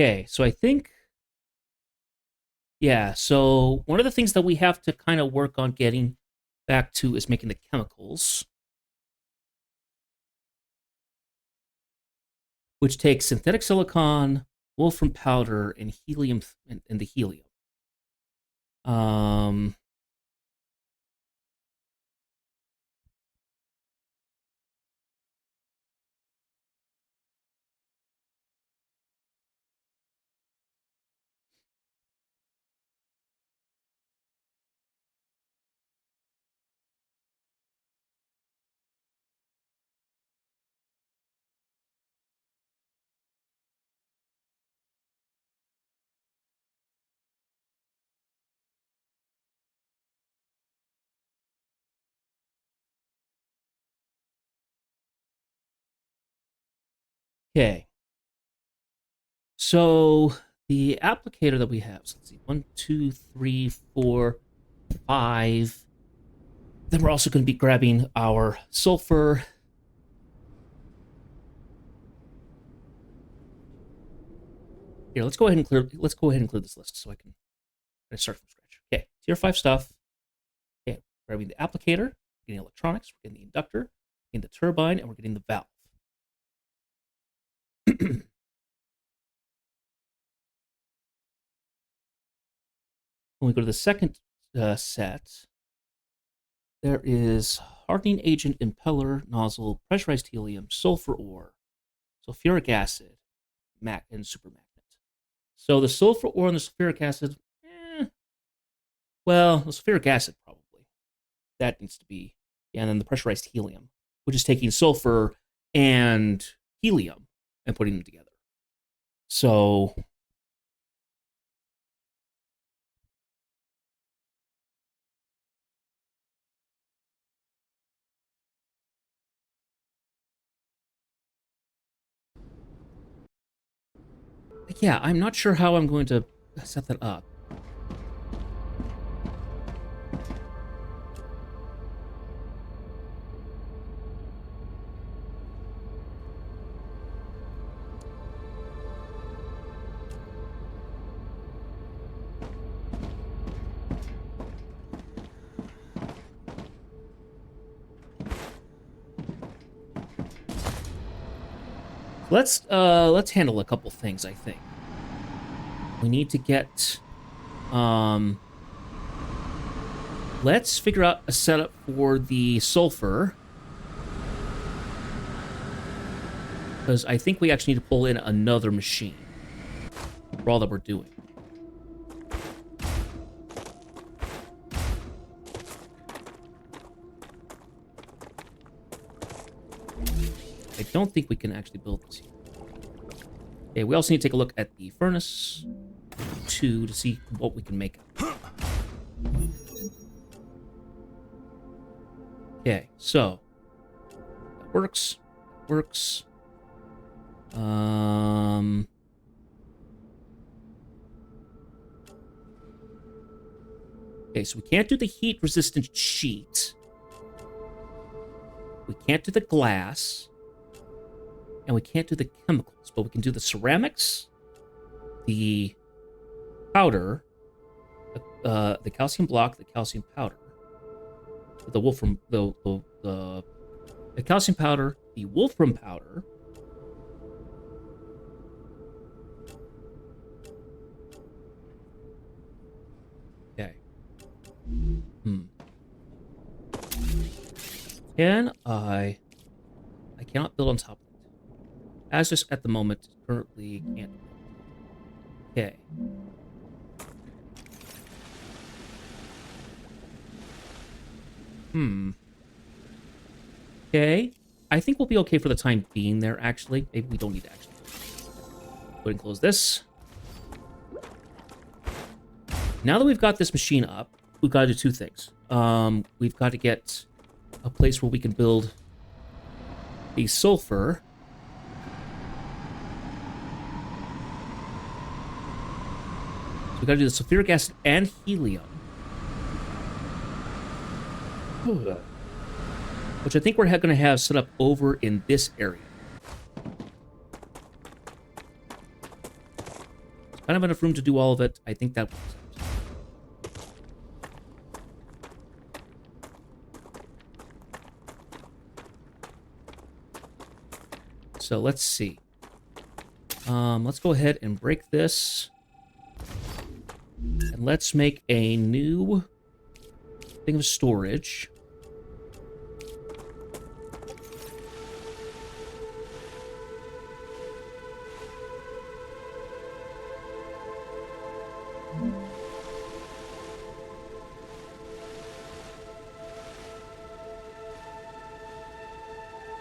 [SPEAKER 1] Okay, so I think, yeah, so one of the things that we have to kind of work on getting back to is making the chemicals, which takes synthetic silicon, wolfram powder, and helium, and the helium. Okay. So the applicator that we have, so let's see, 1, 2, 3, 4, 5. Then we're also going to be grabbing our sulfur. Here, let's go ahead and clear this list so I can start from scratch. Okay, tier 5 stuff. Okay, grabbing the applicator, getting electronics, we're getting the inductor, getting the turbine, and we're getting the valve. When we go to the second set, there is hardening agent, impeller, nozzle, pressurized helium, sulfur ore, sulfuric acid, and supermagnet. So the sulfur ore and the sulfuric acid, well, the sulfuric acid probably. That needs to be, yeah, and then the pressurized helium, which is taking sulfur and helium and putting them together. So yeah, I'm not sure how I'm going to set that up. Let's handle a couple things, I think. We need to get let's figure out a setup for the sulfur. Because I think we actually need to pull in another machine for all that we're doing. I don't think we can actually build this here. Okay, we also need to take a look at the furnace 2 to see what we can make. Okay, so that works. Works. Okay, so we can't do the heat-resistant sheet. We can't do the glass. And we can't do the chemicals, but we can do the ceramics, the powder, the calcium block, the calcium powder, the wolfram, the calcium powder, the wolfram powder. Okay. Can I cannot build on top of it. As just at the moment, currently can't. Okay. Okay. I think we'll be okay for the time being there, actually. Maybe we don't need to actually. Go ahead and close this. Now that we've got this machine up, we've got to do two things. We've got to get a place where we can build a sulfur. So we've got to do the sulfuric acid and helium. Which I think we're going to have set up over in this area. It's kind of enough room to do all of it. I think that works out. So let's see. Let's go ahead and break this. And let's make a new thing of storage.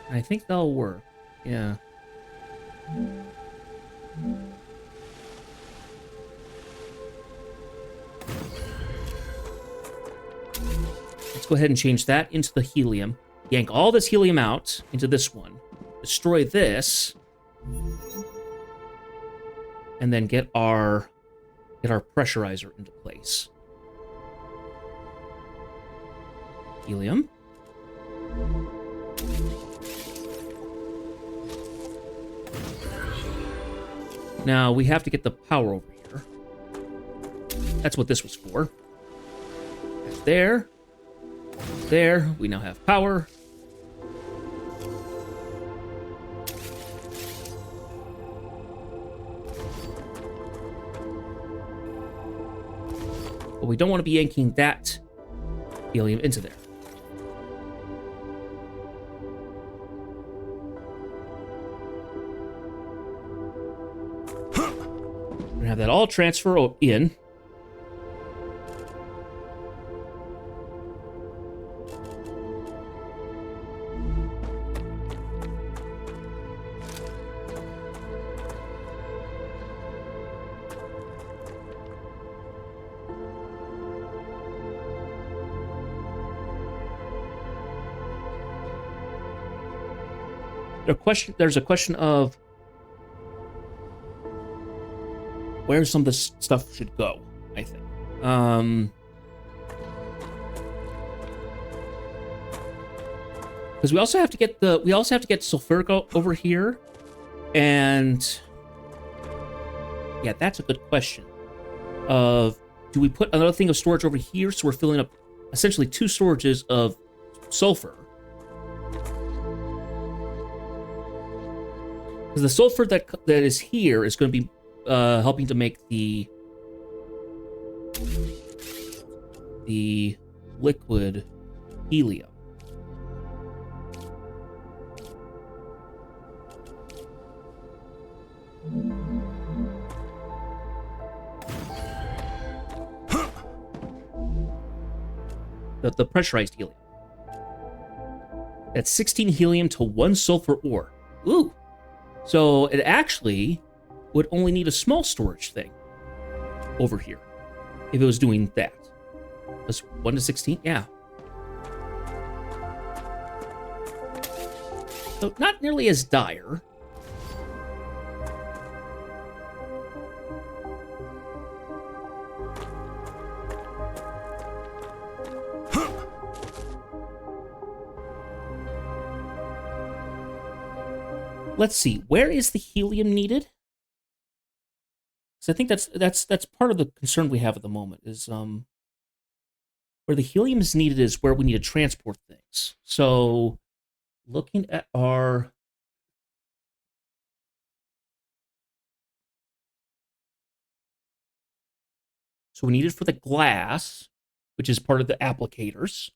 [SPEAKER 1] I think that'll work. Yeah. Let's go ahead and change that into the helium. Yank all this helium out into this one. Destroy this. And then get our pressurizer into place. Helium. Now, we have to get the power over here. That's what this was for. That's there. There. We now have power. But we don't want to be yanking that helium into there. Have that all transfer in. There's a question of where some of this stuff should go, I think. Because we also have to get sulfuric over here, and yeah, that's a good question. Of do we put another thing of storage over here so we're filling up essentially two storages of sulfur? Because the sulfur that is here is going to be helping to make the liquid helium. The pressurized helium. That's 16 helium to 1 sulfur ore. Ooh. So it actually would only need a small storage thing over here if it was doing that. That's 1 to 16? Yeah. So not nearly as dire. Let's see. Where is the helium needed? So I think that's part of the concern we have at the moment is where the helium is needed is where we need to transport things. So looking at our we need it for the glass, which is part of the applicators.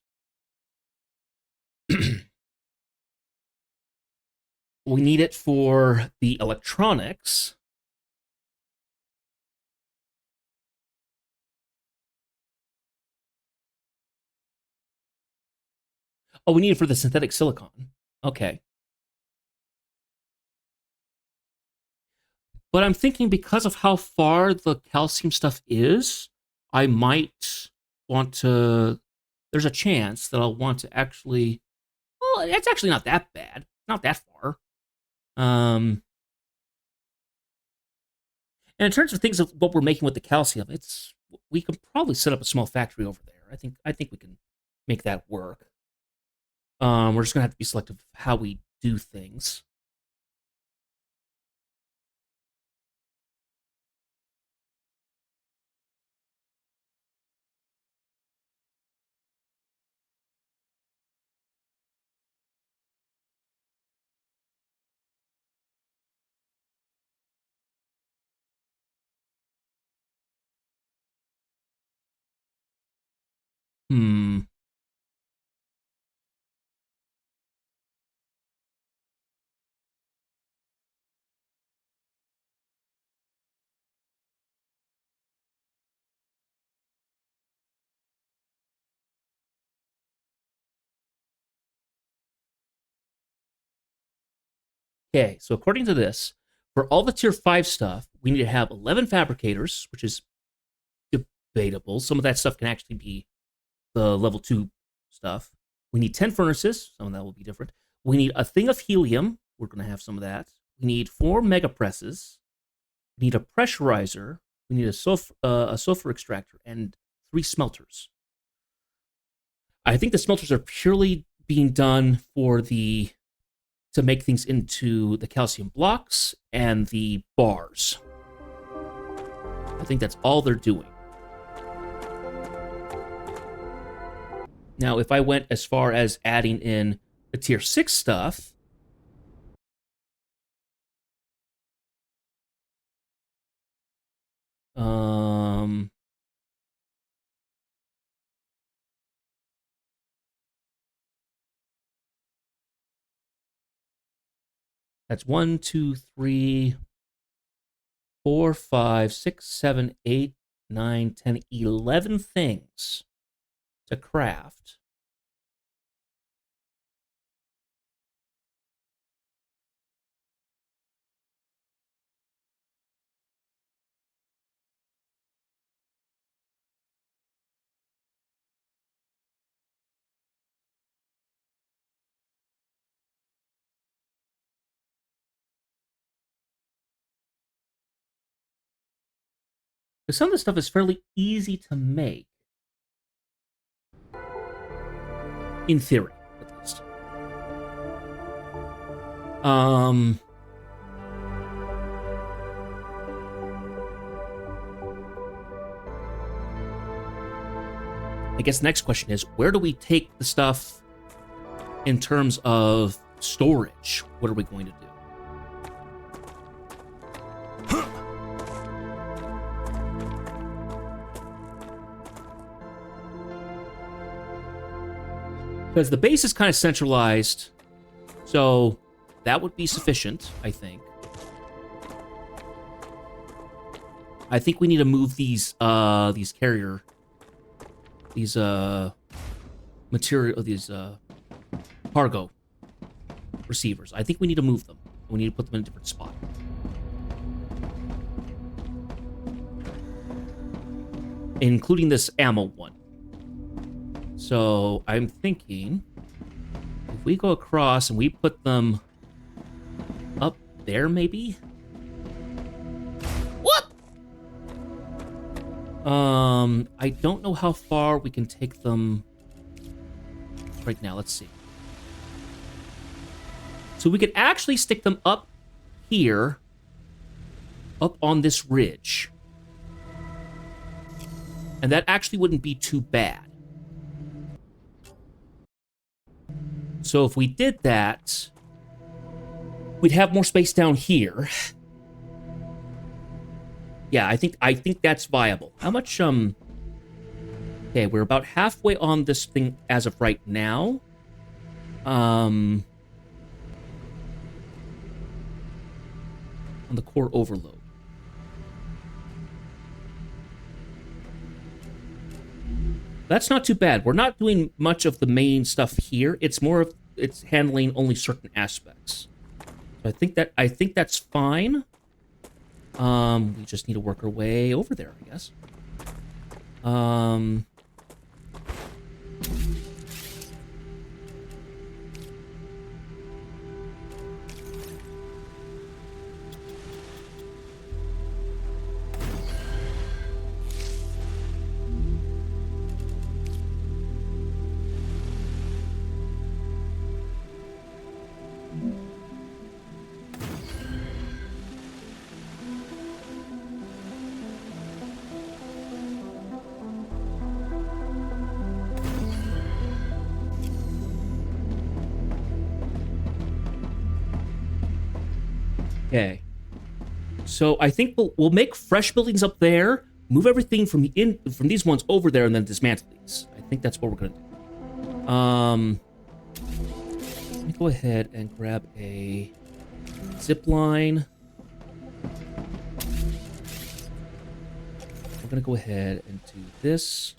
[SPEAKER 1] We need it for the electronics. Oh, we need it for the synthetic silicon. Okay. But I'm thinking because of how far the calcium stuff is, I might want to... There's a chance that I'll want to actually... Well, it's actually not that bad. Not that far. And in terms of things of what we're making with the calcium, we could probably set up a small factory over there. I think we can make that work. We're just gonna have to be selective of how we do things. Okay, so according to this, for all the tier 5 stuff, we need to have 11 fabricators, which is debatable. Some of that stuff can actually be the level 2 stuff. We need 10 furnaces. Some of that will be different. We need a thing of helium. We're going to have some of that. We need 4 mega presses. We need a pressurizer. We need a sulfur extractor and 3 smelters. I think the smelters are purely being done for to make things into the calcium blocks and the bars. I think that's all they're doing. Now, if I went as far as adding in the tier 6 stuff, that's 1, 2, 3, 4, 5, 6, 7, 8, 9, 10, 11 things to craft. Because some of the stuff is fairly easy to make. In theory, at least. I guess the next question is, where do we take the stuff in terms of storage? What are we going to do? Because the base is kind of centralized, so that would be sufficient, I think. I think we need to move these carrier, these cargo receivers. I think we need to move them. We need to put them in a different spot. including this ammo one. So I'm thinking if we go across and we put them up there, maybe? What? I don't know how far we can take them right now. Let's see. So we could actually stick them up here, up on this ridge. And that actually wouldn't be too bad. So if we did that, we'd have more space down here. Yeah, I think that's viable. How much, okay, we're about halfway on this thing as of right now. On the core overload. That's not too bad. We're not doing much of the main stuff here. It's more of it's handling only certain aspects. So I think that's fine. We just need to work our way over there, I guess. Okay. So I think we'll make fresh buildings up there, move everything from these ones over there, and then dismantle these. I think that's what we're gonna do. Let me go ahead and grab a zip line. We're gonna go ahead and do this.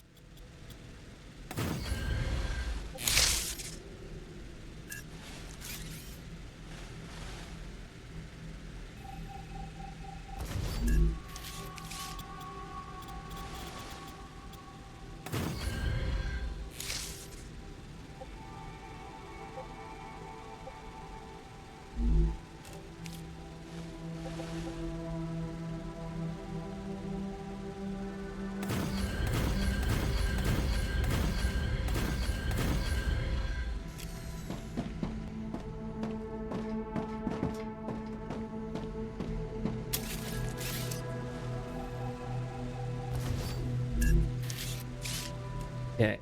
[SPEAKER 1] Okay.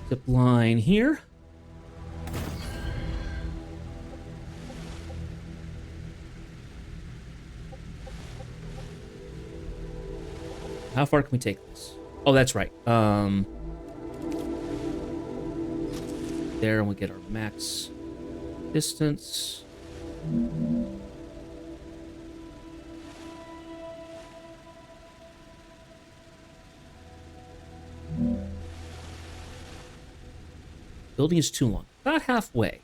[SPEAKER 1] Zip line here. How far can we take this? Oh, that's right. There, and we get our max distance. Building is too long. About halfway.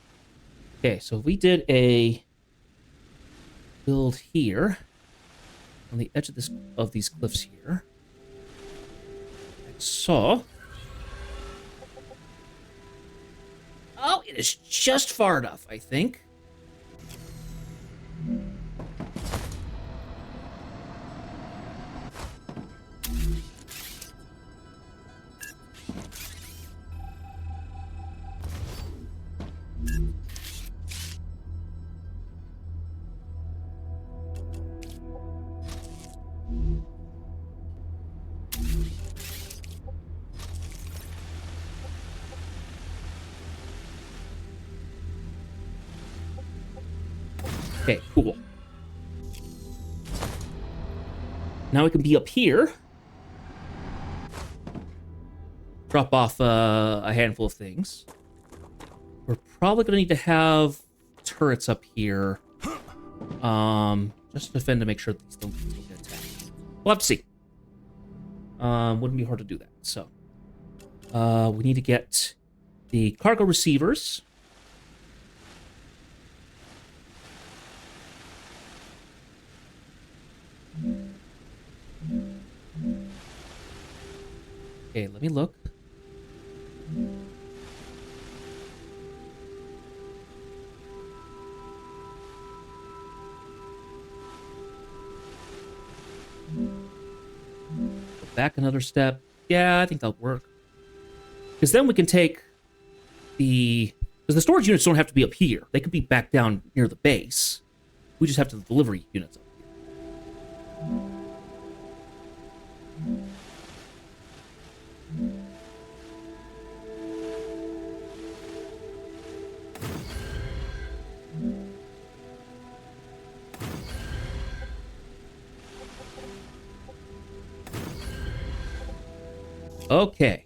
[SPEAKER 1] Okay, so if we did a build here on the edge of these cliffs here. Like so. Oh, it is just far enough, I think. Okay, cool. Now we can be up here. Drop off a handful of things. We're probably going to need to have turrets up here. Just to defend to make sure these don't get attacked. We'll have to see. Wouldn't be hard to do that. So, we need to get the cargo receivers. Okay, let me look. Go back another step. Yeah, I think that'll work. Because then we can take the... Because the storage units don't have to be up here. They could be back down near the base. We just have to delivery units up here. Okay.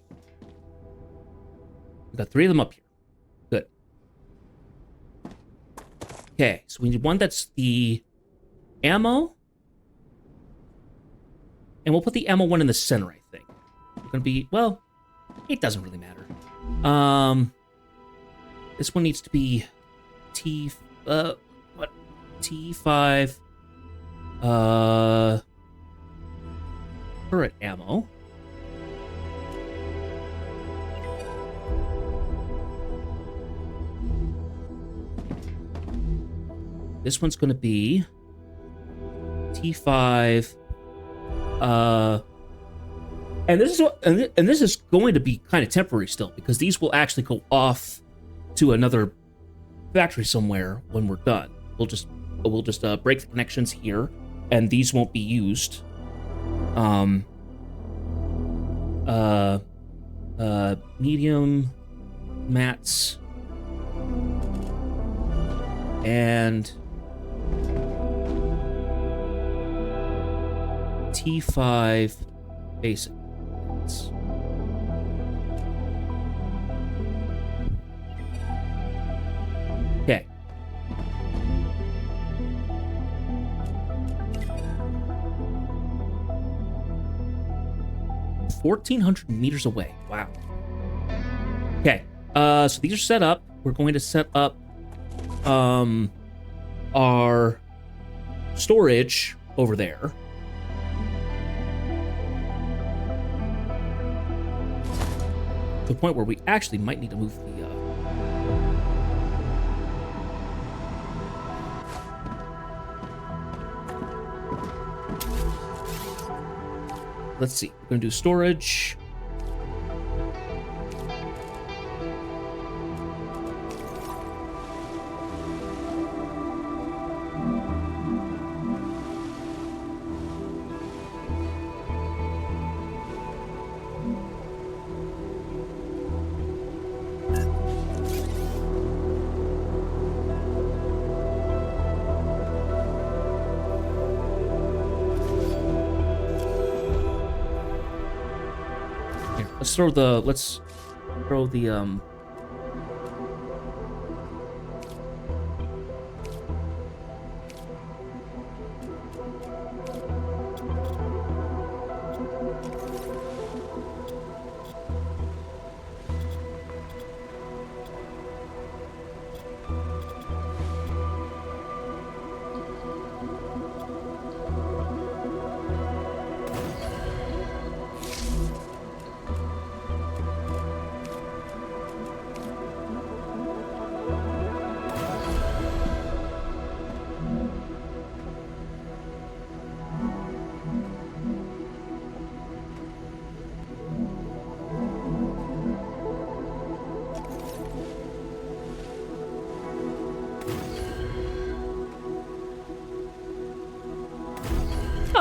[SPEAKER 1] We got 3 of them up here. Good. Okay, so we need one that's the ammo. And we'll put the ammo one in the center, I think. We're gonna be, well, it doesn't really matter. This one needs to be T5 turret ammo. This one's going to be T5. And this is going to be kind of temporary still, because these will actually go off to another factory somewhere when we're done. We'll just break the connections here, and these won't be used. Medium mats and T5 basic. Okay. $1,400 meters away. Wow. Okay. So these are set up. We're going to set up our storage over there. To the point where we actually might need to move the let's see. We're going to do storage. Let's throw the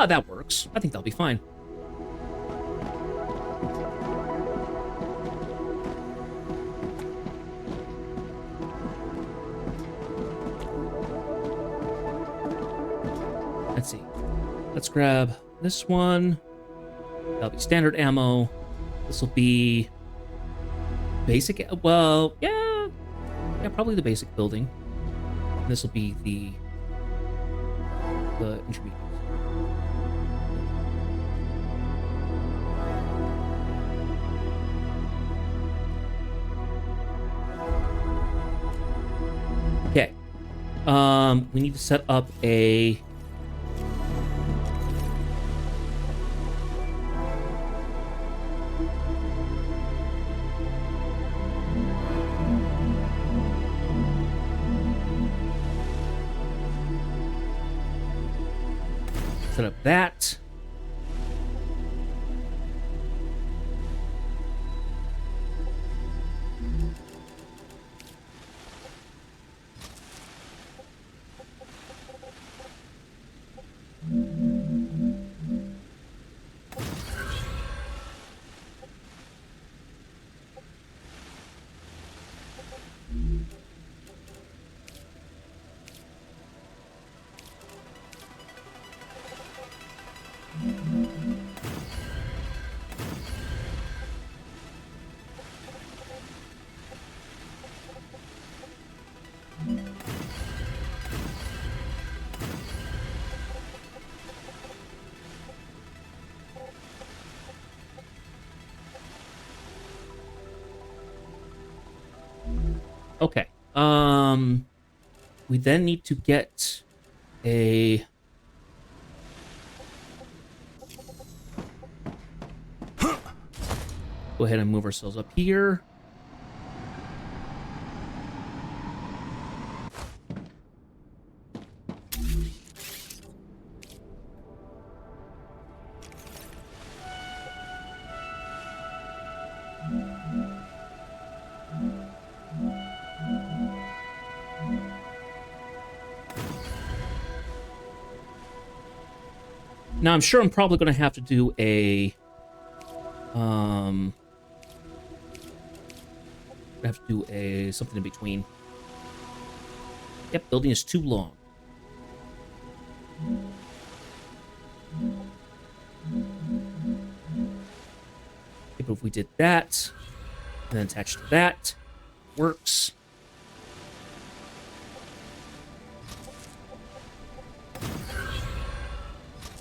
[SPEAKER 1] that works. I think that'll be fine. Let's see. Let's grab this one. That'll be standard ammo. This will be basic. Well, yeah, probably the basic building. This will be the intermediate. Okay. We need to set up a set up that. Okay. We then need to get a... Go ahead and move ourselves up here. Now, I'm sure I'm probably going to have to do a... something in between. Yep, building is too long. Okay, but if we did that, and then attach to that, works.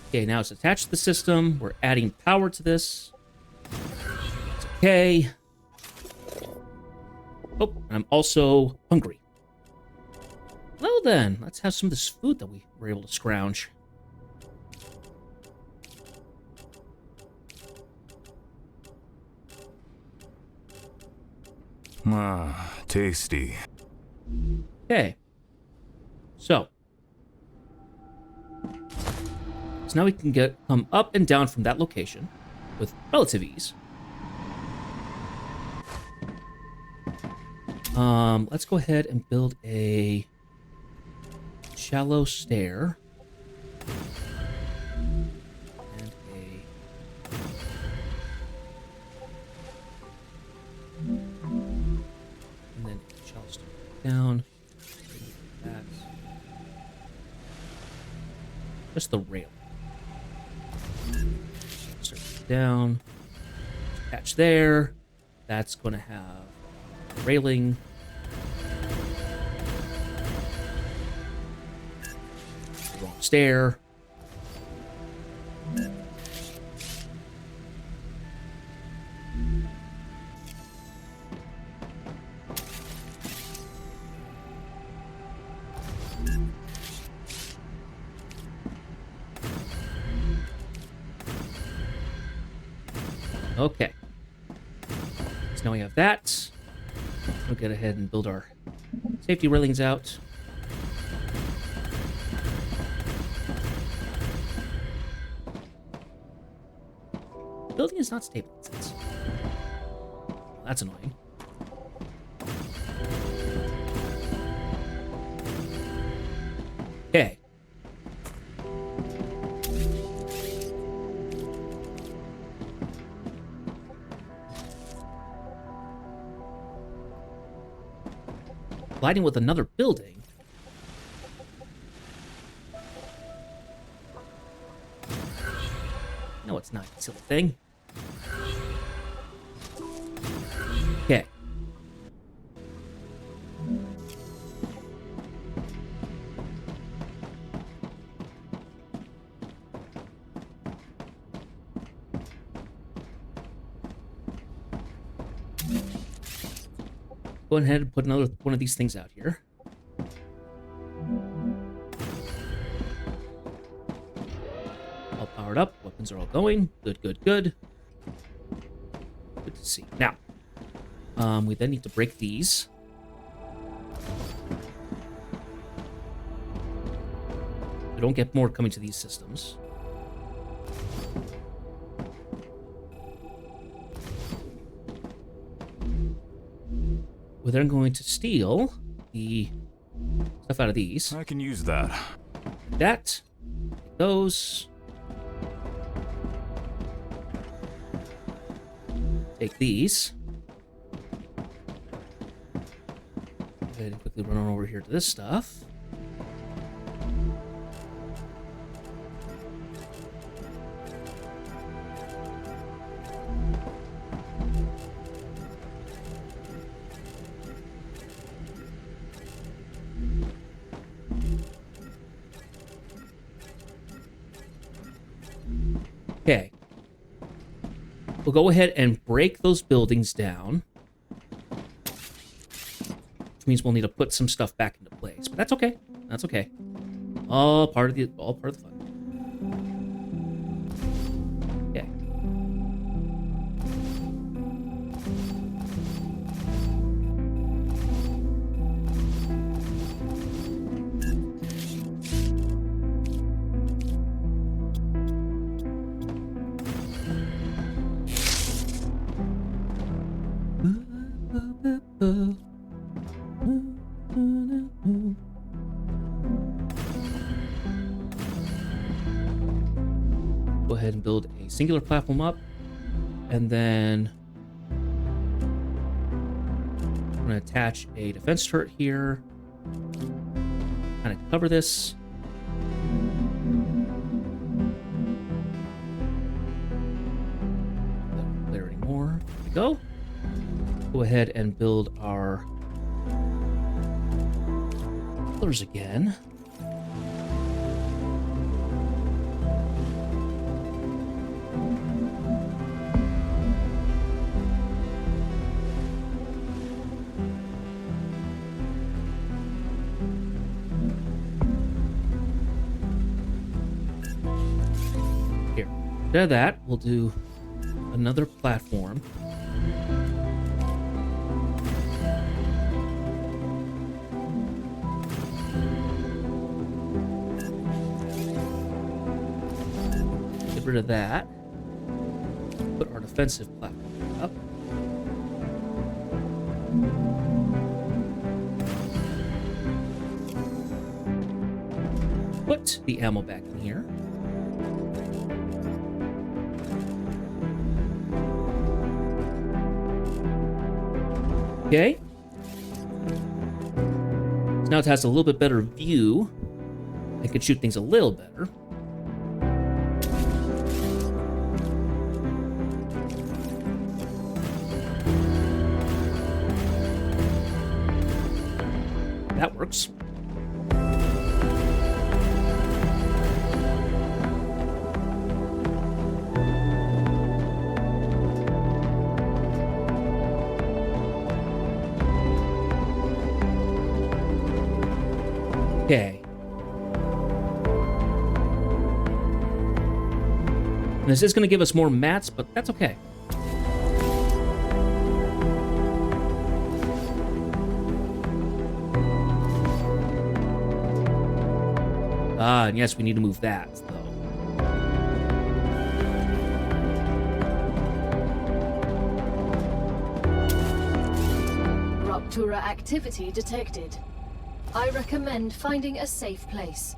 [SPEAKER 1] Okay, now it's attached to the system. We're adding power to this. It's okay. Oh, and I'm also hungry. Well then, let's have some of this food that we were able to scrounge.
[SPEAKER 2] Ah, tasty.
[SPEAKER 1] Okay. So now we can come up and down from that location with relative ease. Let's go ahead and build a shallow stair. And then a shallow stair down. That. Just the rail. Down, attach there. That's going to have railing. Wrong stair. Okay. So now we have that. We'll get ahead and build our safety railings out. The building is not stable, it says. Well, that's annoying. Okay. Colliding with another building. No, it's not, you silly thing. Okay. Go ahead and put another one of these things out here. All powered up. Weapons are all going. Good, good, good. Good to see. Now, we then need to break these. We don't get more coming to these systems. we're then going to steal the stuff out of these.
[SPEAKER 2] I can use that.
[SPEAKER 1] That. Those. Take these. Go ahead and quickly run on over here to this stuff. Okay. We'll go ahead and break those buildings down. Which means we'll need to put some stuff back into place. But that's okay. That's okay. All part of the fun. Okay. Go ahead and build a singular platform up, and then I'm going to attach a defense turret here. Kind of cover this. Don't flare anymore. There we go. Go ahead and build our pillars again. Here. Instead of that, we'll do another platform. Get rid of that. Put our defensive platform up. Put the ammo back in here. Okay. So now it has a little bit better view. I could shoot things a little better. That works. Okay. This is going to give us more mats, but that's okay. Ah, and yes, we need to move that, though.
[SPEAKER 3] Ruptura activity detected. I recommend finding a safe place.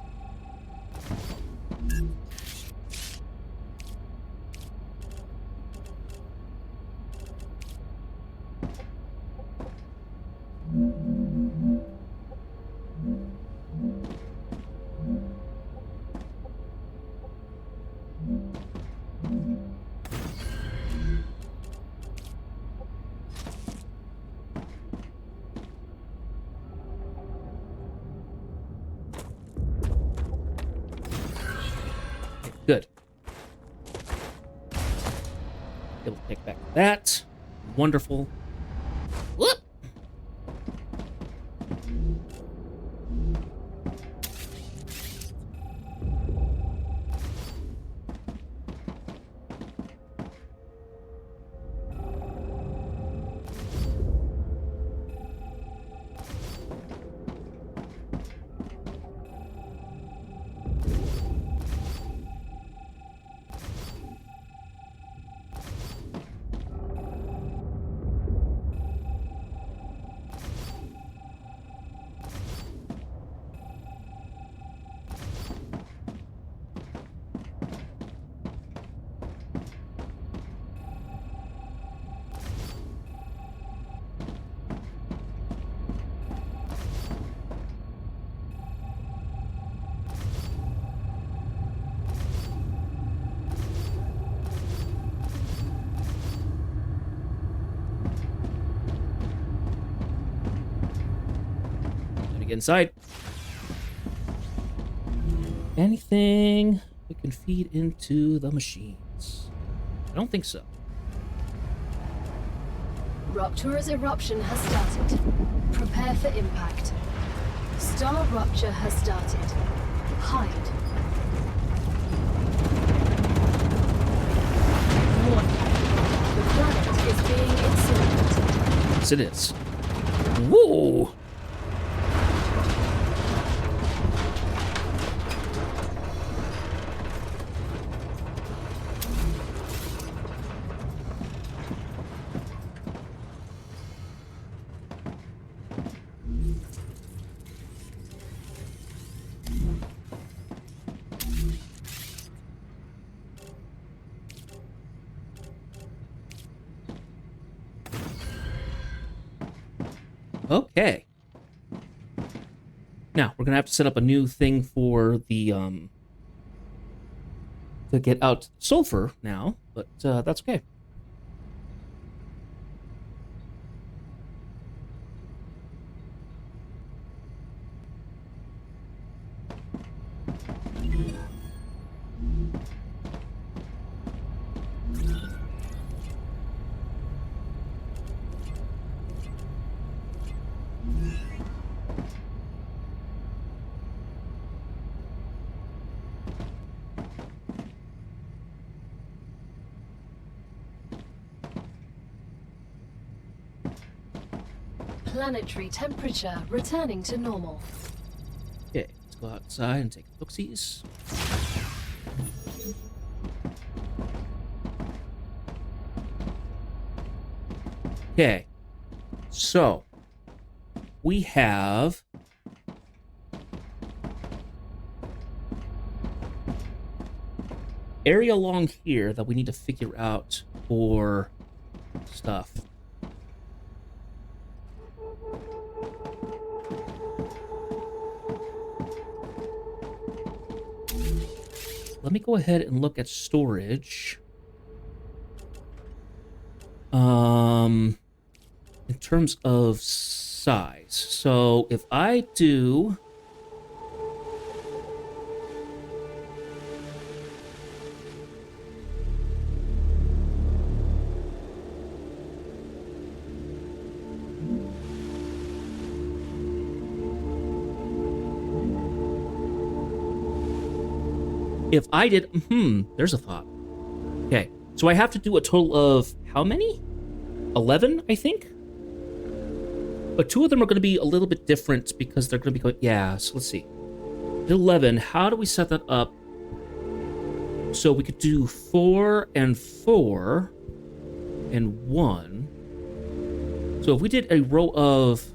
[SPEAKER 1] Good. Able to take back that. Wonderful. Whoop! me get inside. Anything we can feed into the machines? I don't think so.
[SPEAKER 3] Rupturer's eruption has started. Prepare for impact. Star rupture has started. Hide. Warning. The planet is being incinerated.
[SPEAKER 1] Yes, it is. Whoa! Okay. Now, we're gonna have to set up a new thing for the, to get out sulfur now, but, that's okay.
[SPEAKER 3] Planetary temperature returning to normal.
[SPEAKER 1] Okay, let's go outside and take look-sees. Okay, so we have area along here that we need to figure out for stuff. Let me go ahead and look at storage. In terms of size. So if I do there's a thought. Okay, so I have to do a total of how many? 11, I think? But 2 of them are going to be a little bit different because they're going to be going, yeah, so let's see. 11, how do we set that up? So we could do 4 and 4 and 1. So if we did a row of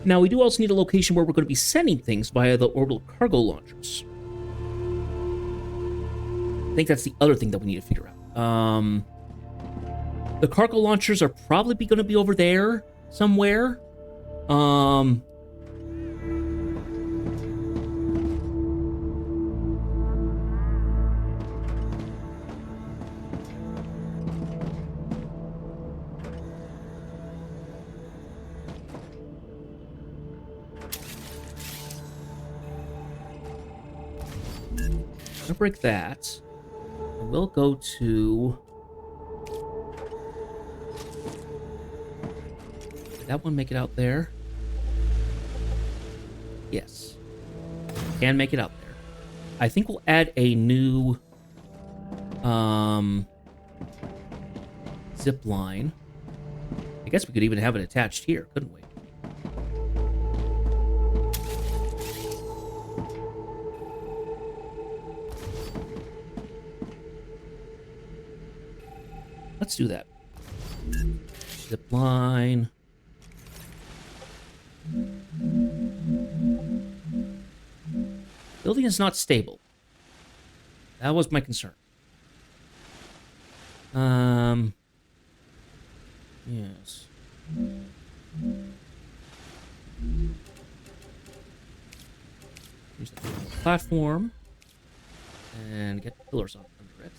[SPEAKER 1] Now, we do also need a location where we're going to be sending things via the orbital cargo launchers. I think that's the other thing that we need to figure out. The cargo launchers are probably going to be over there somewhere. I'm gonna break that. We'll go to... Did that one make it out there? Yes. Can make it out there. I think we'll add a new zip line. I guess we could even have it attached here, couldn't we? let's do that. Zip line. Building is not stable. That was my concern. Yes. Use the platform and get pillars on under it.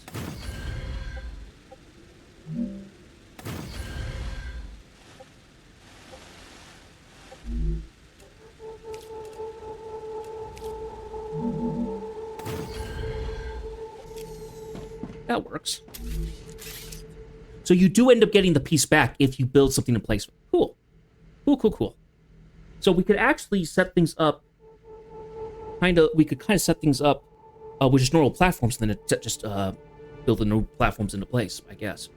[SPEAKER 1] That works. So you do end up getting the piece back if you build something in place. Cool. Cool. So we could actually set things up we could kind of set things up with just normal platforms and then just build the new platforms into place, I guess.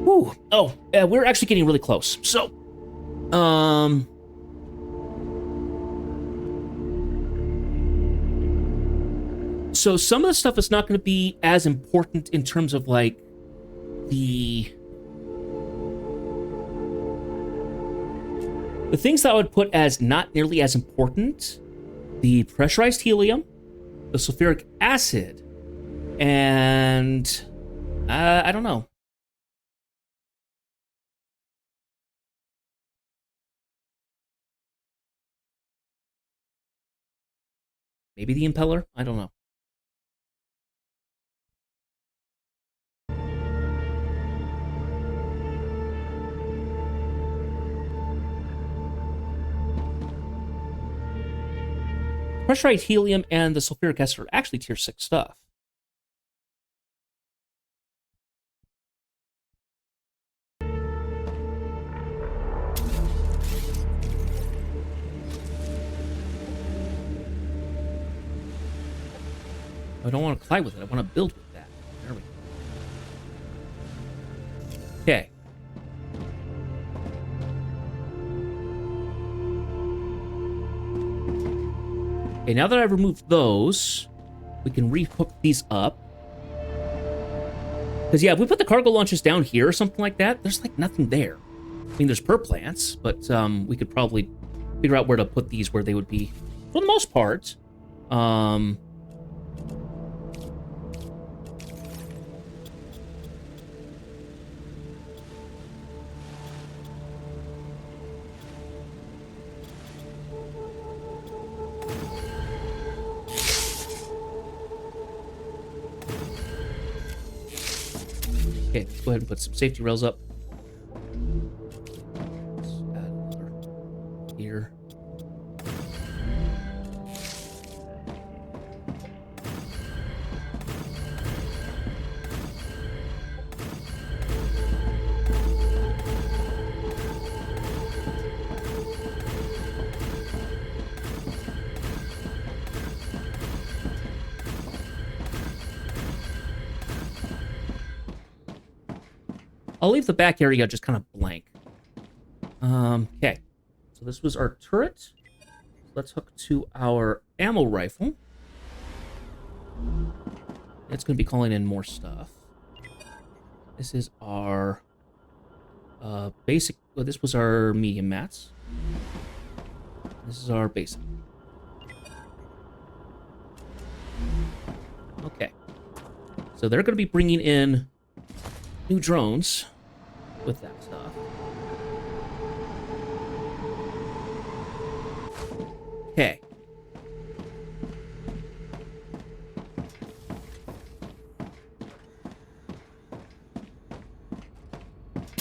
[SPEAKER 1] Whew. Oh, we're actually getting really close. So, so some of the stuff is not going to be as important in terms of like the things that I would put as not nearly as important: the pressurized helium, the sulfuric acid, and I don't know. Maybe the impeller? I don't know. Pressurized helium and the sulfuric acid are actually tier 6 stuff. I don't want to collide with it. I want to build with that. There we go. Okay. Okay, now that I've removed those, we can re-hook these up. Because, yeah, if we put the cargo launches down here or something like that, there's, like, nothing there. I mean, there's plants, but we could probably figure out where to put these where they would be, for the most part. Okay, let's go ahead and put some safety rails up. Let's add another here. I'll leave the back area just kind of blank. Okay. So this was our turret. Let's hook to our ammo rifle. It's going to be calling in more stuff. This is our basic... Well, this was our medium mats. This is our basic. Okay. So they're going to be bringing in new drones with that stuff. Okay.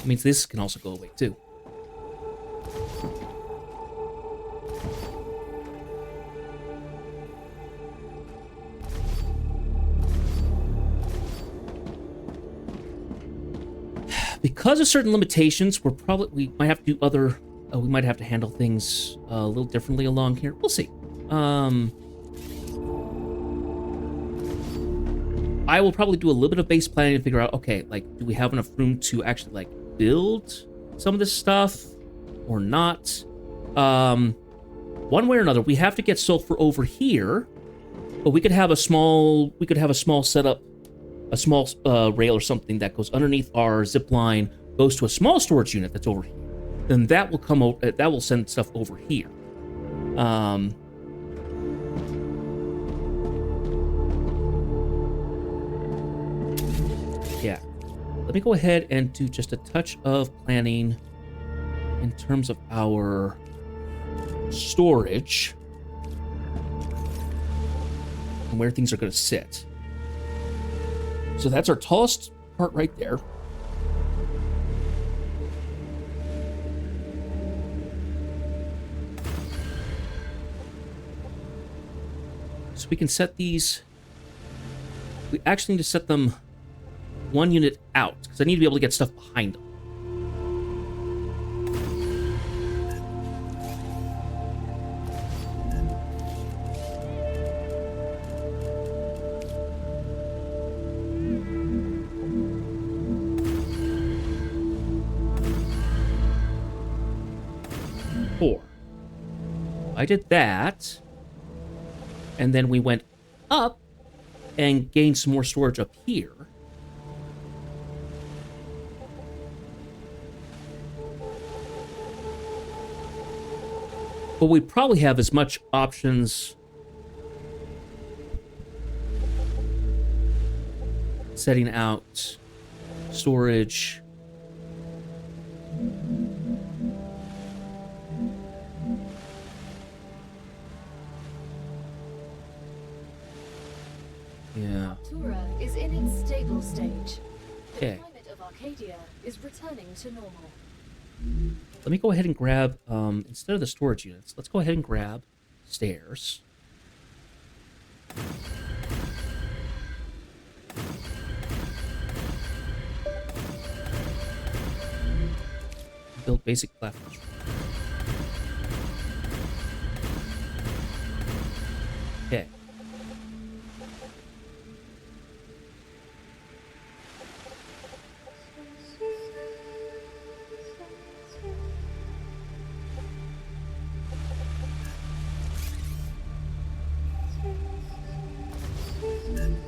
[SPEAKER 1] Means this can also go away too. Because of certain limitations, we might have to do other. We might have to handle things a little differently along here. We'll see. I will probably do a little bit of base planning to figure out, okay, like, do we have enough room to actually like build some of this stuff or not? one way or another, we have to get sulfur over here, but we could have a small setup, a small rail or something that goes underneath our zip line, goes to a small storage unit that's over here. Then that will come out. That will send stuff over here. Yeah. Let me go ahead and do just a touch of planning in terms of our storage and where things are going to sit. So that's our tallest part right there. So we can set these. We actually need to set them one unit out because I need to be able to get stuff behind them. Four. I did that, and then we went up and gained some more storage up here. But we probably have as much options setting out storage. Yeah.
[SPEAKER 3] Tura is in its stable stage. The
[SPEAKER 1] Okay.
[SPEAKER 3] climate of Arcadia is returning to normal.
[SPEAKER 1] Let me go ahead and grab, instead of the storage units, let's go ahead and grab stairs. Build basic platforms. Okay.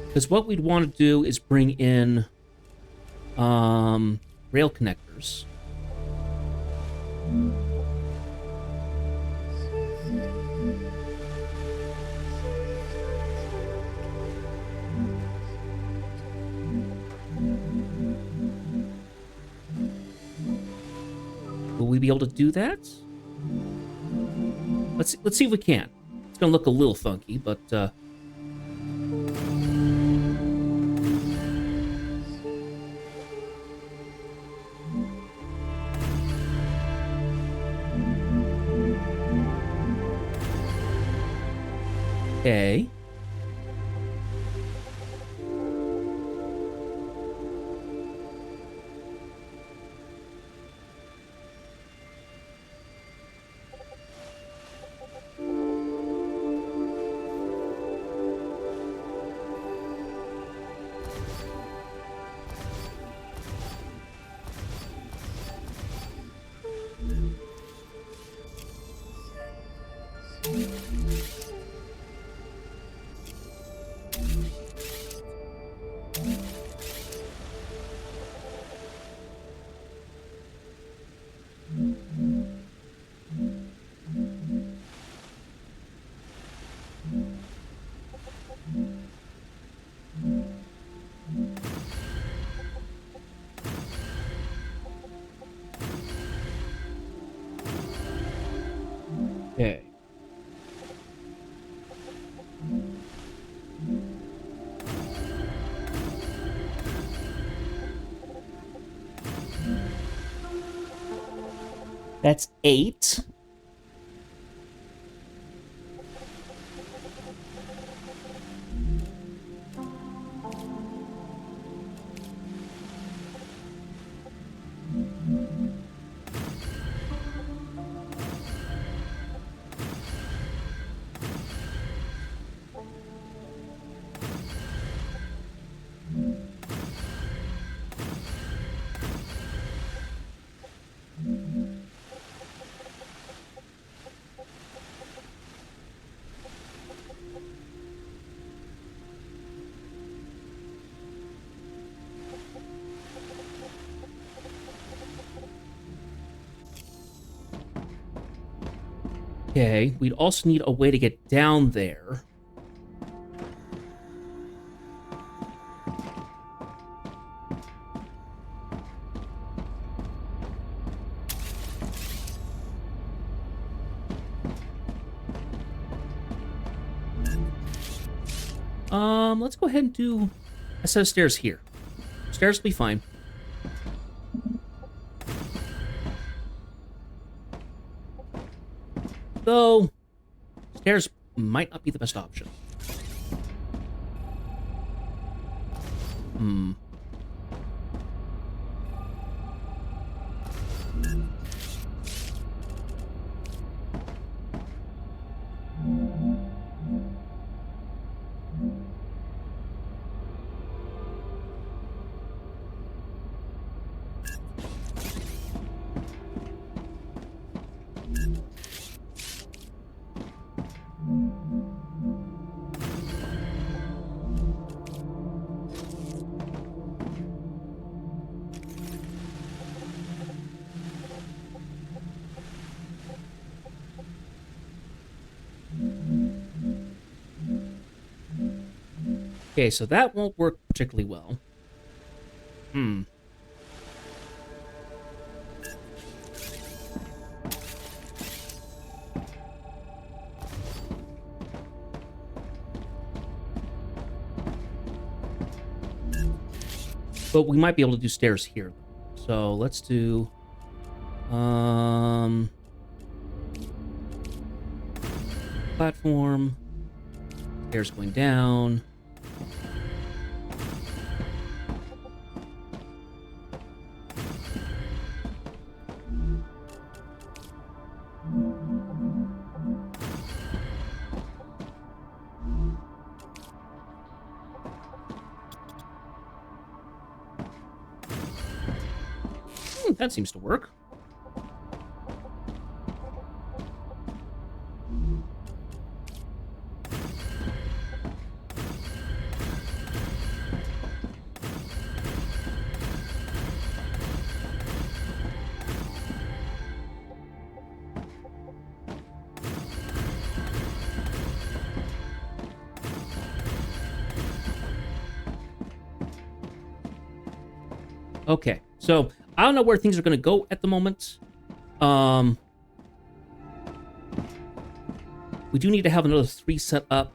[SPEAKER 1] Because what we'd want to do is bring in rail connectors. Will we be able to do that? Let's see if we can. It's gonna look a little funky, but okay. Okay. That's 8. Okay, we'd also need a way to get down there. Let's go ahead and do a set of stairs here. Stairs will be fine. Though, stairs might not be the best option. Okay, so that won't work particularly well. But we might be able to do stairs here. So let's do... platform. Stairs going down. That seems to work. Okay, so I don't know where things are going to go at the moment. We do need to have another 3 set up.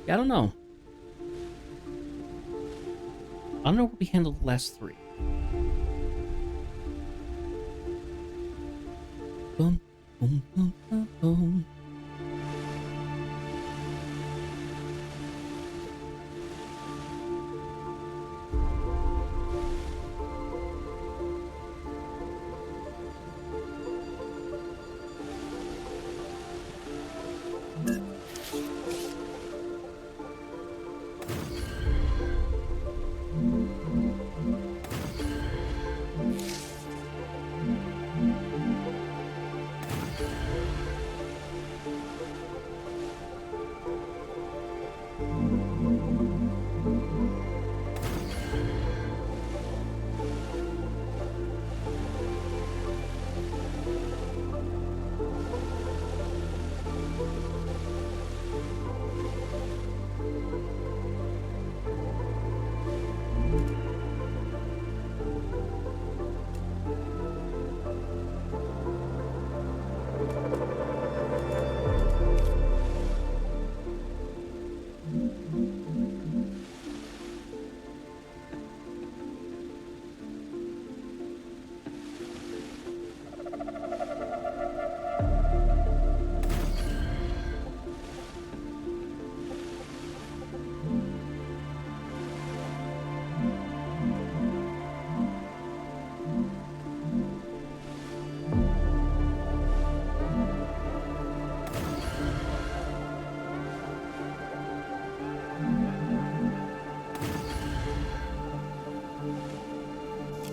[SPEAKER 1] Yeah, I don't know. I don't know where we handled the last 3. Boom, boom, boom, boom, boom.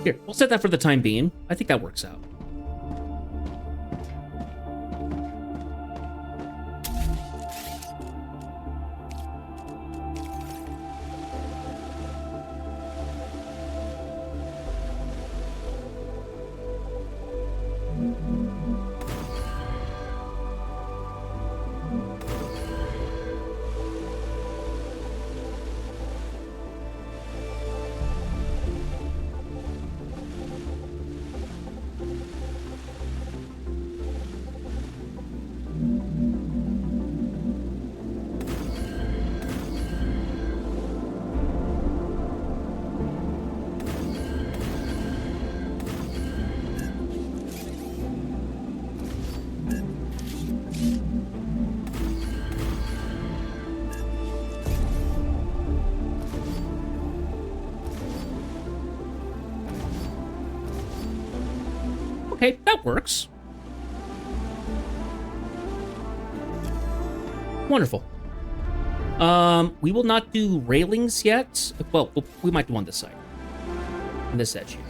[SPEAKER 1] Here, we'll set that for the time being. I think that works out. Okay, that works. Wonderful. We will not do railings yet. Well, we might do on this side. On this edge here.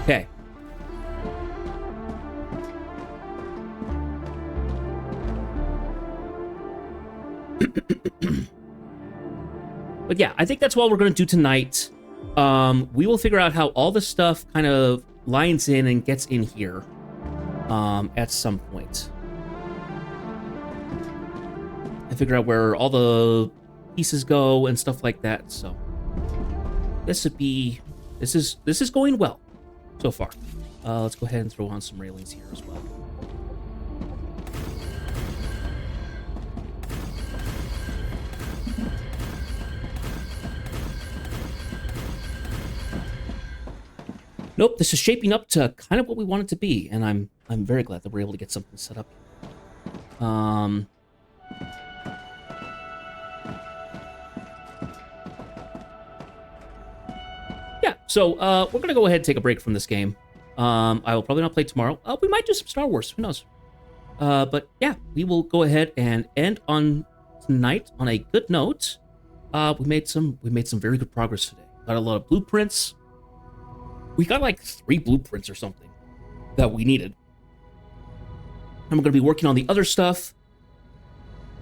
[SPEAKER 1] Okay. But yeah, I think that's what we're going to do tonight. We will figure out how all this stuff kind of lines in and gets in here at some point. And figure out where all the pieces go and stuff like that. So this is going well so far. Let's go ahead and throw on some railings here as well. Nope, this is shaping up to kind of what we want it to be, and I'm very glad that we're able to get something set up. Yeah, so we're gonna go ahead and take a break from this game. I will probably not play tomorrow. We might do some Star Wars, who knows? But yeah, we will go ahead and end on tonight on a good note. We made some very good progress today. Got a lot of blueprints. We got like 3 blueprints or something that we needed. And we're going to be working on the other stuff.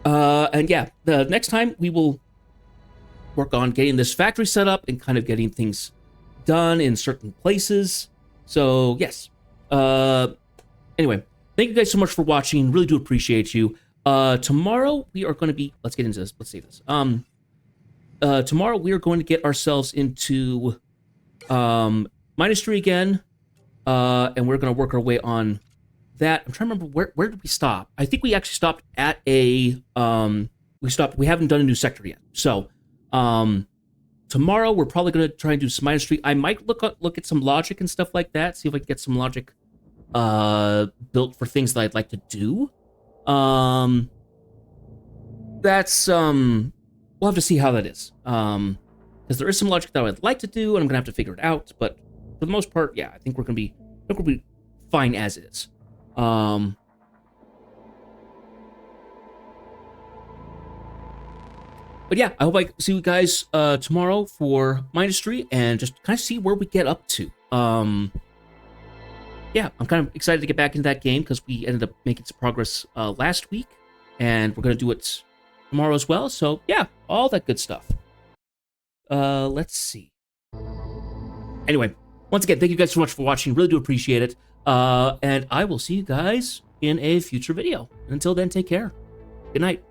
[SPEAKER 1] And yeah, the next time we will work on getting this factory set up and kind of getting things done in certain places. So yes. Anyway, thank you guys so much for watching. Really do appreciate you. Tomorrow we are going to be, let's get into this. Let's save this. Tomorrow we are going to get ourselves into, Ministry again, and we're going to work our way on that. I'm trying to remember, where did we stop? I think we actually stopped at a, we haven't done a new sector yet. So, tomorrow we're probably going to try and do some Ministry. I might look at some logic and stuff like that, see if I can get some logic, built for things that I'd like to do. That's, we'll have to see how that is. Because there is some logic that I'd like to do, and I'm going to have to figure it out, but for the most part, yeah, I think we're gonna be fine as is. But yeah, I hope I see you guys tomorrow for Ministry and just kind of see where we get up to. Yeah, I'm kind of excited to get back into that game because we ended up making some progress last week, and we're gonna do it tomorrow as well. So yeah, all that good stuff. Let's see. Anyway. Once again, thank you guys so much for watching. Really do appreciate it. And I will see you guys in a future video. And until then, take care. Good night.